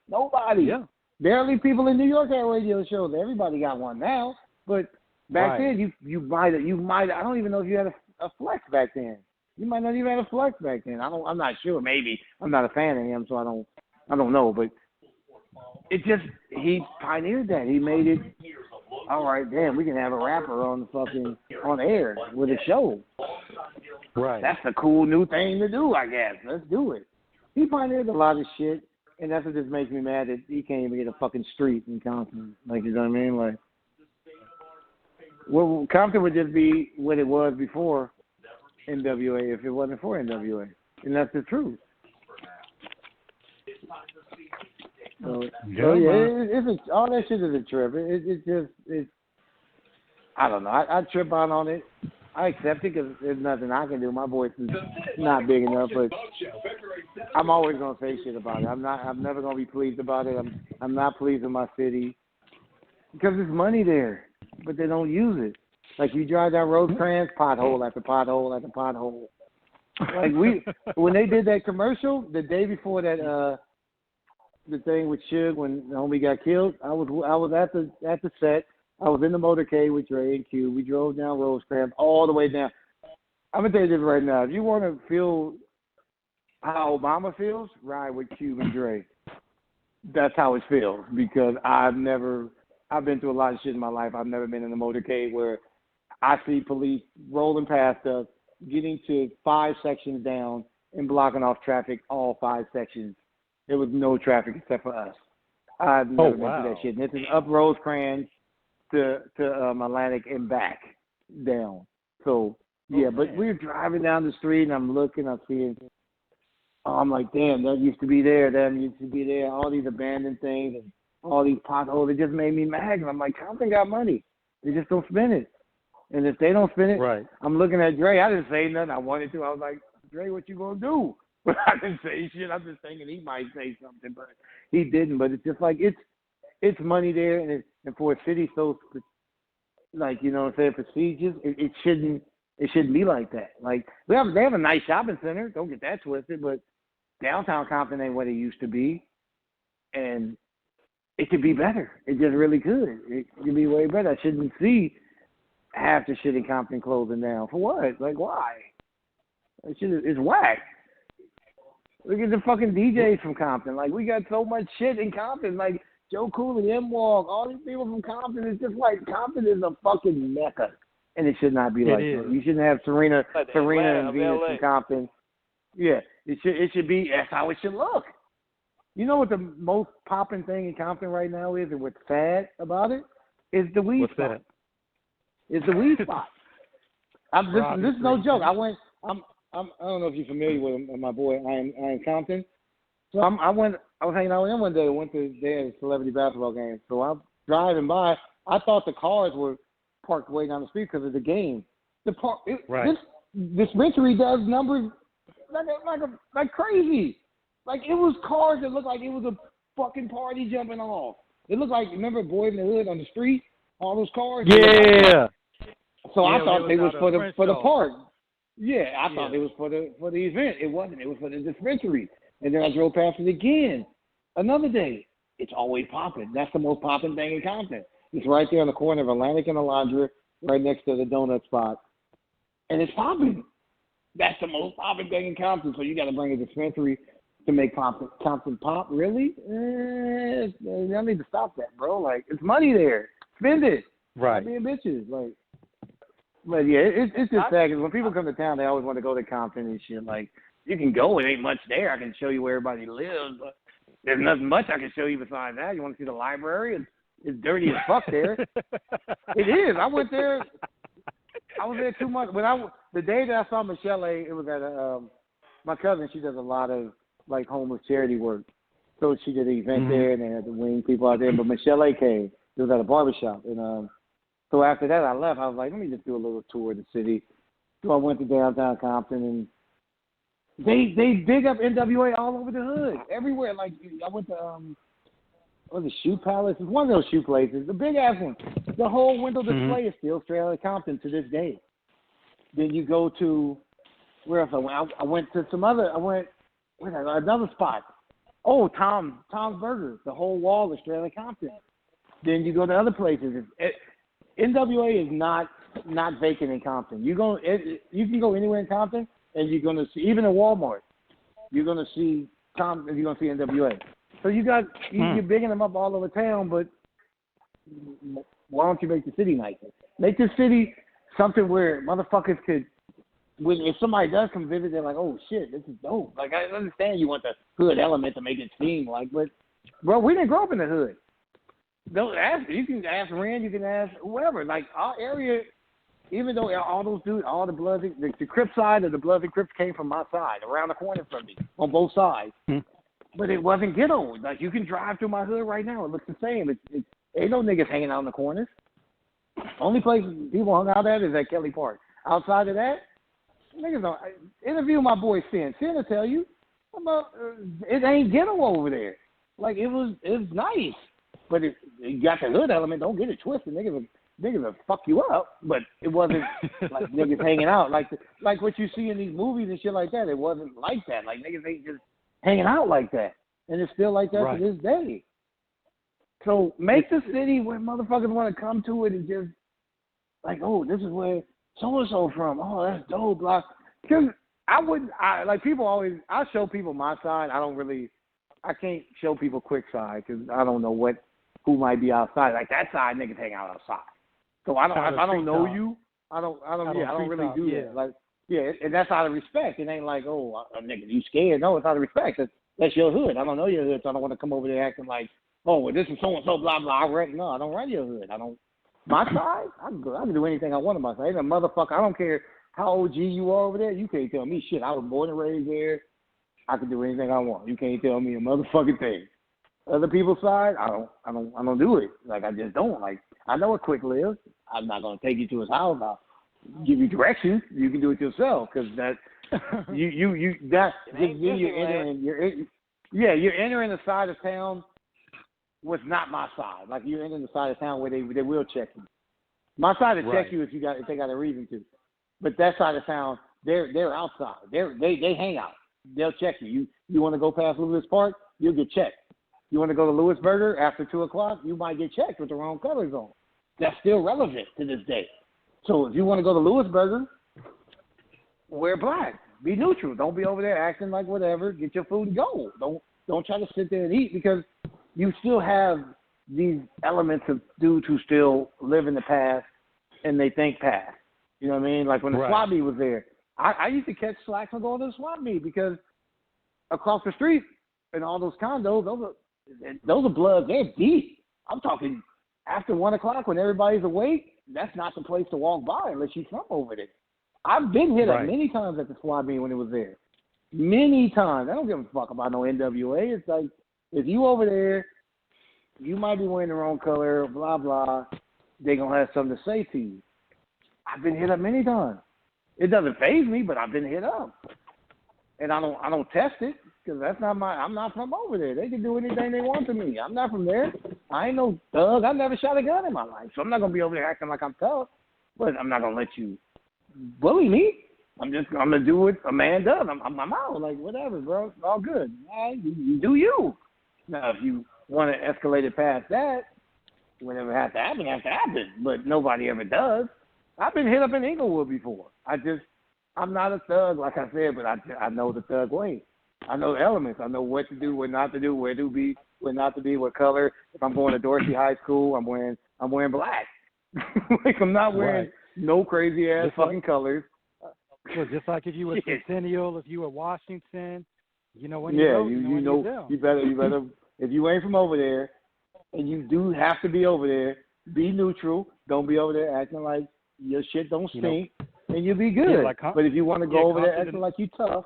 Nobody. Yeah. Barely people in New York had radio shows. Everybody got one now. But back then, you might. I don't even know if you had a flex back then. You might not even have a flex back then. I'm not sure. Maybe I'm not a fan of him, so I don't know. But he pioneered that. He made it. All right, damn, we can have a rapper on air with a show. Right. That's a cool new thing to do, I guess. Let's do it. He pioneered a lot of shit, and that's what just makes me mad that he can't even get a fucking street in Compton. Like, you know what I mean? Like, well, Compton would just be what it was before NWA if it wasn't for NWA, and that's the truth. So it's all that shit is a trip. It's I don't know. I trip out on it. I accept it because there's nothing I can do. My voice is not big enough, but I'm always gonna say shit about it. I'm never gonna be pleased about it. I'm not pleased with my city because there's money there, but they don't use it. Like you drive down Rosecrans, pothole after pothole after pothole. Like when they did that commercial the day before that the thing with Suge when homie got killed, I was at the set. I was in the motorcade with Dre and Q. We drove down Rosecrans all the way down. I'm gonna tell you this right now. If you want to feel how Obama feels, ride with Q and Dre. That's how it feels because I've been through a lot of shit in my life. I've never been in a motorcade where I see police rolling past us, getting to 5 sections down and blocking off traffic all 5 sections. There was no traffic except for us. I've never been through that shit. And this is up Rosecrans to Atlantic and back down. So, yeah, but we're driving down the street and I'm looking, I'm seeing, I'm like, damn, that used to be there, all these abandoned things and all these potholes. It just made me mad. And I'm like, Compton got money. They just don't spend it. And if they don't spend it, I'm looking at Dre. I didn't say nothing. I wanted to. I was like, Dre, what you gonna do? But I didn't say shit. I'm just thinking he might say something, but he didn't. But it's just like it's money there, and for a city so, like, you know what I'm saying, prestigious, it shouldn't be like that. Like they have a nice shopping center. Don't get that twisted, but downtown Compton ain't what it used to be, and it could be better. It just really could. It could be way better. I shouldn't see half the shit in Compton closing down. For what? Like, why? That shit is whack. Look at the fucking DJs from Compton. Like, we got so much shit in Compton. Like, Joe Cooley, M-Walk, all these people from Compton. It's just like Compton is a fucking mecca. And it should not be like that. You shouldn't have Serena and Venus from Compton. Yeah, it should be, that's how it should look. You know what the most popping thing in Compton right now is, and what's sad about it? Is the weed spot. That? It's the weed spot. This is no joke. I don't know if you're familiar with my boy, I am Compton. So I was hanging out with him one day. Went to their celebrity basketball game. So I'm driving by. I thought the cars were parked way down the street because of the game. This dispensary does numbers like crazy. Like it was cars that looked like it was a fucking party jumping off. It looked like, remember Boys in the Hood on the street? All those cars. Yeah. So I thought they was for the park. Yeah, I thought it was for the event. It wasn't. It was for the dispensary. And then I drove past it again. Another day. It's always popping. That's the most popping thing in Compton. It's right there on the corner of Atlantic and Alondra, right next to the donut spot. And it's popping. That's the most popping thing in Compton. So you got to bring a dispensary to make Compton pop. Really? Y'all need to stop that, bro. Like, it's money there. Spend it. Right. Being bitches. Like, but yeah, it's just sad because when people come to town, they always want to go to Compton and shit. Like, you can go. It ain't much there. I can show you where everybody lives, but there's nothing much I can show you besides that. You want to see the library? It's dirty as fuck there. It is. I went there. I was there 2 months. The day that I saw Michelle A., it was at my cousin. She does a lot of like homeless charity work, so she did an event there, and they had the wing people out there. But Michelle A. came. It was at a barbershop, and so after that I left. I was like, let me just do a little tour of the city. So I went to downtown Compton, and they big up NWA all over the hood, everywhere. Like I went to what was the Shoe Palace? It's one of those shoe places, the big ass one. The whole window display is still straight out of Compton to this day. Then you go to where else I went? I went to another spot. Oh, Tom's Burgers. The whole wall is straight out of Compton. Then you go to other places. NWA is not vacant in Compton. You can go anywhere in Compton, and you're gonna see, even in Walmart, you're gonna see you're gonna see NWA. So you're bigging them up all over town, but why don't you make the city nicer? Make the city something where motherfuckers could, if somebody does come visit, they're like, oh shit, this is dope. Like, I understand you want the hood element to make it seem like, but bro, we didn't grow up in the hood. You can ask Rand, you can ask whoever. Like, our area, even though all those dudes, all the Bloods, the Crip side of the Bloods and Crips came from my side, around the corner from me, on both sides. But it wasn't ghetto. Like, you can drive through my hood right now. It looks the same. It ain't no niggas hanging out in the corners. Only place people hung out at is at Kelly Park. Outside of that, niggas don't. Interview my boy Sin. Sin will tell you about it ain't ghetto over there. Like, it's nice. But if you got the hood element, don't get it twisted. Niggas will fuck you up. But it wasn't like niggas hanging out. Like what you see in these movies and shit like that. It wasn't like that. Like, niggas ain't just hanging out like that. And it's still like that to this day. So make the city where motherfuckers want to come to it and just like, oh, this is where so-and-so from. Oh, that's dope. Because I show people my side. I can't show people quick side because I don't know who might be outside. Like, that side, niggas hang out outside. So I don't know you. I don't really do that. Like, yeah, and that's out of respect. It ain't like, oh, nigga, you scared. No, it's out of respect. That's your hood. I don't know your hood, so I don't want to come over there acting like, oh, well, this is so-and-so, blah, blah. No, I don't run your hood. My side, I can do anything I want on my side. Ain't a motherfucker. I don't care how OG you are over there. You can't tell me shit. I was born and raised there. I can do anything I want. You can't tell me a motherfucking thing. Other people's side, I don't do it. Like, I just don't. Like, I know where Quick lives. I'm not gonna take you to his house. I'll give you directions. You can do it yourself because that you're entering the side of town was not my side. Like, you're entering the side of town where they will check you. My side will check you if they got a reason to. But that side of town, they're outside. They hang out. They'll check you. You want to go past Lewis Park, you'll get checked. You want to go to Louis Burger after 2 o'clock, you might get checked with the wrong colors on. That's still relevant to this day. So if you want to go to Louis Burger, wear black. Be neutral. Don't be over there acting like whatever. Get your food and go. Don't try to sit there and eat because you still have these elements of dudes who still live in the past and they think past. You know what I mean? Like when the swap meet was there, I used to catch slacks and go to the swap meet because across the street in all those condos, those are Bloods. They're deep. I'm talking after 1 o'clock when everybody's awake. That's not the place to walk by unless you're from over there. I've been hit up many times at the swap meet when it was there. Many times. I don't give a fuck about no NWA. It's like, if you over there, you might be wearing the wrong color, blah, blah. They going to have something to say to you. I've been hit up many times. It doesn't faze me, but I've been hit up. And I don't test it, because I'm not from over there. They can do anything they want to me. I'm not from there. I ain't no thug. I've never shot a gun in my life. So I'm not going to be over there acting like I'm tough. But I'm not going to let you bully me. I'm going to do what a man does. I'm out. Like, whatever, bro. It's all good. All right, you do you. Now, if you want to escalate it past that, whatever has to happen, has to happen. But nobody ever does. I've been hit up in Inglewood before. I'm not a thug, like I said, but I know the thug way. I know the elements. I know what to do, what not to do, where to be, what not to be, what color. If I'm going to Dorsey High School, I'm wearing black. Like, I'm not wearing no crazy ass fucking colors. Well, just like if you were Centennial, if you were Washington, you know when you better if you ain't from over there, and you do have to be over there, be neutral. Don't be over there acting like your shit don't stink, and you'll be good. But if you want to go over there acting like you tough,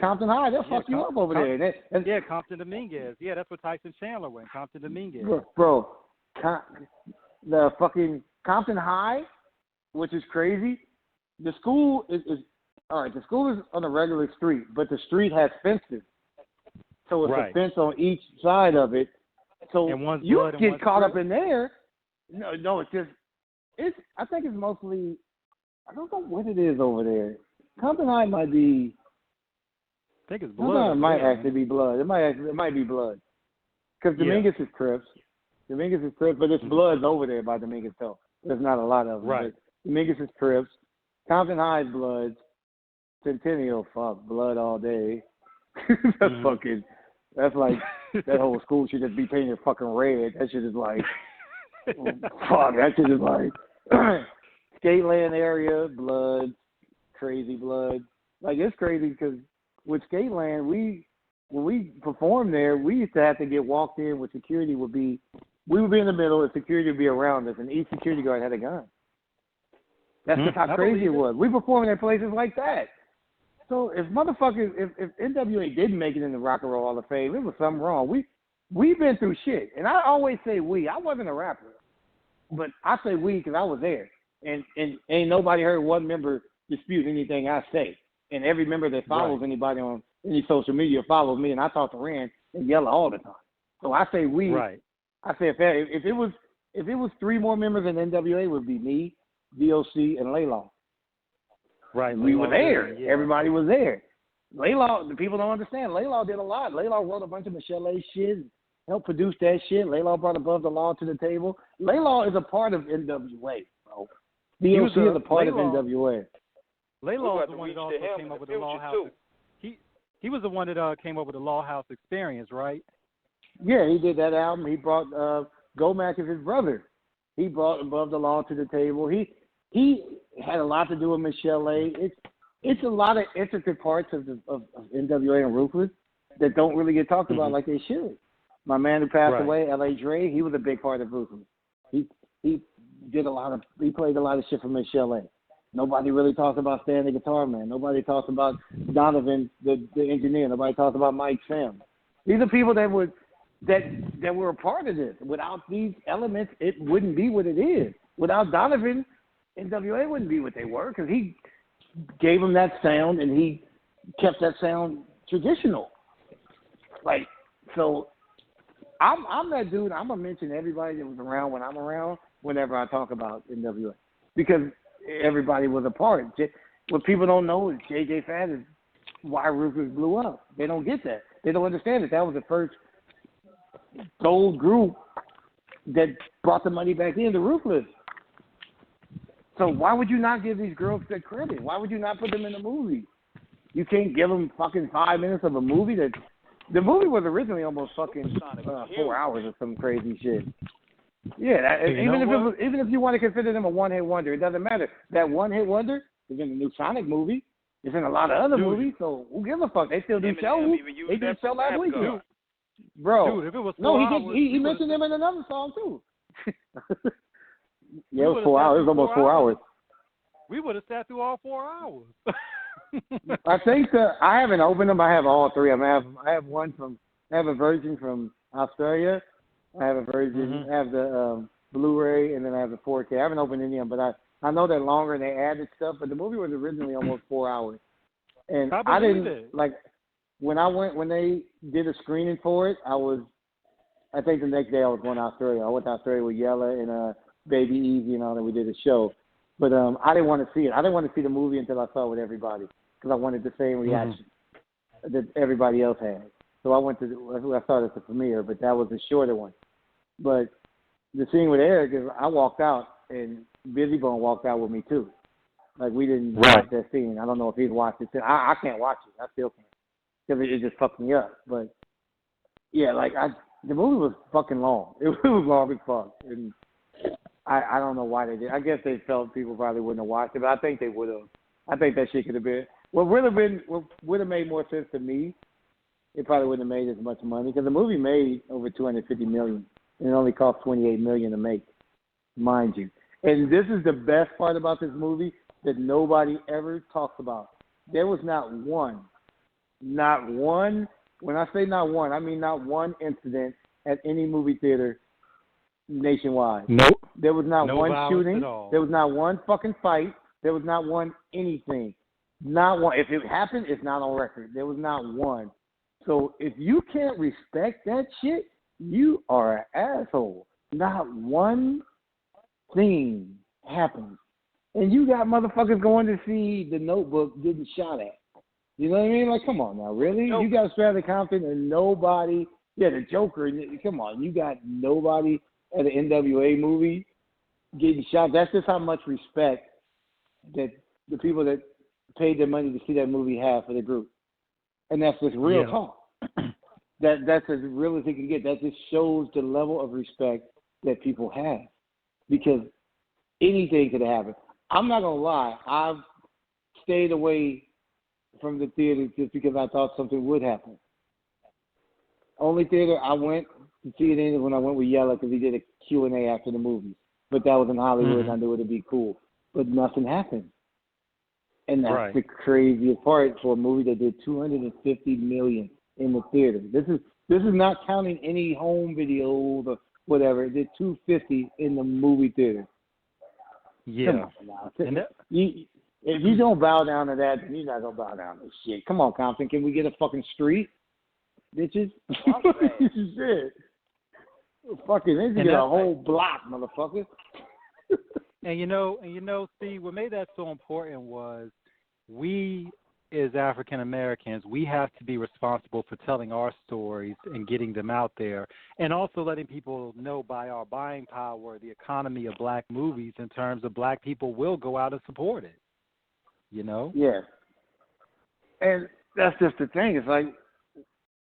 Compton High, they'll fuck you up over there. Compton Dominguez. Yeah, that's what Tyson Chandler went. Compton Dominguez. Bro, the fucking Compton High, which is crazy. The school is all right. The school is on a regular street, but the street has fences, so it's a fence on each side of it. So you get caught up in there. No, it's just I think it's mostly. I don't know what it is over there. Compton High might be. I think it's blood. It might actually be blood. It might be blood. Because Dominguez is Crips. But it's Bloods over there by Dominguez though. There's not a lot of them. Right. Dominguez is Crips. Compton High is Bloods. Centennial, fuck, blood all day. That's like, that whole school should just be painted fucking red. That shit is like, fuck, that shit is like, Skateland area, blood, crazy blood. Like, it's crazy because with Skateland, when we performed there, we used to have to get walked in with security we would be in the middle and security would be around us, and each security guard had a gun. That's just how crazy it was. We performed at places like that. So if NWA didn't make it in the Rock and Roll Hall of Fame, it was something wrong. We've been through shit. And I always say we. I wasn't a rapper. But I say we because I was there. And ain't nobody heard one member dispute anything I say. And every member that follows anybody on any social media follows me, and I talk to Rand and yell all the time. So I say we. Right. I say if it was three more members in NWA, it would be me, DOC, and Laylaw. Right. We were there. Yeah. Everybody was there. Laylaw, the people don't understand. Laylaw did a lot. Laylaw wrote a bunch of Michelle A shit, helped produce that shit. Laylaw brought Above the Law to the table. Laylaw is a part of NWA, bro. DOC is a part of NWA. Laylaw was the one that also came up with the Law House. He was the one that came up with the Law House Experience, right? Yeah, he did that album. He brought Gomack is his brother. He brought Above the Law to the table. He had a lot to do with Michelle A. It's a lot of intricate parts of NWA and Ruthless that don't really get talked about like they should. My man who passed away, L.A. Dre, he was a big part of Ruthless. He played a lot of shit for Michelle A. Nobody really talks about Stan the Guitar Man. Nobody talks about Donovan the engineer. Nobody talks about Mike Sam. These are people that were a part of this. Without these elements, it wouldn't be what it is. Without Donovan, NWA wouldn't be what they were because he gave them that sound and he kept that sound traditional. Like, so I'm that dude. I'm going to mention everybody that was around when I'm around whenever I talk about NWA because everybody was a part. What people don't know is J.J. Fad is why Ruthless blew up. They don't get that. They don't understand it. That was the first gold group that brought the money back into Ruthless. So why would you not give these girls that credit? Why would you not put them in the movie? You can't give them fucking 5 minutes of a movie that the movie was originally almost fucking 4 hours or some crazy shit. Yeah, even if you want to consider them a one-hit wonder, it doesn't matter. That one-hit wonder is in the new Sonic movie. It's in a lot of other movies. So who gives a fuck? They still do shows. They did a show last week, bro. Dude, if it was he mentioned them in another song too. Yeah, it was 4 hours. It was almost 4 hours. We would have sat through all 4 hours. I think I haven't opened them. I have all three. I have a version from Australia. I have a version. I have the Blu-ray, and then I have the 4K. I haven't opened any of them, but I know they're longer and they added stuff. But the movie was originally almost 4 hours, and I didn't like when they did a screening for it. I think the next day I was going to Australia. I went to Australia with Yella and Baby Eazy and all that. We did a show, but I didn't want to see it. I didn't want to see the movie until I saw it with everybody because I wanted the same reaction that everybody else had. So I saw it at the premiere, but that was a shorter one. But the scene with Eric is I walked out and Busy Bone walked out with me too. Like we didn't watch that scene. I don't know if he's watched it. I can't watch it. I still can't because it just fucked me up. But yeah, the movie was fucking long. It was long as fuck, and I don't know why they did. I guess they felt people probably wouldn't have watched it, but I think they would have. I think that shit could have been what would have made more sense to me. It probably wouldn't have made as much money because the movie made over $250 million, and it only cost $28 million to make, mind you. And this is the best part about this movie that nobody ever talks about. There was not one. When I say not one, I mean not one incident at any movie theater nationwide. Nope. There was not no one shooting. At all. There was not one fucking fight. There was not one anything. Not one. If it happened, it's not on record. There was not one. So if you can't respect that shit, you are an asshole. Not one thing happened. And you got motherfuckers going to see The Notebook getting shot at. You know what I mean? Like, come on now, really? Nope. You got Outta Compton and nobody. Yeah, the Joker. Come on, you got nobody at an NWA movie getting shot. That's just how much respect that the people that paid their money to see that movie have for the group. And that's just real talk. That's as real as it can get. That just shows the level of respect that people have. Because anything could happen. I'm not going to lie. I've stayed away from the theater just because I thought something would happen. Only theater I went to see it in is when I went with Yella because he did a Q&A after the movie. But that was in Hollywood and I knew it would be cool. But nothing happened. And that's the craziest part for a movie that did $250 million in the theater. This is not counting any home videos or whatever. It did $250 in the movie theater. Yeah. Come on now. If you don't bow down to that, then you're not gonna bow down to shit. Come on, Compton. Can we get a fucking street, bitches? Shit. Fucking, they can get a whole block, motherfucker. And you know, see, what made that so important was we, as African Americans, we have to be responsible for telling our stories and getting them out there, and also letting people know by our buying power the economy of black movies in terms of black people will go out and support it. You know? Yeah. And that's just the thing. It's like